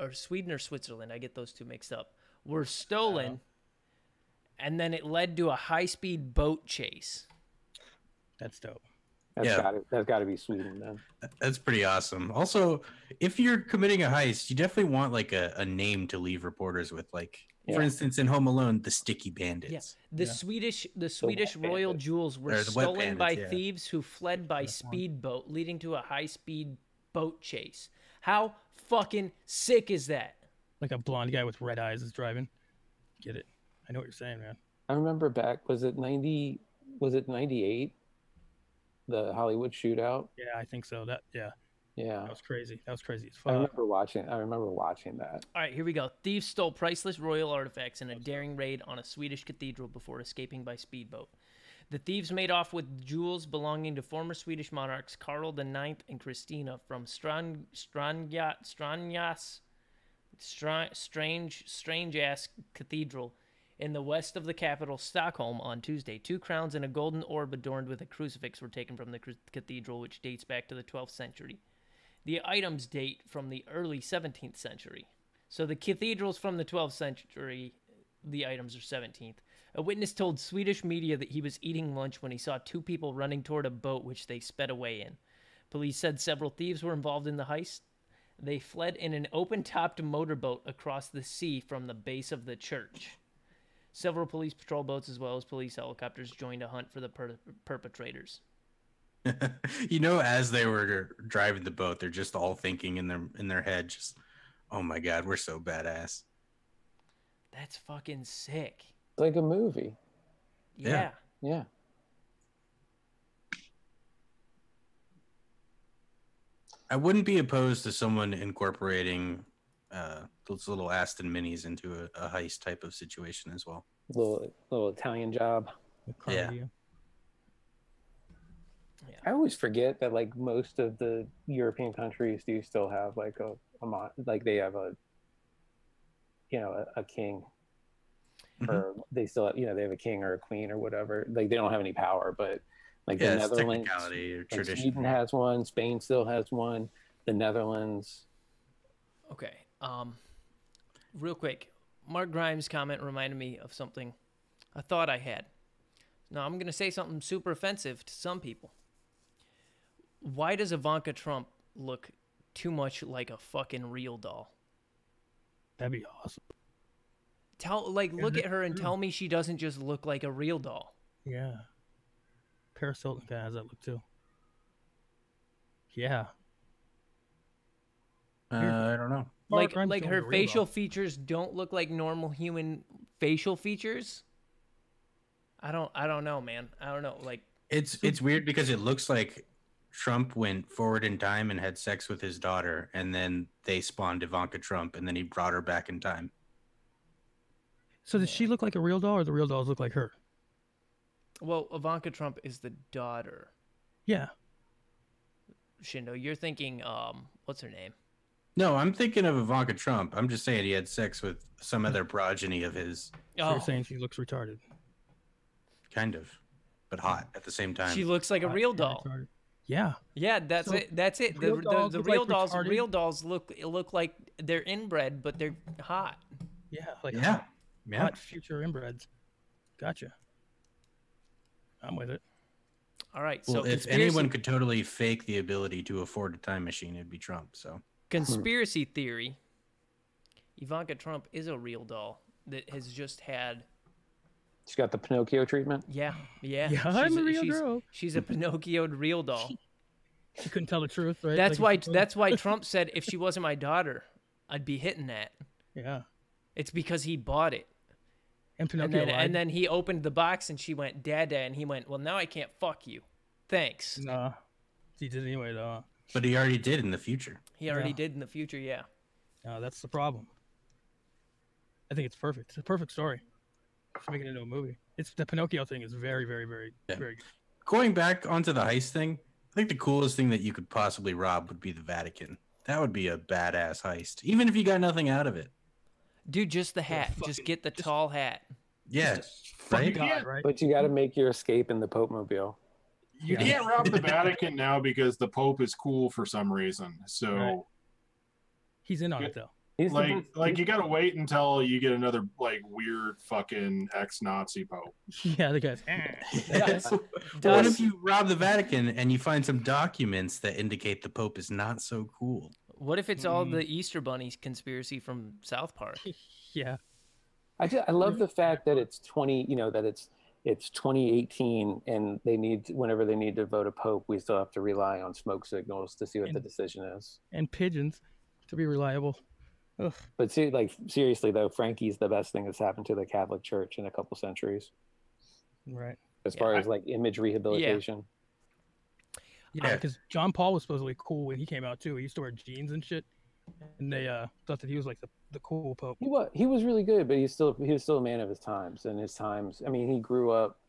or Sweden or Switzerland, I get those two mixed up, were stolen, and then it led to a high-speed boat chase. That's dope. That's got to be Sweden, then. That's pretty awesome. Also, if you're committing a heist, you definitely want like a name to leave reporters with, like, for instance, in Home Alone, the Sticky Bandits. Yeah. The Swedish royal jewels were stolen by thieves who fled by speedboat, leading to a high-speed boat chase. How fucking sick is that? Like a blonde guy with red eyes is driving. Get it? I know what you're saying, man. I remember back. Was it 90? Was it 98? The Hollywood shootout. Yeah, I think so. Yeah. That was crazy. That was crazy as fuck. I remember watching that. All right, here we go. Thieves stole priceless royal artifacts in a daring raid on a Swedish cathedral before escaping by speedboat. The thieves made off with jewels belonging to former Swedish monarchs Karl IX and Christina from strange-ass cathedral in the west of the capital, Stockholm, on Tuesday. 2 crowns and a golden orb adorned with a crucifix were taken from the cathedral, which dates back to the 12th century. The items date from the early 17th century. So the cathedral's from the 12th century. The items are 17th. A witness told Swedish media that he was eating lunch when he saw two people running toward a boat which they sped away in. Police said several thieves were involved in the heist. They fled in an open-topped motorboat across the sea from the base of the church. Several police patrol boats as well as police helicopters joined a hunt for the perpetrators. You know, as they were driving the boat, they're just all thinking in their head, just, "Oh my God, we're so badass." That's fucking sick. Like a movie. Yeah. Yeah. I wouldn't be opposed to someone incorporating those little Aston Minis into a heist type of situation as well. Little Italian job. Yeah. I always forget that like most of the European countries do still have like like they have a king, or they still have, they have a king or a queen or whatever. Like they don't have any power, but like the Netherlands, technicality or tradition. Sweden has one. Spain still has one. The Netherlands. Okay. Real quick, Mark Grimes' comment reminded me of something I thought I had. Now I'm gonna say something super offensive to some people. Why does Ivanka Trump look too much like a fucking real doll? That'd be awesome. Look at her and tell me she doesn't just look like a real doll. Yeah. Paris Hilton kind of has that look too. Yeah. I don't know. Like her facial features don't look like normal human facial features. I don't know, man. I don't know. Like it's weird because it looks like Trump went forward in time and had sex with his daughter, and then they spawned Ivanka Trump, and then he brought her back in time. So does she look like a real doll, or the real dolls look like her? Well, Ivanka Trump is the daughter. Yeah. Shindo, you're thinking, what's her name? No, I'm thinking of Ivanka Trump. I'm just saying he had sex with some other progeny of his. So you're saying she looks retarded. Kind of, but hot at the same time. She looks like a real doll. Retarded. Yeah. Yeah, that's it. That's it. The real dolls look like they're inbred, but they're hot. Yeah, like yeah. Hot future inbreds. Gotcha. I'm with it. All right. Well, So if anyone could totally fake the ability to afford a time machine, it'd be Trump. So conspiracy theory: Ivanka Trump is a real doll that has just had. She's got the Pinocchio treatment. Yeah. I'm a real girl. She's a Pinocchio'd real doll. She couldn't tell the truth, right? That's why Trump said if she wasn't my daughter, I'd be hitting that. Yeah. It's because he bought it. And Pinocchio and then he opened the box and she went, Dada, and he went, well, now I can't fuck you. Thanks. Nah. He did anyway, though. But he already did in the future. He already did in the future, yeah. That's the problem. I think it's perfect. It's a perfect story. Should make it into a movie. It's the Pinocchio thing is very, very, very, very good. Going back onto the heist thing, I think the coolest thing that you could possibly rob would be the Vatican. That would be a badass heist, even if you got nothing out of it. Dude, just the hat. Just get the tall hat. Yeah, right? Right? But you got to make your escape in the Pope mobile. You can't rob the Vatican now because the Pope is cool for some reason. So right. He's in on it though. Like you gotta wait until you get another like weird fucking ex-Nazi Pope. Yeah, the guy's. What if you rob the Vatican and you find some documents that indicate the Pope is not so cool? What if it's all the Easter Bunny conspiracy from South Park? Yeah. I love the fact that it's 2018 and whenever they need to vote a Pope, we still have to rely on smoke signals to see what the decision is. And pigeons to be reliable. Ugh. But seriously though, Frankie's the best thing that's happened to the Catholic Church in a couple centuries. Right. As far as like image rehabilitation. Yeah, because John Paul was supposedly cool when he came out too. He used to wear jeans and shit, and they thought that he was like the cool Pope. He was really good, but he was still a man of his times. And his times, I mean, he grew up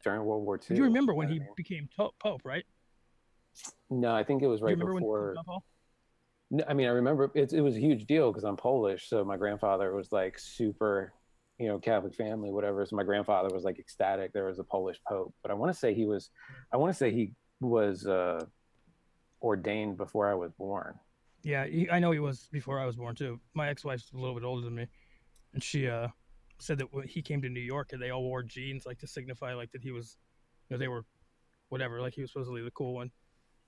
during World War II. You remember when he became Pope, right? No, I think it was right before. No, I mean, I remember it was a huge deal because I'm Polish, so my grandfather was like super, Catholic family, whatever. So my grandfather was like ecstatic there was a Polish Pope. But I want to say he was ordained before I was born. Yeah, I know he was before I was born too. My ex-wife's a little bit older than me, and she said that when he came to New York and they all wore jeans, like to signify like that he was, they were, whatever, like he was supposedly the cool one.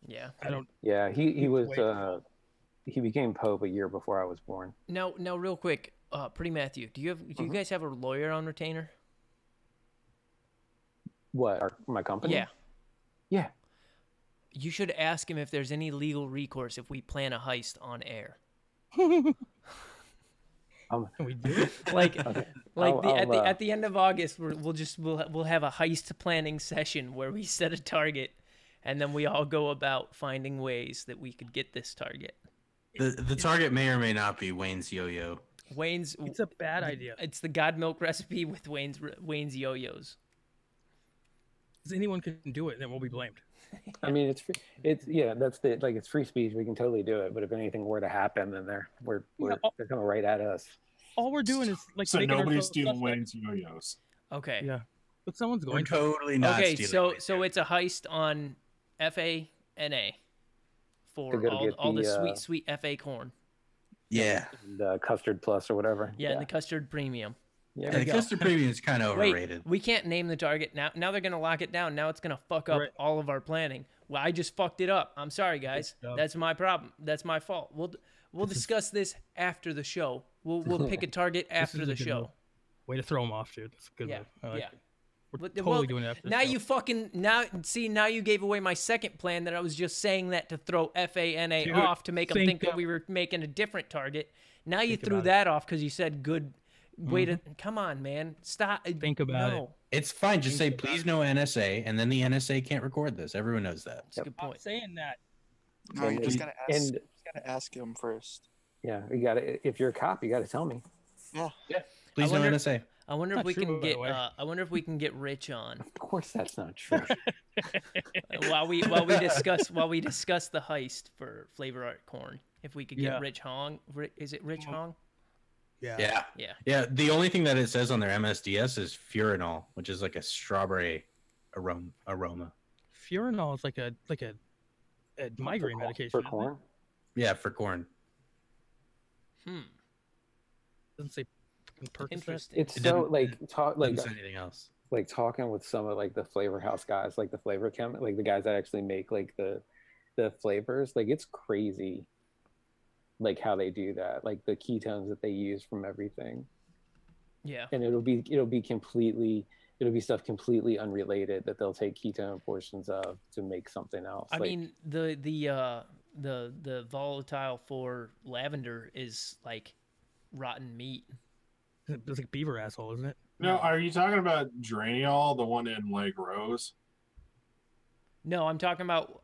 Yeah. I don't. Yeah, he was. He became Pope a year before I was born. Now, real quick, Pretty Matthew, do you guys have a lawyer on retainer? What? My company? Yeah. Yeah. You should ask him if there's any legal recourse if we plan a heist on air. Can we do it? At the end of August, we'll have a heist planning session where we set a target, and then we all go about finding ways that we could get this target. The target may or may not be Wayne's yo-yo. It's a bad idea. It's the God milk recipe with Wayne's yo-yos. Because anyone can do it, and then we'll be blamed. I mean, it's free speech. We can totally do it. But if anything were to happen, then they're coming right at us. All we're doing is like. So nobody's stealing Wayne's yo-yos. Okay. Yeah, but someone's going We're totally not. Okay, stealing so it's a heist on FANA for To all get the sweet FA corn. Yeah. And Custard Plus or whatever. Yeah, and the custard premium. Yeah. The custard premium is kind of overrated. Wait, we can't name the target now. Now they're gonna lock it down. Now it's gonna fuck up all of our planning. Well, I just fucked it up. I'm sorry, guys. That's my problem. That's my fault. We'll discuss this after the show. We'll pick a target after the show. Way to throw them off, dude. That's a good move. I like it. We're totally doing it after the now show. Now you gave away my second plan that I was just saying that to throw FANA off to make them think that we were making a different target. Now you threw that off because you said good. Way to come on, man! Stop. Think about it. It's fine. Just say please no NSA, and then the NSA can't record this. Everyone knows that. That's a good point. I'm saying that. No, you just gotta ask him first. Yeah, you got to. If you're a cop, you got to tell me. Yeah. Please no NSA. I wonder if we can get. I wonder if we can get Rich on. Of course, that's not true. while we discuss the heist for Flavor Art Corn, if we could get Rich Hong. Is it Rich Hong? Yeah. The only thing that it says on their MSDS is Furanol, which is like a strawberry aroma. Furanol is like a migraine medication for corn. Yeah, for corn. Doesn't say interesting. It's so Doesn't say anything else. Like talking with some of like the flavor house guys, like the flavor chem, like the guys that actually make like the flavors. Like it's crazy. Like how they do that, like the ketones that they use from everything. Yeah. And it'll be stuff completely unrelated that they'll take ketone portions of to make something else. I mean, the volatile for lavender is like rotten meat. It's like beaver asshole, isn't it? No, are you talking about Geraniol, the one in Lake Rose? No, I'm talking about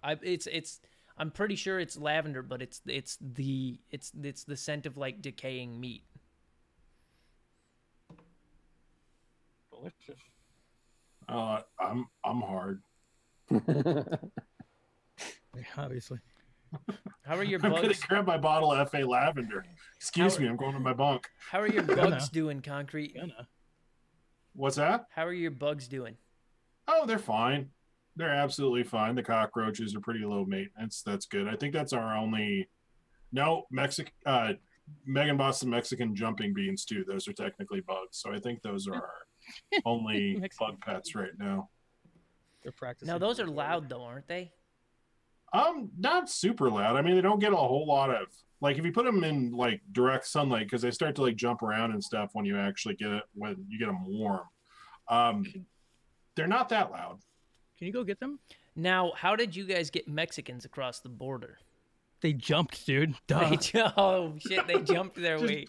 I'm pretty sure it's lavender, but it's the scent of like decaying meat. Delicious. I'm hard. Obviously. How are your I'm gonna bugs? grab my bottle of FA lavender. Excuse me, I'm going to my bunk. How are your bugs doing, Concrete? What's that? How are your bugs doing? Oh, they're fine. They're absolutely fine. The cockroaches are pretty low maintenance. That's good. I think that's our only. No, Mexican. Megan bought some Mexican jumping beans too. Those are technically bugs. So I think those are our only bug pets right now. They're practicing. Now those are loud though, aren't they? Not super loud. I mean, they don't get a whole lot of like if you put them in like direct sunlight because they start to like jump around and stuff when you actually when you get them warm. They're not that loud. Can you go get them? Now, how did you guys get Mexicans across the border? They jumped, dude. Duh. Oh shit! They jumped their way.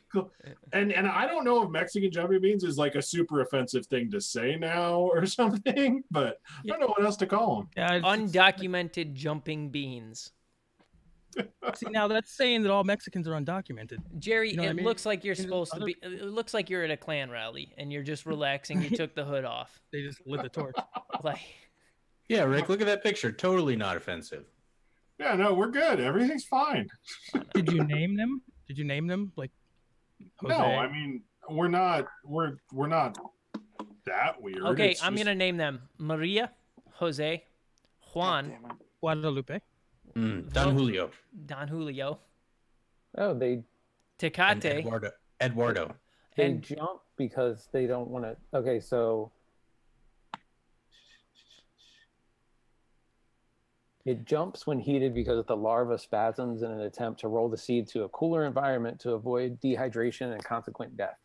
And I don't know if Mexican jumping beans is like a super offensive thing to say now or something, but I don't know what else to call them. Yeah, Undocumented jumping beans. See, now that's saying that all Mexicans are undocumented. Jerry, it looks like you're supposed to be. It looks like you're at a Klan rally and you're just relaxing. You took the hood off. They just lit the torch. Yeah, Rick, look at that picture. Totally not offensive. Yeah, no, we're good. Everything's fine. Did you name them? Like Jose? No, I mean we're not that weird. Okay, I'm gonna name them Maria, Jose, Juan, Guadalupe, Don Julio. Don Julio. Oh, they Tecate. Eduardo. They jump because they don't want to. Okay, so it jumps when heated because the larva spasms in an attempt to roll the seed to a cooler environment to avoid dehydration and consequent death.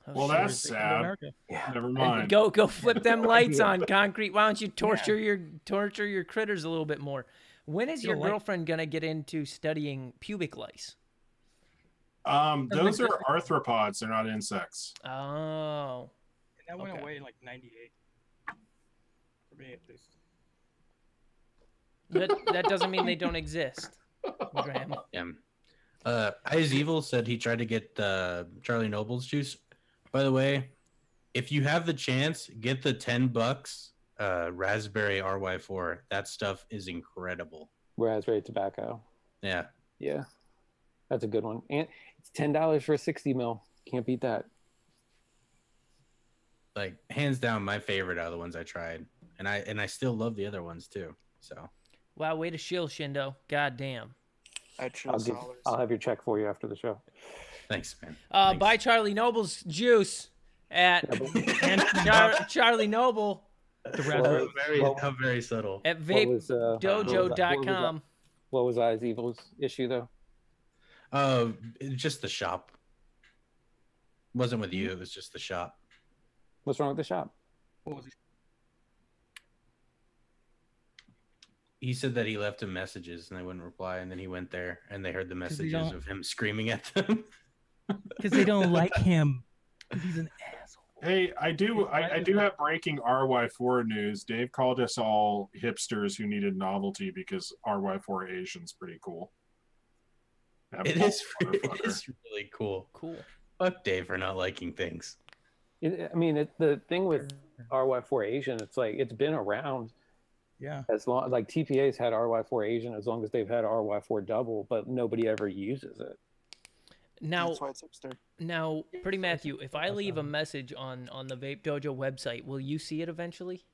Well, that's sad. Yeah. Never mind. Go flip them lights on, Concrete. Why don't you torture your critters a little bit more? When is your girlfriend gonna get into studying pubic lice? Those are arthropods. They're not insects. Oh. And that went away in like '98. For me, at least. That doesn't mean they don't exist, Graham. Yeah. Eyes Evil said he tried to get Charlie Noble's juice. By the way, if you have the chance, get the $10 raspberry RY4. That stuff is incredible. Raspberry tobacco. Yeah. Yeah. That's a good one. And it's $10 for a 60 mil. Can't beat that. Like, hands down, my favorite out of the ones I tried. And I still love the other ones too. So. Wow, way to shill, Shindo. God damn. I'll have your check for you after the show. Thanks, man. Thanks. Buy Charlie Noble's juice at Charlie Noble. How very subtle. At vapedojo.com. What was Eyes Evil's issue, though? Just the shop. It wasn't with you. It was just the shop. What's wrong with the shop? What was he? He said that he left him messages and they wouldn't reply, and then he went there and they heard the messages of him screaming at them. Because they don't like him. He's an asshole. Hey, I do have breaking RY4 news. Dave called us all hipsters who needed novelty because RY4 Asian's pretty cool. It is really cool. Cool. Fuck Dave for not liking things. The thing with RY4 Asian, it's like it's been around. Yeah. As long like TPA's had RY4 Asian as long as they've had RY4 double, but nobody ever uses it. Now, that's why it's hipster. Now, Pretty Matthew, if I leave a message on the Vape Dojo website, will you see it eventually?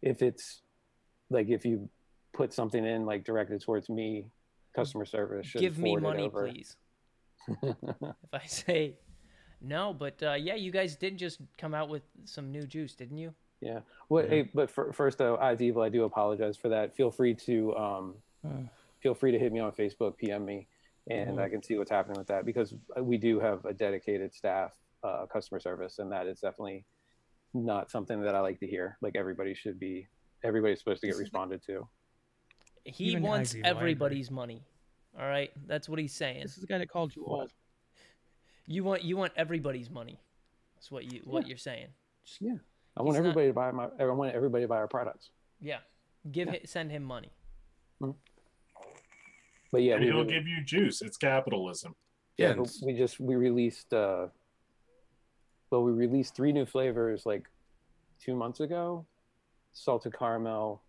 If it's like if you put something in like directed towards me, customer service should give me money, over. please. If I say no, but yeah, you guys did just come out with some new juice, didn't you? Yeah. Well, hey, but first though, Eyes Evil, I do apologize for that. Feel free to hit me on Facebook, PM me, and I can see what's happening with that because we do have a dedicated staff, customer service, and that is definitely not something that I like to hear. Like everybody's supposed to get responded to. He wants everybody's money. All right, that's what he's saying. This is the guy that called you old. You want everybody's money. That's what you're saying. Yeah. I want everybody to buy our products. Yeah. Send him money. Mm-hmm. But yeah, and he'll give you juice. It's capitalism. Yeah, but we released 3 new flavors like 2 months ago. Salted caramel,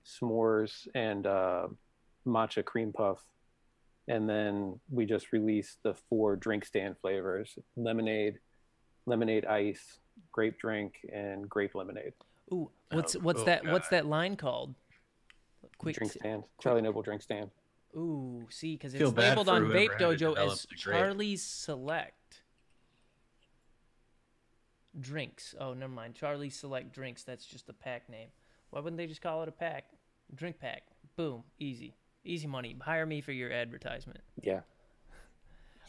s'mores, and matcha cream puff. And then we just released the 4 drink stand flavors: lemonade ice, grape drink, and grape lemonade. Ooh, what's that line called? Quick drink stand. Charlie Noble drink stand. Ooh, see, because it's labeled on Vape Dojo as Charlie's Select Drinks. Oh, never mind. Charlie's Select Drinks. That's just a pack name. Why wouldn't they just call it a pack? Drink pack. Boom. Easy money. Hire me for your advertisement. Yeah.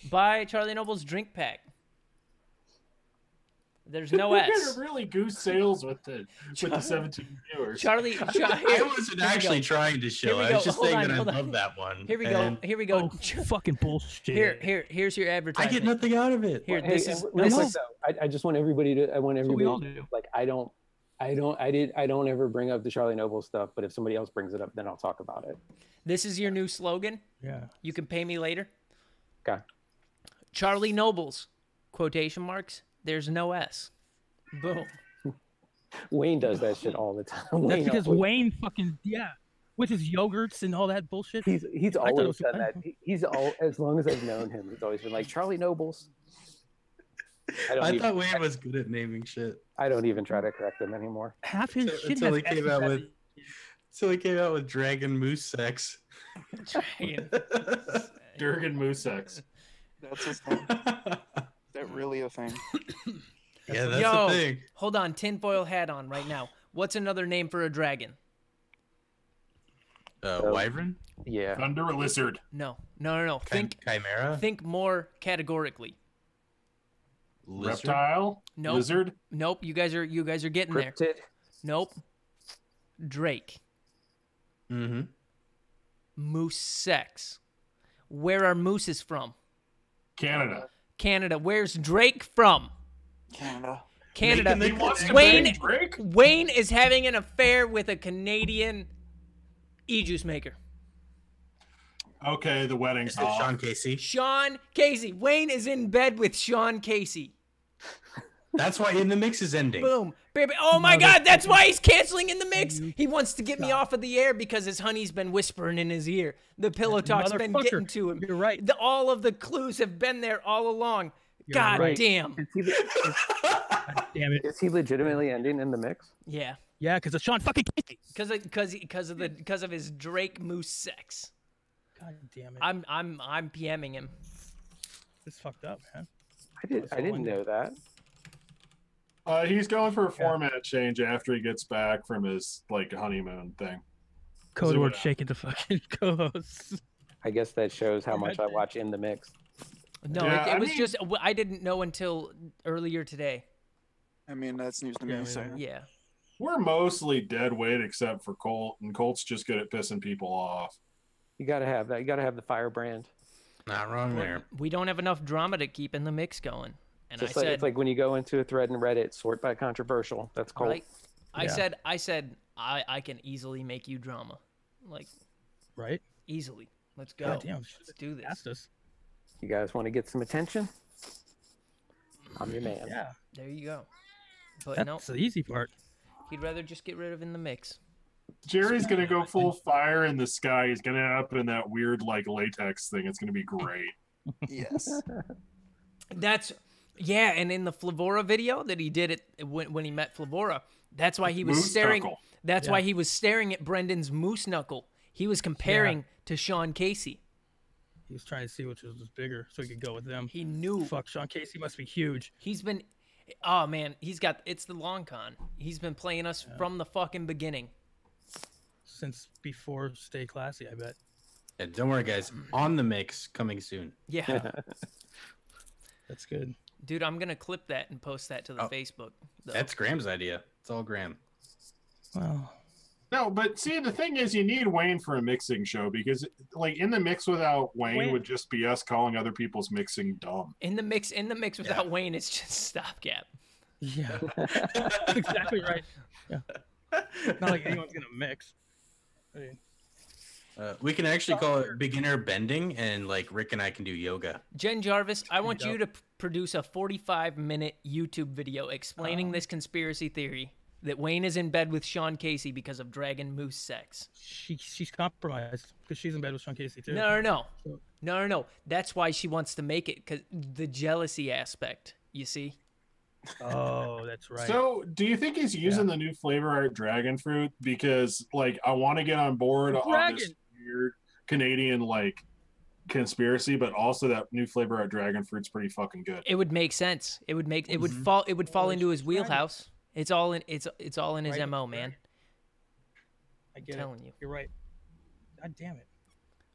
Buy Charlie Noble's drink pack. There's no S. We're gonna really goose sales with the 17 viewers. Charlie, I wasn't actually trying to show. I was just saying that I love that one. Here we go. Oh, fucking bullshit. Here's your advertisement. I get nothing out of it. Here, I just want everybody to. I want everybody. We all do. Like I don't ever bring up the Charlie Noble stuff, but if somebody else brings it up, then I'll talk about it. This is your new slogan. Yeah. You can pay me later. Okay. Charlie Noble's quotation marks. There's no S. Boom. Wayne does that shit all the time. That's because Wayne fucking with his yogurts and all that bullshit. He's always done that. As long as I've known him, he's always been like Charlie Noble's. I thought Wayne was good at naming shit. I don't even try to correct him anymore. Half his shit until he came out with Dragon Moose Sex. Durgan Moose Sex. That's his name. That that really a thing? Yeah, that's Yo, the thing. hold on, tinfoil hat on right now. What's another name for a dragon? Wyvern? Yeah. Thunder lizard. No. Think Chimera? Think more categorically. Lizard? Reptile. Nope. Lizard. Nope. You guys are getting there. Cryptid. Nope. Drake. Mm-hmm. Moose sex. Where are mooses from? Canada. Where's Drake from? Canada. Canada. He wants to Wayne bang Drake? Wayne is having an affair with a Canadian e-juice maker. Okay, the wedding's off. Sean Casey. Sean Casey. Wayne is in bed with Sean Casey. That's why In the Mix is ending. Boom. Baby. Oh my God, that's why he's canceling In the Mix. He wants to get me off of the air because his honey's been whispering in his ear. The pillow talk's been getting to him. You're right. All of the clues have been there all along. God right. damn. God damn it. Is he legitimately ending In the Mix? Yeah. Yeah, because of Sean fucking Casey. Because of his Drake Moose sex. God damn it. I'm PMing him. It's fucked up, man. I didn't know that. He's going for a format change after he gets back from his honeymoon thing. Code word shaking the fucking co-hosts. I guess that shows how much I watch In the Mix. No, Yeah, it was just I didn't know until earlier today. I mean, that's news to me. So. Yeah. We're mostly dead weight except for Colt, and Colt's just good at pissing people off. You gotta have that. You gotta have the firebrand. Not wrong there. We don't have enough drama to keep In the Mix going. And Just I like, said, it's like when you go into a thread in Reddit, sort by controversial. That's cool. right? I said I can easily make you drama. Like, Right? easily. Let's go. God damn. Let's do this. Asked us. You guys want to get some attention? I'm your man. Yeah. There you go. But That's no, the easy part. he'd rather just get rid of In the Mix. Jerry's gonna go full fire in the sky. He's gonna end up in that weird latex thing. It's gonna be great. Yes. Yeah, and in the Flavora video that he did it when he met Flavora, that's why he was Moose staring. knuckle. That's why he was staring at Brendan's moose knuckle. He was comparing to Sean Casey. He was trying to see which was bigger so he could go with them. He knew. Fuck, Sean Casey must be huge. He's been. Oh man, it's the long con. He's been playing us from the fucking beginning. Since before Stay Classy, I bet. Yeah, don't worry, guys. On the Mix coming soon. Yeah. That's good. Dude, I'm gonna clip that and post that to the Facebook. though. That's Graham's idea. It's all Graham. Well, No, but see, the thing is, you need Wayne for a mixing show because, In the Mix without Wayne would just be us calling other people's mixing dumb. In the mix without Wayne, it's just stopgap. yeah. That's exactly right. Yeah. Not like anyone's going to mix. I mean, We can actually call it beginner bending, and Rick and I can do yoga. Jen Jarvis, I want you to produce a 45-minute YouTube video explaining this conspiracy theory that Wayne is in bed with Sean Casey because of dragon moose sex. she's compromised because she's in bed with Sean Casey too. No. That's why she wants to make it, because the jealousy aspect, you see? Oh, that's right. So, do you think he's using the new flavor art dragon fruit? Because, I want to get on board on this weird Canadian, conspiracy, but also that new flavor art dragon fruit's pretty fucking good. It would make sense. It would fall into his wheelhouse. It's all in his MO, man. I get telling you. You're right. God damn it.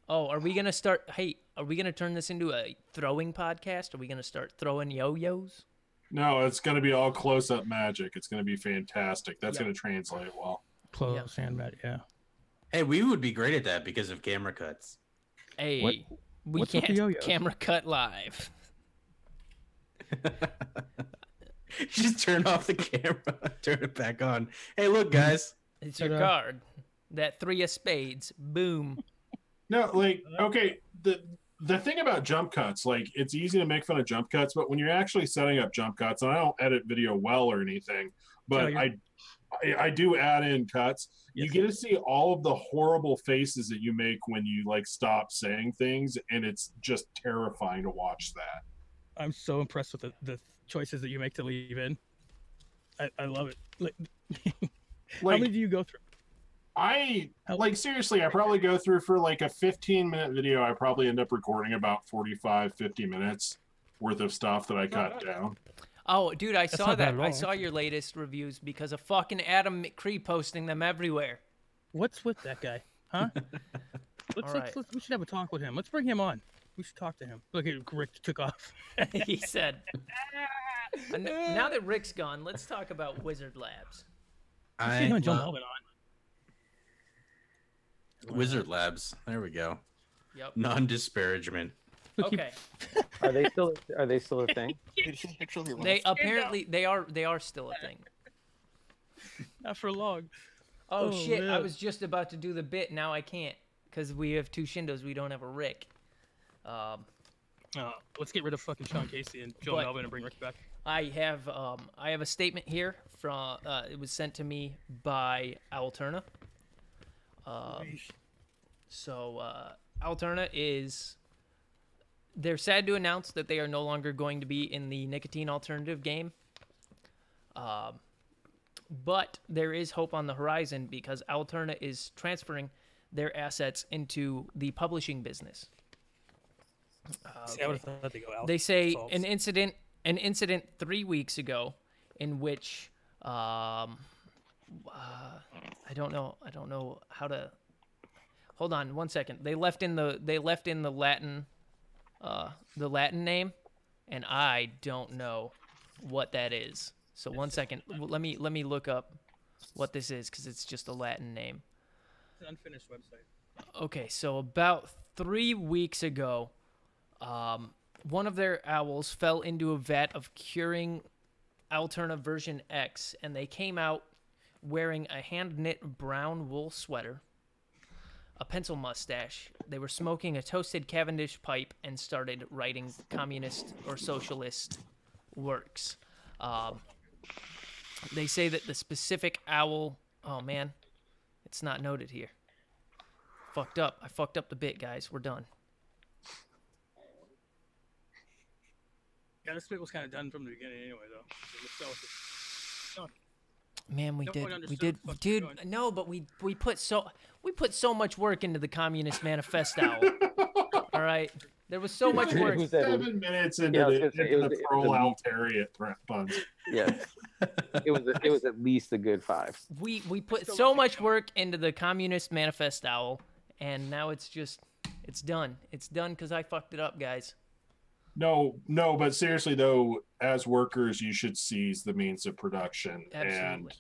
Oh, are we going to turn this into a throwing podcast? Are we going to start throwing yo-yos? No, it's going to be all close-up magic. It's going to be fantastic. That's going to translate well. Close hand magic, yeah. Hey, we would be great at that because of camera cuts. Hey, we what's with the can't yo-yos? camera cut live. Just turn off the camera, turn it back on. Hey, look, guys. It's your card. That 3 of spades. Boom. No, okay, the thing about jump cuts, it's easy to make fun of jump cuts, but when you're actually setting up jump cuts, and I don't edit video well or anything, but I do add in cuts. You get to see all of the horrible faces that you make when you stop saying things, and it's just terrifying to watch that. I'm so impressed with the choices that you make to leave in. I love it. How many do you go through? Seriously, I probably go through for a 15-minute video. I probably end up recording about 45, 50 minutes worth of stuff that I cut down. Oh, dude, I saw not bad that. at I all. saw your latest reviews because of fucking Adam McCree posting them everywhere. What's with that guy? Huh? Let's we should have a talk with him. Let's bring him on. We should talk to him. Look at Rick took off. He said. Now that Rick's gone, let's talk about Wizard Labs. Let's see him and John Melvin on. Wizard Labs. There we go. Yep. Non-disparagement. Okay. Are they still a thing? Did he actually They left? apparently they are still a thing. Not for long. Oh, shit! I man. was just about to do the bit. Now I can't because we have two Shindos. We don't have a Rick. Let's get rid of fucking Sean Casey and Joe But- Melvin and bring Rick back. I have a statement here from it was sent to me by Alturna. So Alturna is they're sad to announce that they are no longer going to be in the nicotine alternative game. But there is hope on the horizon because Alturna is transferring their assets into the publishing business. See, I would have thought they go out. They say Salts. an incident 3 weeks ago in which I don't know how to hold on 1 second. They left in the Latin name, and I don't know what that is. So 1 second. Let me look up what this is because it's just a Latin name. It's an unfinished website. Okay, so about 3 weeks ago, one of their owls fell into a vat of curing Alturna version X, and they came out wearing a hand-knit brown wool sweater, a pencil mustache. They were smoking a toasted Cavendish pipe and started writing communist or socialist works. They say that the specific owl... Oh, man. It's not noted here. Fucked up. I fucked up the bit, guys. We're done. Yeah, this bit was kind of done from the beginning anyway, though. So Man, we No one did, understood what the fuck dude. you're doing. No, but we put so much work into the Communist Manifestowl. All right, there was so much work. Who said it? 7 minutes into Yeah, I was the, gonna say, into it was- the it was Pearl a- Altariat puns. Yeah, it was at least a good 5. We put so much work into the Communist Manifestowl, and now it's done. It's done because I fucked it up, guys. No, but seriously though, as workers, you should seize the means of production, Absolutely.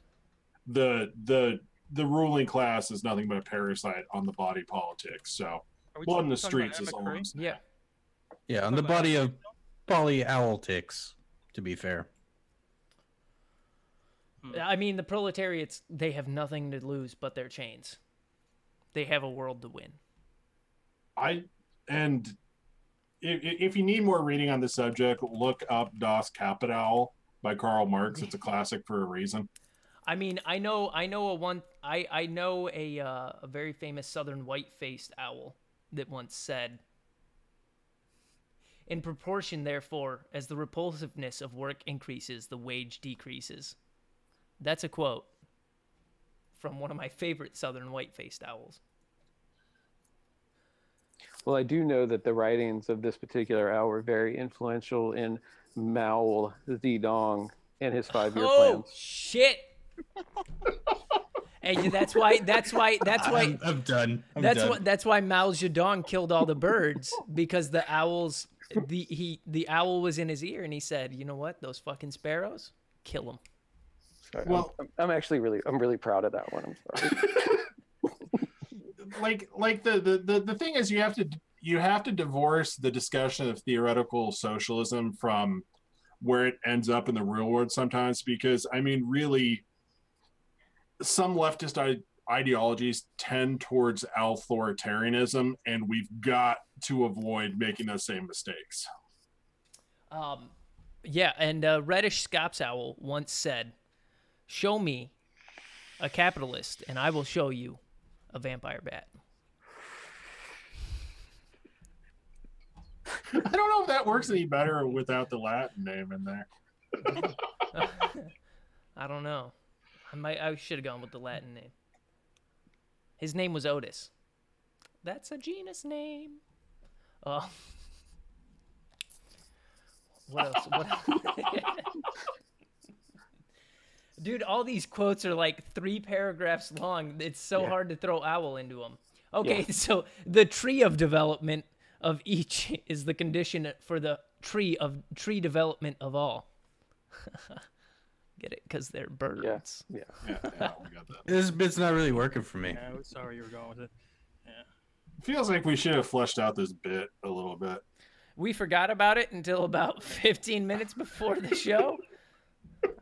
and the ruling class is nothing but a parasite on the body politic. So Are we blood in the talking about streets is Emma all I'm Curry? saying. Yeah. Yeah, on the body of polyowltics, to be fair. I mean, the proletariats, they have nothing to lose but their chains. They have a world to win. If you need more reading on the subject, look up Das Kapital by Karl Marx. It's a classic for a reason. I mean, I know a very famous southern white-faced owl that once said, "In proportion, therefore, as the repulsiveness of work increases, the wage decreases." That's a quote from one of my favorite southern white-faced owls. Well, I do know that the writings of this particular owl were very influential in Mao Zedong and his 5-year Oh plans. shit! Hey, that's why I'm done. that's why Mao Zedong killed all the birds because the owls the owl was in his ear and he said, "You know what? Those fucking sparrows, kill them." Sorry, Well- I'm actually really proud of that one. I'm sorry. like the thing is, you have to divorce the discussion of theoretical socialism from where it ends up in the real world sometimes, because I mean, really, some leftist ideologies tend towards authoritarianism, and we've got to avoid making those same mistakes. Yeah, and Reddish Scops Owl once said, "Show me a capitalist, and I will show you a vampire bat." I don't know if that works any better without the Latin name in there. I don't know. I should have gone with the Latin name. His name was Otis. That's a genus name. What else? Dude, all these quotes are like 3 paragraphs long. It's so hard to throw owl into them. Okay, so the tree of development of each is the condition for the tree development of all. Get it? Because they're birds. Yeah, we got that. This bit's not really working for me. Yeah, I was sorry you were going with it. Yeah. Feels like we should have fleshed out this bit a little bit. We forgot about it until about 15 minutes before the show.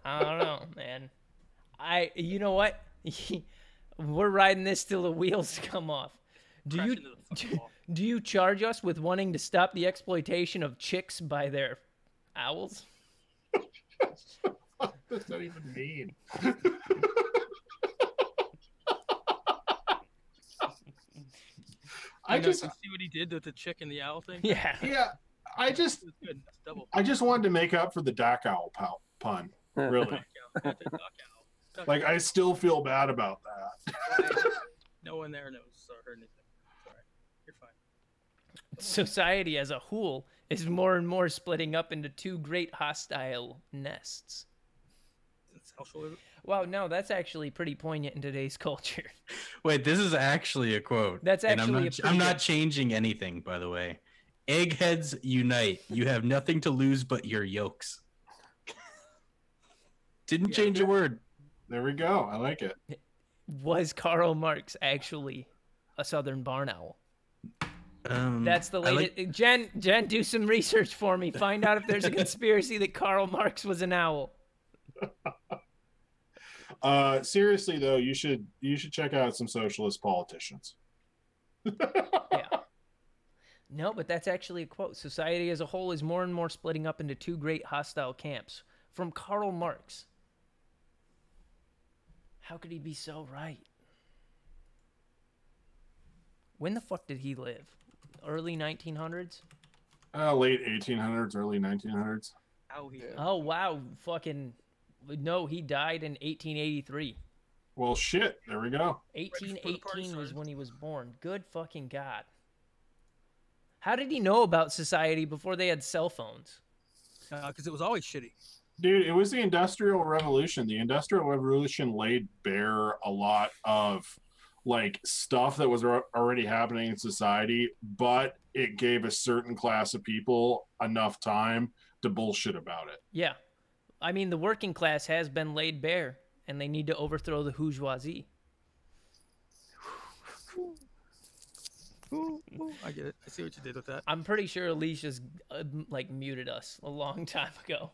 I don't know, man. You know what? We're riding this till the wheels come off. Do you charge us with wanting to stop the exploitation of chicks by their owls? What does that even mean? I just see what he did with the chick and the owl thing. Yeah. I just wanted to make up for the Doc Owl pun. Really. Like, I still feel bad about that. No one there knows or heard anything. Sorry. You're fine. Society as a whole is more and more splitting up into 2 great hostile nests. Socialism? Wow, no, that's actually pretty poignant in today's culture. Wait, this is actually a quote. That's actually I'm not changing anything, by the way. Eggheads unite. You have nothing to lose but your yolks. Didn't change a word. There we go. I like it. Was Karl Marx actually a Southern barn owl? That's the latest. Jen, do some research for me. Find out if there's a conspiracy that Karl Marx was an owl. Seriously though, you should check out some socialist politicians. Yeah. No, but that's actually a quote. Society as a whole is more and more splitting up into 2 great hostile camps. From Karl Marx. How could he be so right? When the fuck did he live? Early 1900s? Late 1800s, early 1900s. Oh, wow. Fucking... No, he died in 1883. Well, shit. There we go. 1818 was when he was born. Good fucking God. How did he know about society before they had cell phones? Because it was always shitty. Dude, it was the Industrial Revolution. The Industrial Revolution laid bare a lot of like stuff that was already happening in society, but it gave a certain class of people enough time to bullshit about it. Yeah. I mean, the working class has been laid bare, and they need to overthrow the bourgeoisie. I get it. I see what you did with that. I'm pretty sure Alicia's muted us a long time ago.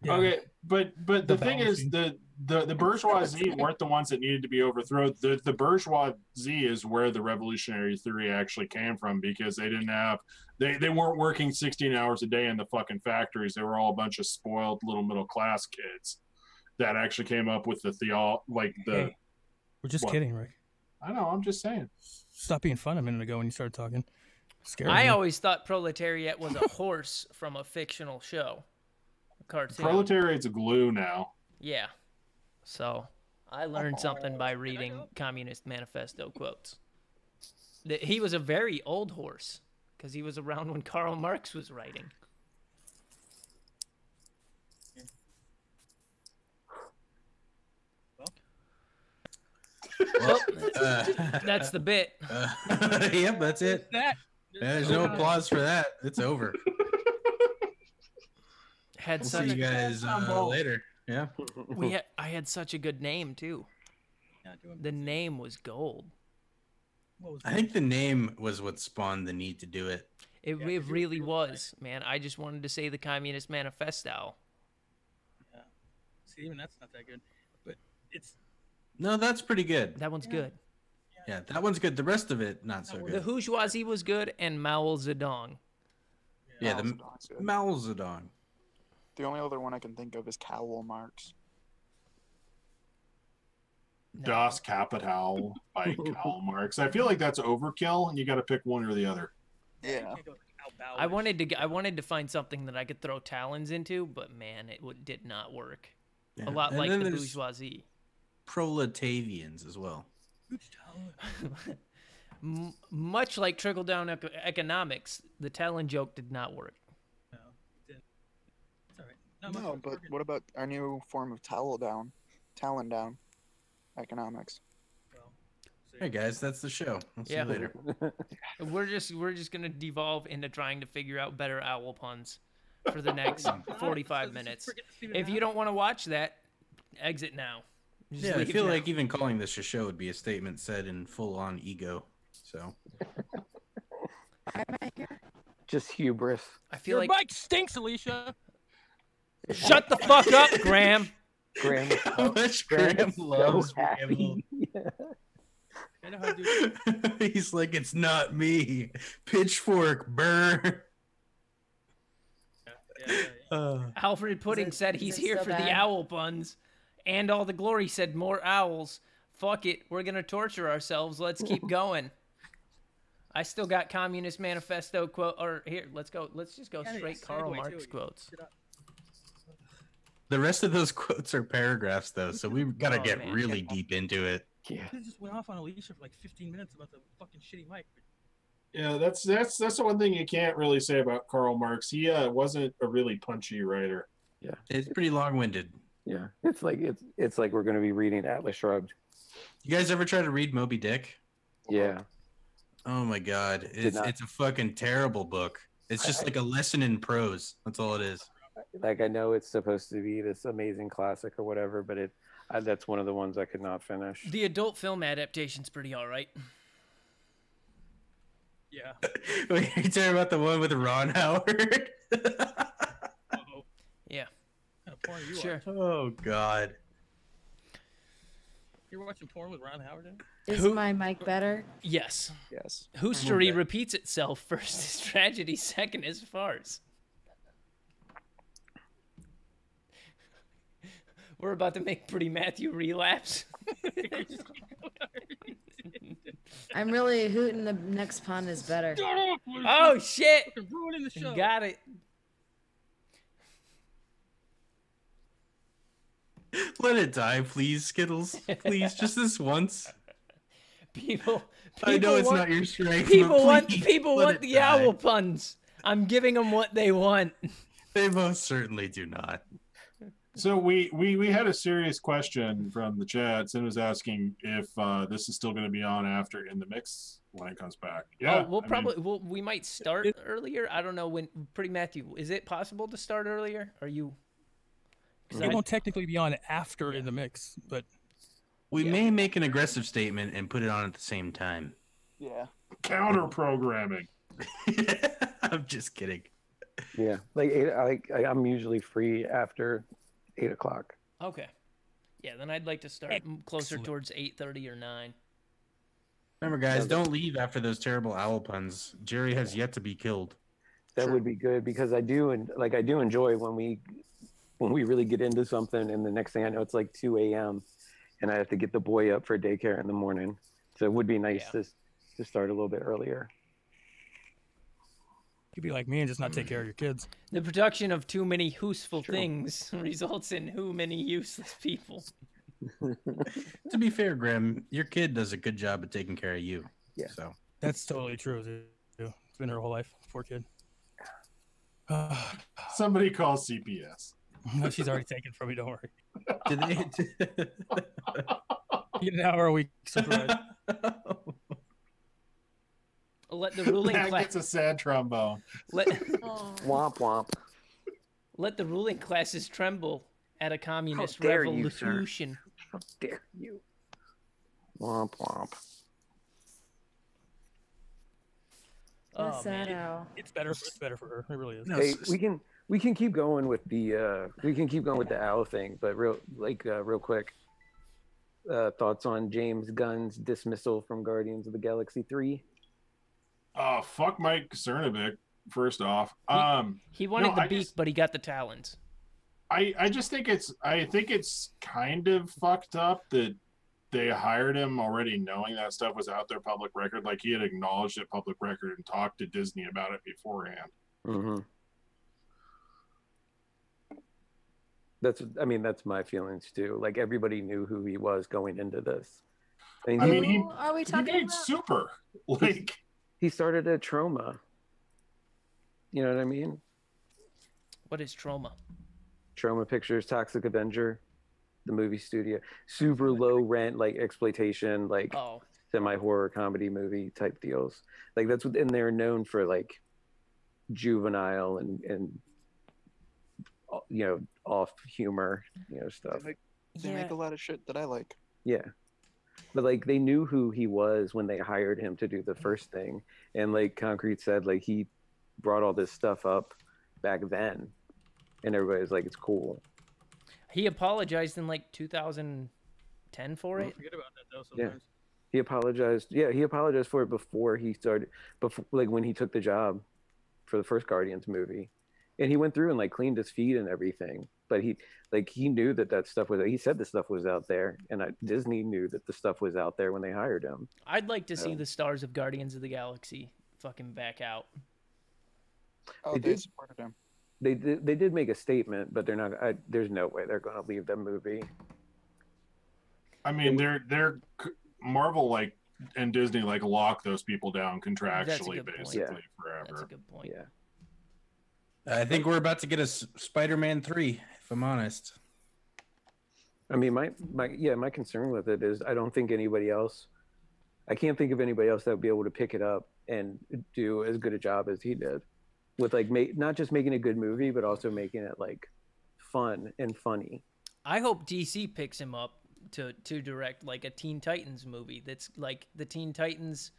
Yeah. Okay, but the thing is, the bourgeoisie weren't the ones that needed to be overthrown. The bourgeoisie is where the revolutionary theory actually came from, because they didn't have they weren't working 16 hours a day in the fucking factories. They were all a bunch of spoiled little middle class kids that actually came up with Hey, we're just kidding, Rick. I know. I'm just saying. Stop being fun a minute ago when you started talking. I always thought proletariat was a horse from a fictional show. Cartoon. Proletariat's a glue now. Yeah. So I learned something by reading Communist Manifesto quotes. He was a very old horse because he was around when Karl Marx was writing. Well, that's the bit. Yep, that's it. There's no applause for that. It's over. We'll see you guys later. Yeah. I had such a good name too. The name was gold. I think the name was what spawned the need to do it. It really was, man. I just wanted to say the Communist Manifestowl. Yeah. See, even that's not that good, but it's. No, that's pretty good. That one's good. Yeah, that one's good. The rest of it, not so good. The bourgeoisie was good, and Mao Zedong. Yeah, the Mao Zedong. The only other one I can think of is Karl Marx. Das Kapital by Karl Marx. I feel like that's overkill, and you got to pick one or the other. Yeah. I wanted to find something that I could throw talons into, but man, it did not work. Yeah. A lot And like then the there's bourgeoisie. Proletavians as well. Much like trickle-down economics, the talon joke did not work. No, but what about our new form of Talon down economics? Hey guys, that's the show. I'll see you later. We're just gonna devolve into trying to figure out better owl puns for the next 45 minutes. If you don't want to watch that, exit now. Just I feel like even calling this a show would be a statement said in full-on ego. So. Just hubris. I feel Your mic stinks, Alicia. Shut the fuck up, Graham. Graham, How much Graham loves so happy. I know how to do it. He's like, it's not me. Pitchfork, burn. Alfred Pudding said he's here for the owl puns, and All the Glory said more owls. Fuck it, we're gonna torture ourselves. Let's keep going. I still got Communist Manifesto quote. Or here, let's go. Let's just go straight Karl Marx quotes. The rest of those quotes are paragraphs, though, so we've got to get really deep into it. Yeah. I just went off on Alicia for like 15 minutes about the fucking shitty mic. Yeah, that's the one thing you can't really say about Karl Marx. He wasn't a really punchy writer. Yeah, it's pretty long-winded. Yeah, it's like we're going to be reading Atlas Shrugged. You guys ever try to read Moby Dick? Yeah. Oh my god, it's a fucking terrible book. It's just like a lesson in prose. That's all it is. Like, I know it's supposed to be this amazing classic or whatever, but that's one of the ones I could not finish. The adult film adaptation's pretty all right. Yeah. Wait, are you talking about the one with Ron Howard? Yeah. What kind of porn are you Sure. watching? Oh god. You're watching porn with Ron Howard in? Is my mic better? Yes. Yes. Whose story repeats itself? First is tragedy, second is farce. We're about to make Pretty Matthew relapse. I'm really hooting the next pun is better. Oh shit! Fucking ruining the show. Got it. Let it die, please, Skittles. Please, just this once. People I know it's not your strength. People but please, want let it the die. owl puns. I'm giving them what they want. They most certainly do not. So we had a serious question from the chat. Sin was asking if this is still going to be on after In the Mix when it comes back. Yeah, we might start earlier. I don't know when. Pretty Matthew, is it possible to start earlier? Are you? It won't technically be on after In the Mix, but we may make an aggressive statement and put it on at the same time. Yeah. Counter programming. I'm just kidding. Yeah, I'm usually free after 8 o'clock. Okay. Yeah, then I'd like to start closer towards 8:30 or 9. Remember, guys, don't leave after those terrible owl puns. Jerry has yet to be killed. That would be good because I do enjoy when we really get into something, and the next thing I know, it's like 2 a.m. and I have to get the boy up for daycare in the morning. So it would be nice to start a little bit earlier. You could be like me and just not take care of your kids. The production of too many useful things results in who many useless people. To be fair, Graham, your kid does a good job of taking care of you. Yeah. So that's totally true. It's been her whole life. Poor kid. Somebody call CPS. No, she's already taken from me. Don't worry. Did they? Get an hour a week. Let the ruling class. class. It's a sad trombone. Womp womp. Let the ruling classes tremble at a communist How dare revolution. You, sir. How dare you? Womp womp. What's that owl? It's better for her. It really is. No, hey, we can keep going with the owl thing, but real quick. Thoughts on James Gunn's dismissal from Guardians of the Galaxy 3? Oh, fuck Mike Cernovich, first off. He wanted the beak, but he got the talons. I just think it's kind of fucked up that they hired him already knowing that stuff was out there public record. Like, he had acknowledged it public record and talked to Disney about it beforehand. Mm-hmm. That's my feelings too. Like, everybody knew who he was going into this. Are we talking he made about? Super. Like, he started at Troma. You know what I mean? What is Troma? Troma Pictures, Toxic Avenger, the movie studio, super low rent, like exploitation, like semi-horror comedy movie type deals. Like that's what, and they're known for like juvenile and you know, off humor, you know, stuff. They make a lot of shit that I like. Yeah. But like they knew who he was when they hired him to do the first thing. And like Concrete said, like he brought all this stuff up back then. And everybody's like, it's cool. He apologized in like 2010 for it. Forget about that though sometimes. Yeah. He apologized. Yeah, he apologized for it before he started, before like when he took the job for the first Guardians movie. And he went through and like cleaned his feet and everything. But he knew that stuff was, he said the stuff was out there, and Disney knew that the stuff was out there when they hired him. I'd like to see the stars of Guardians of the Galaxy fucking back out. Oh, they supported him. They did make a statement, but they're not. There's no way they're going to leave the movie. I mean, they're Marvel like and Disney like lock those people down contractually basically forever. That's a good point. Yeah. I think we're about to get a Spider-Man 3, if I'm honest. I mean, my concern with it is I don't think anybody else. I can't think of anybody else that would be able to pick it up and do as good a job as he did, with like not just making a good movie, but also making it like fun and funny. I hope DC picks him up to direct like a Teen Titans movie that's like the Teen Titans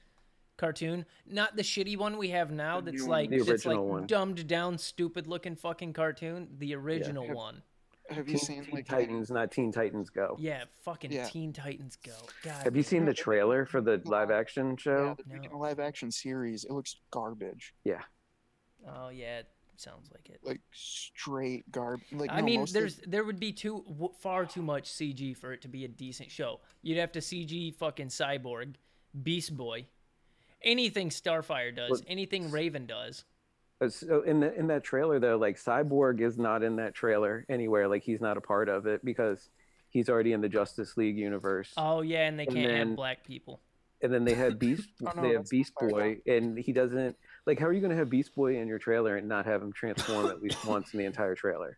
cartoon, not the shitty one we have now that's like one. Dumbed down, stupid looking fucking cartoon. The original one. Have you seen Teen Titans, not Teen Titans Go? Yeah, fucking Teen Titans Go. God. Have you seen the trailer for the live action show? Yeah, they're making a live action series. It looks garbage. Yeah. Oh yeah, it sounds like it. Like straight garbage. Like I mean, there would be far too much CG for it to be a decent show. You'd have to CG fucking Cyborg, Beast Boy, anything Starfire does, anything Raven does. So in that trailer though, like Cyborg is not in that trailer anywhere. Like he's not a part of it because he's already in the Justice League universe. Oh yeah, and they can't have black people. And then they had Beast Boy, and he doesn't. Like, how are you going to have Beast Boy in your trailer and not have him transform at least once in the entire trailer?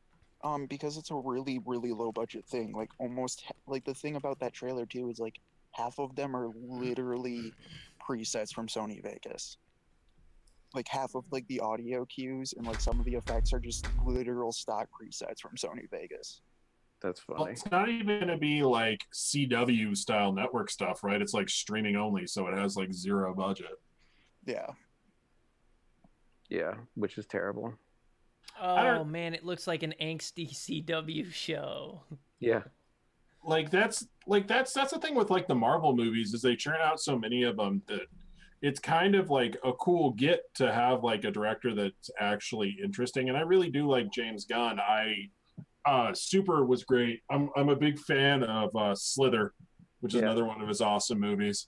Because it's a really, really low budget thing. Like almost like the thing about that trailer too is like half of them are literally presets from Sony Vegas. Like half of like the audio cues and like some of the effects are just literal stock presets from Sony Vegas. That's funny. Well, it's not even going to be like CW style network stuff, right? It's like streaming only, so it has like zero budget. Yeah. Yeah, which is terrible. Oh man, it looks like an angsty CW show. Yeah. Like that's the thing with like the Marvel movies is they churn out so many of them that it's kind of like a cool get to have like a director that's actually interesting. And I really do like James Gunn. Super was great. I'm a big fan of Slither, which is another one of his awesome movies.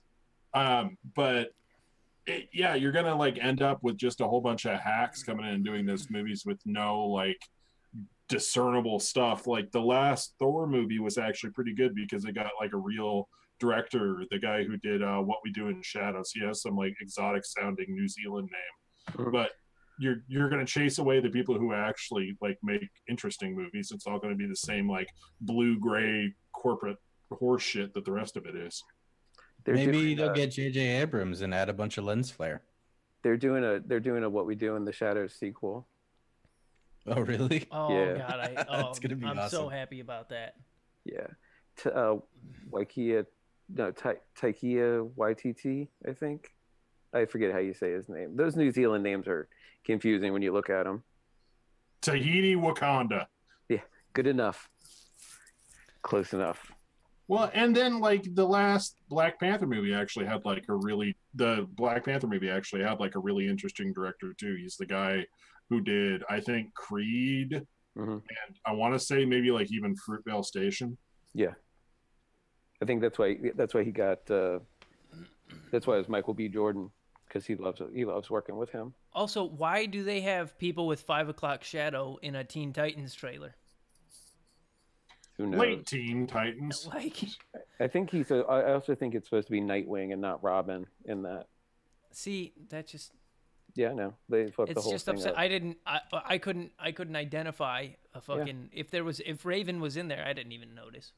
But you're gonna like end up with just a whole bunch of hacks coming in and doing those movies with no like discernible stuff. Like the last Thor movie was actually pretty good because it got like a real director, the guy who did What We Do in Shadows. He has some like exotic sounding New Zealand name, but you're going to chase away the people who actually like make interesting movies. It's all going to be the same like blue gray corporate horse shit that the rest of it is. Maybe they'll get J.J. Abrams and add a bunch of lens flare. They're doing a What We Do in the Shadows sequel. Oh really? Oh yeah. God, That's gonna be I'm awesome. so happy about that. Yeah. Taika Waititi, I think. I forget how you say his name. Those New Zealand names are confusing when you look at them. Tahiti, Wakanda. Yeah, good enough. Close enough. Well, and then like the last Black Panther movie actually had like a really interesting director too. He's the guy who did, I think, Creed, and I want to say maybe like even Fruitvale Station. Yeah, I think that's why he got. That's why it was Michael B. Jordan, because he loves working with him. Also, why do they have people with 5 o'clock shadow in a Teen Titans trailer? Who knows? Late Teen Titans. Like, I think I also think it's supposed to be Nightwing and not Robin in that. See, that just Yeah, no, they fucked the It's whole just thing upset. up. I couldn't identify a fucking if Raven was in there. I didn't even notice.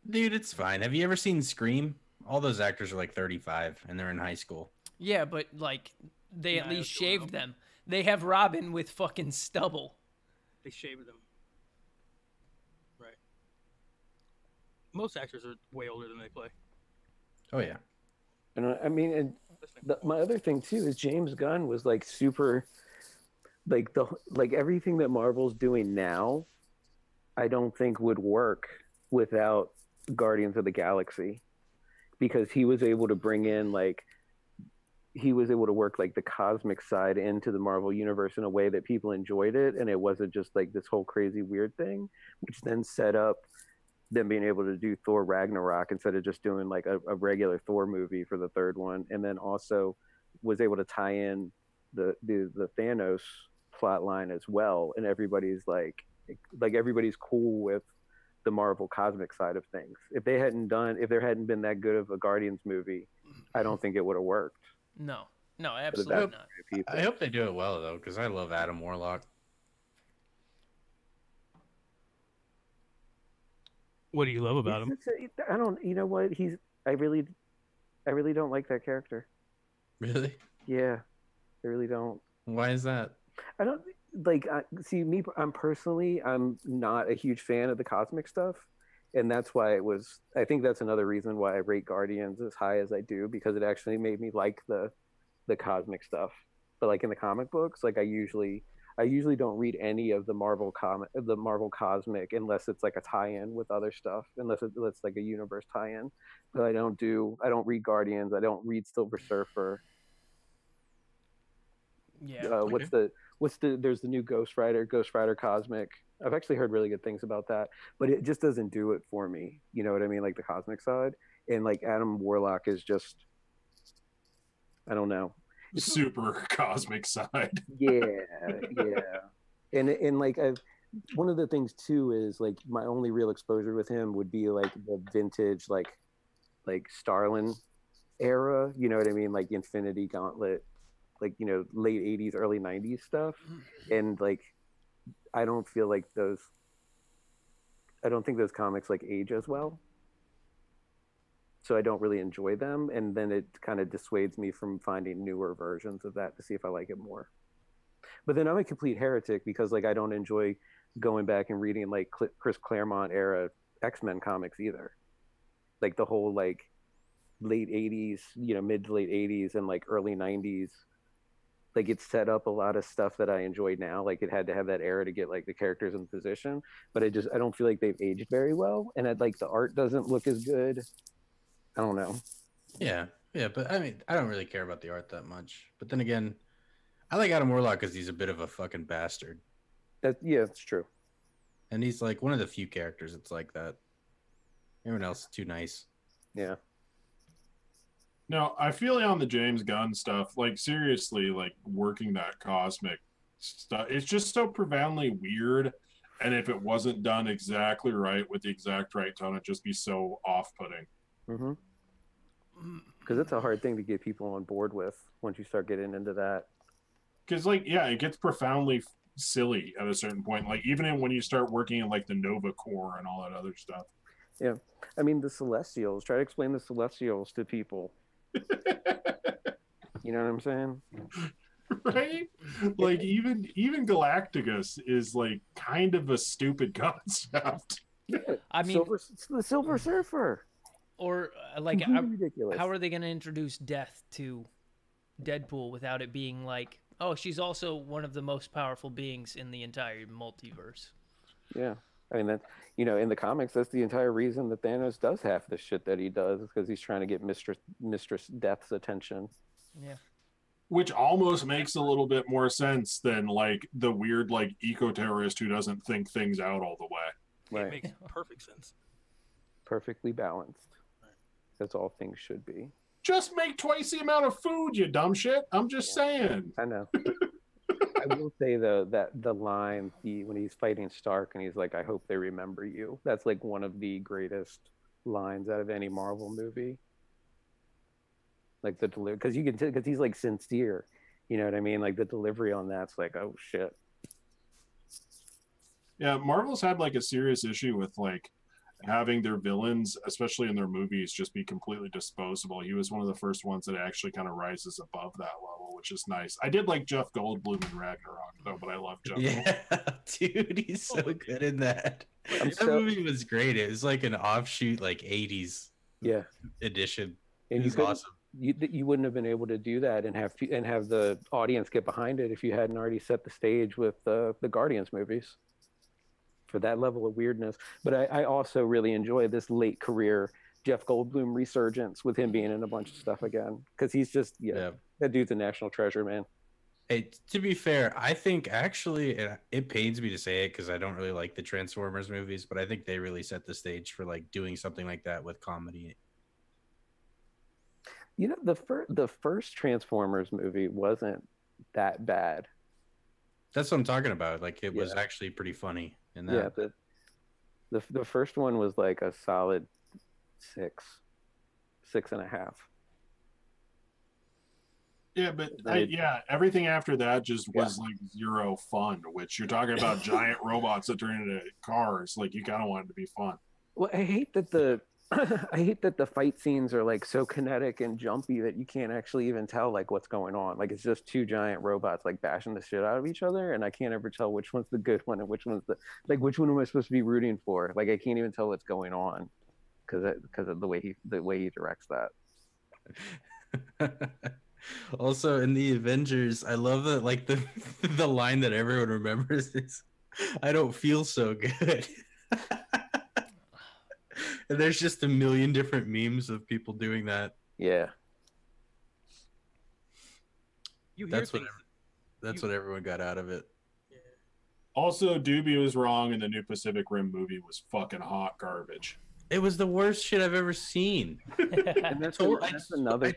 Dude, it's fine. Have you ever seen Scream? All those actors are like 35 and they're in high school. Yeah, but like they at least shaved them. They have Robin with fucking stubble. They shaved them. Right. Most actors are way older than they play. Oh yeah. And I mean, and my other thing too is James Gunn was like super, like everything that Marvel's doing now, I don't think would work without Guardians of the Galaxy, because he was able to bring in he was able to work like the cosmic side into the Marvel universe in a way that people enjoyed it, and it wasn't just like this whole crazy weird thing, which then set up them being able to do Thor Ragnarok instead of just doing like a regular Thor movie for the third one, and then also was able to tie in the Thanos plot line as well, and everybody's like everybody's cool with the Marvel cosmic side of things. If there hadn't been that good of a Guardians movie, I don't think it would have worked. No, absolutely not. I hope they do it well though, because I love Adam Warlock. What do you love about him? I don't. You know what? I really don't like that character. Really? Yeah, I really don't. Why is that? I don't like. See, me. I'm not a huge fan of the cosmic stuff, and that's why it was. I think that's another reason why I rate Guardians as high as I do, because it actually made me like the cosmic stuff. But like in the comic books, like I usually don't read any of the Marvel cosmic unless it's like a tie-in with other stuff, unless it's like a universe tie-in. But I don't read Guardians. I don't read Silver Surfer. Yeah. There's the new Ghost Rider Cosmic. I've actually heard really good things about that, but it just doesn't do it for me. You know what I mean? Like the cosmic side, and like Adam Warlock is just, I don't know. Super cosmic side. Yeah. And like one of the things too is like my only real exposure with him would be like the vintage like Starlin era, you know what I mean? Like Infinity Gauntlet, like, you know, late 80s, early 90s stuff. And like I don't think those comics like age as well. So I don't really enjoy them, and then it kind of dissuades me from finding newer versions of that to see if I like it more. But then I'm a complete heretic because like I don't enjoy going back and reading like Chris Claremont era X-Men comics either. Like the whole like late 80s, you know, mid to late 80s and like early 90s. Like it set up a lot of stuff that I enjoy now. Like it had to have that era to get like the characters in position, but I don't feel like they've aged very well, and like the art doesn't look as good. I don't know. Yeah, but I mean, I don't really care about the art that much. But then again, I like Adam Warlock because he's a bit of a fucking bastard. It's true. And he's like one of the few characters that's like that. Everyone else is too nice. Yeah. No, I feel on the James Gunn stuff, like seriously, like working that cosmic stuff, it's just so profoundly weird. And if it wasn't done exactly right with the exact right tone, it'd just be so off-putting. Mm-hmm. Because it's a hard thing to get people on board with once you start getting into that. Because like, yeah, it gets profoundly silly at a certain point. Like even when you start working in like the Nova Corps and all that other stuff. Yeah, I mean the Celestials. Try to explain the Celestials to people. You know what I'm saying? Right? Like even Galacticus is like kind of a stupid concept. Yeah, I mean, the Silver Surfer. Or like, ridiculous. How are they going to introduce death to Deadpool without it being like, oh, she's also one of the most powerful beings in the entire multiverse? Yeah, I mean that. You know, in the comics, that's the entire reason that Thanos does half the shit that he does, is because he's trying to get Mistress Death's attention. Yeah. Which almost makes a little bit more sense than like the weird like eco-terrorist who doesn't think things out all the way. Right. It makes perfect sense. Perfectly balanced. That's all things should be. Just make twice the amount of food, you dumb shit. I'm just saying. I know. I will say though that the line when he's fighting Stark and he's like, "I hope they remember you." That's like one of the greatest lines out of any Marvel movie. Like because you can because he's like sincere. You know what I mean? Like the delivery on that's like, oh shit. Yeah, Marvel's had like a serious issue with like having their villains, especially in their movies, just be completely disposable. He was one of the first ones that actually kind of rises above that level, which is nice. I did like Jeff Goldblum in Ragnarok though, but I love Jeff. Yeah, dude, he's so good in that. That movie was great. It was like an offshoot, like 80s edition. And it was awesome. You wouldn't have been able to do that and have the audience get behind it if you hadn't already set the stage with the Guardians movies for that level of weirdness. But I also really enjoy this late career Jeff Goldblum resurgence with him being in a bunch of stuff again, because he's just that dude's a national treasure, man. Hey, to be fair, I think actually it pains me to say it because I don't really like the Transformers movies, but I think they really set the stage for like doing something like that with comedy. You know, the first Transformers movie wasn't that bad. That's what I'm talking about. Like it was actually pretty funny in that. Yeah, the first one was like a solid 6.5. Yeah, but everything after that just was like zero fun, which you're talking about giant robots that turn into cars. Like you kind of want it to be fun. Well, I hate that the fight scenes are like so kinetic and jumpy that you can't actually even tell like what's going on. Like it's just two giant robots like bashing the shit out of each other, and I can't ever tell which one's the good one and which one's which one am I supposed to be rooting for? Like I can't even tell what's going on because of the way he directs that. Also, in the Avengers, I love that like the line that everyone remembers is, "I don't feel so good." And there's just a million different memes of people doing that. Yeah. That's what everyone got out of it. Yeah. Also, Doobie was wrong, and the new Pacific Rim movie was fucking hot garbage. It was the worst shit I've ever seen. And that's another.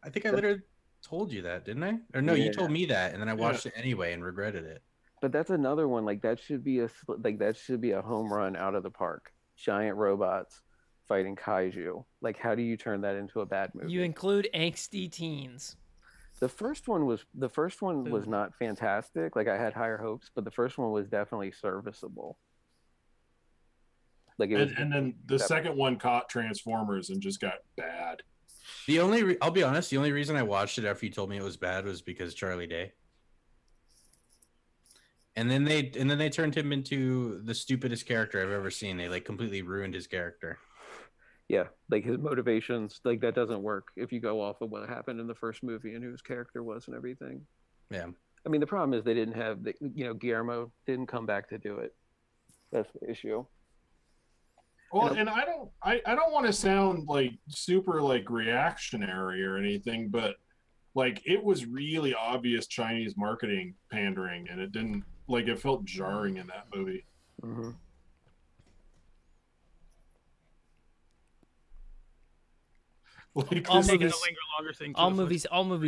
I think I literally told you that, didn't I? Or no, you told me that, and then I watched it anyway and regretted it. But that's another one. Like that should be a home run out of the park. Giant robots fighting kaiju. Like, how do you turn that into a bad movie? You include angsty teens. The first one was not fantastic. Like I had higher hopes, but the first one was definitely serviceable. Like and then the second one caught Transformers and just got bad. I'll be honest, the only reason I watched it after you told me it was bad was because Charlie Day. And then they turned him into the stupidest character I've ever seen. They like completely ruined his character. Yeah, like his motivations, like that doesn't work if you go off of what happened in the first movie and who his character was and everything. Yeah. I mean, the problem is they didn't have, Guillermo didn't come back to do it. That's the issue. Well, and I don't want to sound like super like reactionary or anything, but like it was really obvious Chinese marketing pandering, and it didn't it felt jarring in that movie. Mm-hmm. Like, all movies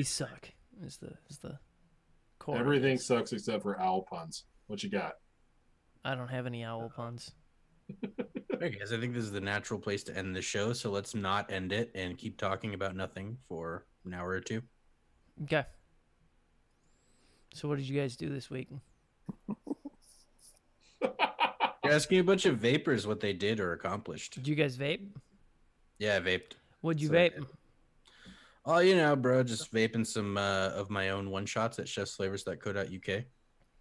suck. Is the core. Everything sucks except for owl puns. What you got? I don't have any owl puns. Okay, guys, I think this is the natural place to end the show, so let's not end it and keep talking about nothing for an hour or two. Okay. So what did you guys do this week? You're asking a bunch of vapors what they did or accomplished. Did you guys vape? Yeah, I vaped. What'd you vape? Oh, bro, just vaping some of my own one-shots at chefsflavors.co.uk.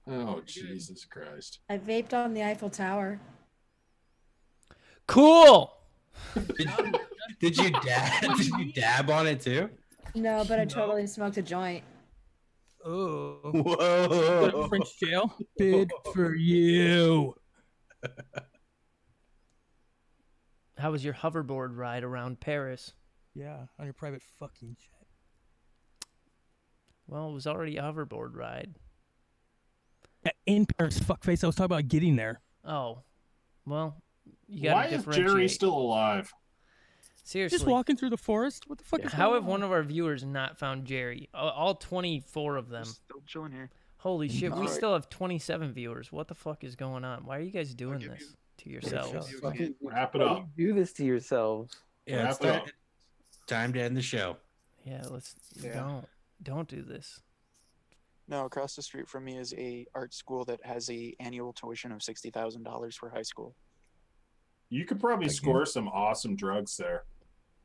Oh, Jesus Christ. I vaped on the Eiffel Tower. Cool! Did you dab on it too? No, but I totally smoked a joint. Oh. Whoa. French jail? Bid for you. How was your hoverboard ride around Paris? Yeah, on your private fucking jet. Well, it was already a hoverboard ride. Yeah, in Paris, fuckface. I was talking about getting there. Oh. Well, you gotta Why is Jerry still alive? Seriously. Just walking through the forest? What the fuck is How going have on? one of our viewers not found Jerry? All 24 of them. Still chilling here. Holy shit, we still have 27 viewers. What the fuck is going on? Why are you guys doing this to yourselves? Wrap it up. You do this to yourselves. Yeah, it's time to end the show. Yeah, let's don't do this. No, across the street from me is a art school that has a annual tuition of $60,000 for high school. You could probably score some awesome drugs there.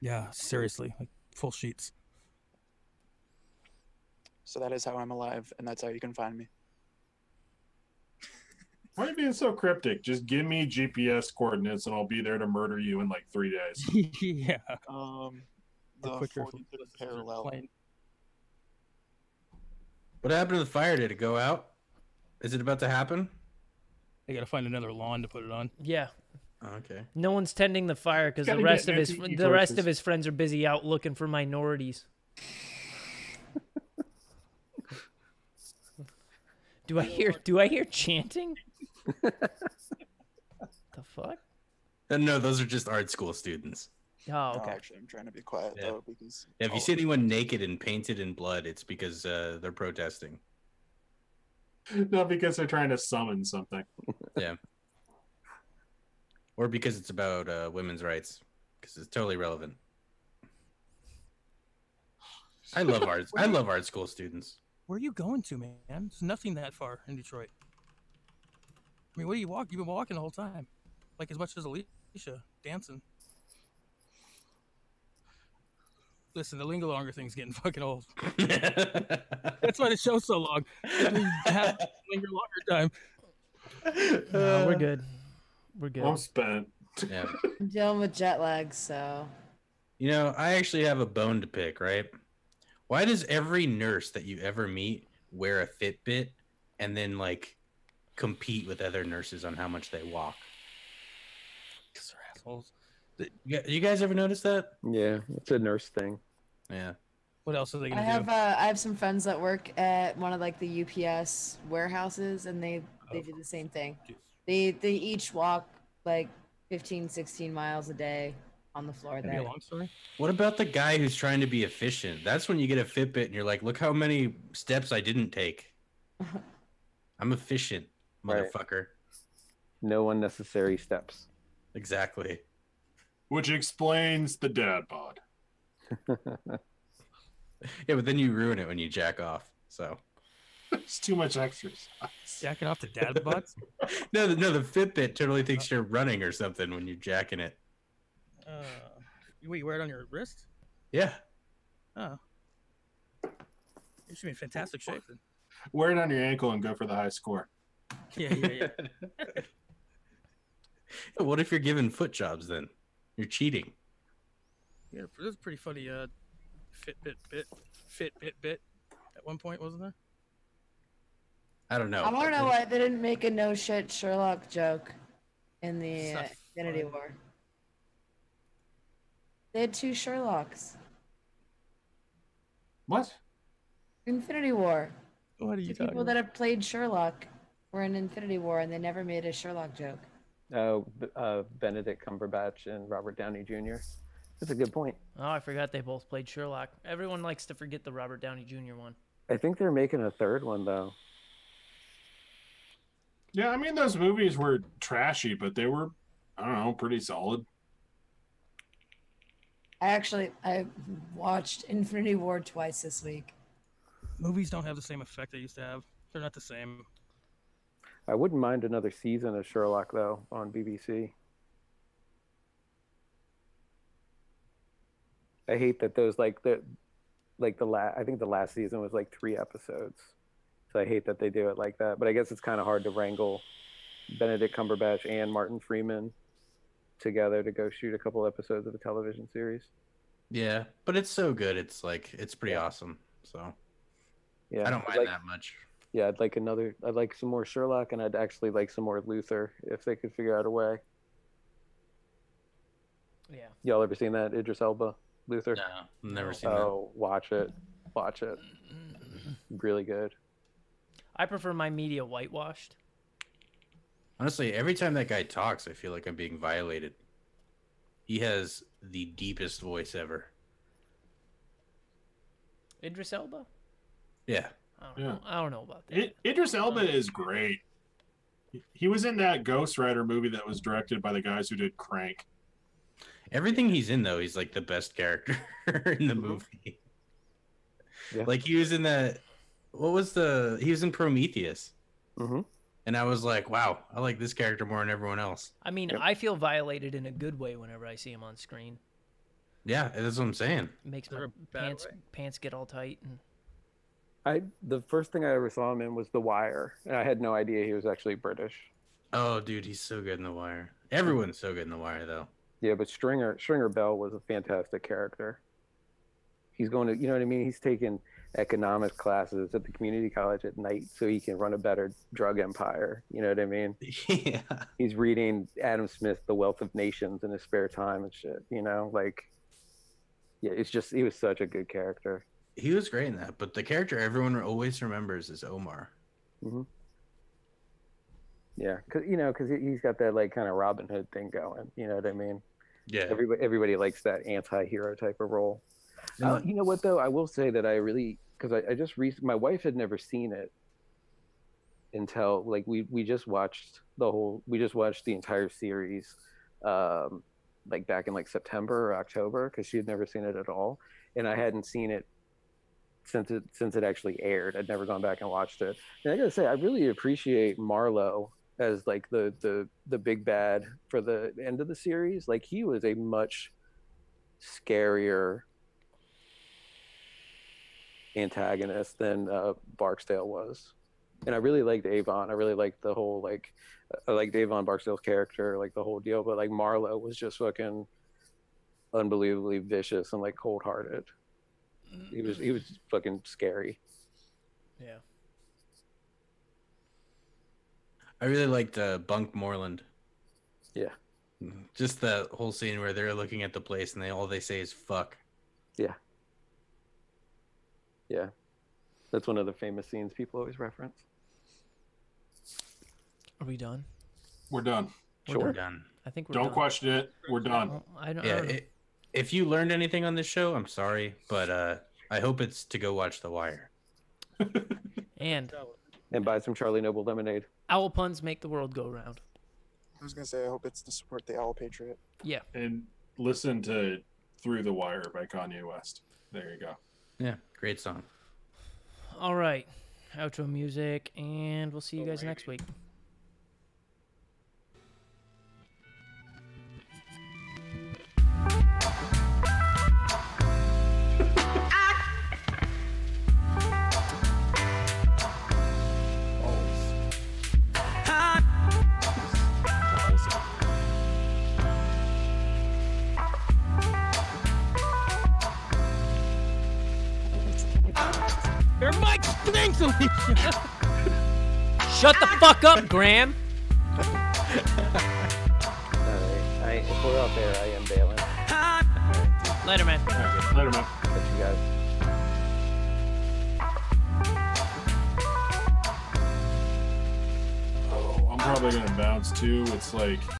Yeah, seriously, like full sheets. So that is how I'm alive, and that's how you can find me. Why are you being so cryptic? Just give me GPS coordinates and I'll be there to murder you in like 3 days. Yeah. The quicker 45th parallel. What happened to the fire? Did it go out? Is it about to happen? They got to find another lawn to put it on. Yeah. Oh, okay. No one's tending the fire because the rest of his friends are busy out looking for minorities. Do I hear chanting? The fuck? No, those are just art school students. Oh, okay. No, actually, I'm trying to be quiet though because if you see anyone naked and painted in blood, it's because they're protesting. Not because they're trying to summon something. Yeah. Or because it's about women's rights, because it's totally relevant. I love art. I love art school students. Where are you going to, man? There's nothing that far in Detroit. I mean, what do you walk? You've been walking the whole time, like as much as Alicia dancing. Listen, the Lingo Longer thing's getting fucking old. That's why the show's so long. We have Linger Longer time. No, we're good. We're good. I'm spent. Yeah. I'm dealing with jet lag, so. You know, I actually have a bone to pick, right? Why does every nurse that you ever meet wear a Fitbit and then like compete with other nurses on how much they walk? Because they're assholes. You guys ever notice that? Yeah, it's a nurse thing. Yeah. What else are they I gonna do? I have some friends that work at one of like the UPS warehouses, and they do the same thing. They each walk like 15, 16 miles a day on the floor there. Be a long story. What about the guy who's trying to be efficient? That's when you get a Fitbit and you're like, look how many steps I didn't take. I'm efficient, motherfucker. Right. No unnecessary steps. Exactly. Which explains the dad bod. Yeah, but then you ruin it when you jack off. So it's too much exercise. Jacking off the dad bods? No, the Fitbit totally thinks you're running or something when you're jacking it. Wait, you wear it on your wrist? Yeah. Oh. You should be in fantastic shape then. Wear it on your ankle and go for the high score. Yeah. What if you're giving foot jobs then? You're cheating. Yeah, there's a pretty funny Fitbit bit at one point, wasn't there? I don't know. I want to know why they didn't make a no shit Sherlock joke in the Infinity War. They had 2 Sherlocks. What? Infinity War. What are you talking people about? that have played Sherlock were in Infinity War, and they never made a Sherlock joke. Oh, Benedict Cumberbatch and Robert Downey Jr. That's a good point. Oh, I forgot they both played Sherlock. Everyone likes to forget the Robert Downey Jr. one. I think they're making a 3rd one, though. Yeah, I mean, those movies were trashy, but they were, I don't know, pretty solid. I watched Infinity War twice this week. Movies don't have the same effect they used to have. They're not the same. I wouldn't mind another season of Sherlock, though, on BBC. I hate that those I think the last season was like 3 episodes. So I hate that they do it like that. But I guess it's kind of hard to wrangle Benedict Cumberbatch and Martin Freeman together to go shoot a couple episodes of a television series. Yeah, but it's so good. It's pretty awesome. So yeah, I don't mind that much. Yeah, I'd like some more Sherlock, and I'd actually like some more Luther if they could figure out a way. Yeah. Y'all ever seen that Idris Elba Luther? No, never seen that. Oh, watch it. Really good. I prefer my media whitewashed. Honestly, every time that guy talks, I feel like I'm being violated. He has the deepest voice ever. Idris Elba? Yeah. I don't know about that. Idris Elba is great. He was in that Ghost Rider movie that was directed by the guys who did Crank. Everything he's in, though, he's like the best character in the movie. Yeah. Like he was in that what was he was in Prometheus. Mm-hmm. And I was like, wow, I like this character more than everyone else. I mean, I feel violated in a good way whenever I see him on screen. Yeah, that's what I'm saying. It makes my pants get all tight. And the first thing I ever saw him in was The Wire, and I had no idea he was actually British. Oh, dude, he's so good in The Wire. Everyone's so good in The Wire, though. Yeah, but Stringer Bell was a fantastic character. He's going to, you know what I mean? He's taking economics classes at the community college at night so he can run a better drug empire. You know what I mean? Yeah. He's reading Adam Smith's The Wealth of Nations in his spare time and shit, you know? Like, yeah, it's just, he was such a good character. He was great in that, but the character everyone always remembers is Omar. Mm-hmm. Yeah, because he's got that, like, kind of Robin Hood thing going. You know what I mean? Yeah. Everybody likes that anti-hero type of role. You know what, though? I will say that I really, because I just my wife had never seen it until, like, we just watched the entire series, like, back in, like, September or October, because she had never seen it at all. And I hadn't seen it since it actually aired. I'd never gone back and watched it. And I gotta say, I really appreciate Marlowe as, like, the big bad for the end of the series. Like, he was a much scarier antagonist than Barksdale was. And I really liked Avon. I really liked the whole, like, I liked Avon Barksdale's character, like, the whole deal. But, like, Marlowe was just fucking unbelievably vicious and, like, cold-hearted. He was fucking scary. Yeah. I really liked Bunk Moreland. Yeah. Just the whole scene where they're looking at the place and all they say is fuck. Yeah. Yeah. That's one of the famous scenes people always reference. Are we done? We're done. We're done. I think we're Don't done. question it. We're done. Well, I don't. If you learned anything on this show, I'm sorry, but I hope it's to go watch The Wire. And buy some Charlie Noble lemonade. owl puns make the world go round. I was gonna say I hope it's to support the Owl Patriot. Yeah. And listen to Through the Wire by Kanye West. There you go. Yeah, great song. All right. Outro music, and we'll see you guys next week. Your mic stinks, Alicia. Shut the fuck up, Graham. All right. If we're out there, I am bailing. Later, man. Right, later, man. Catch you guys. Oh, I'm probably going to bounce too. It's like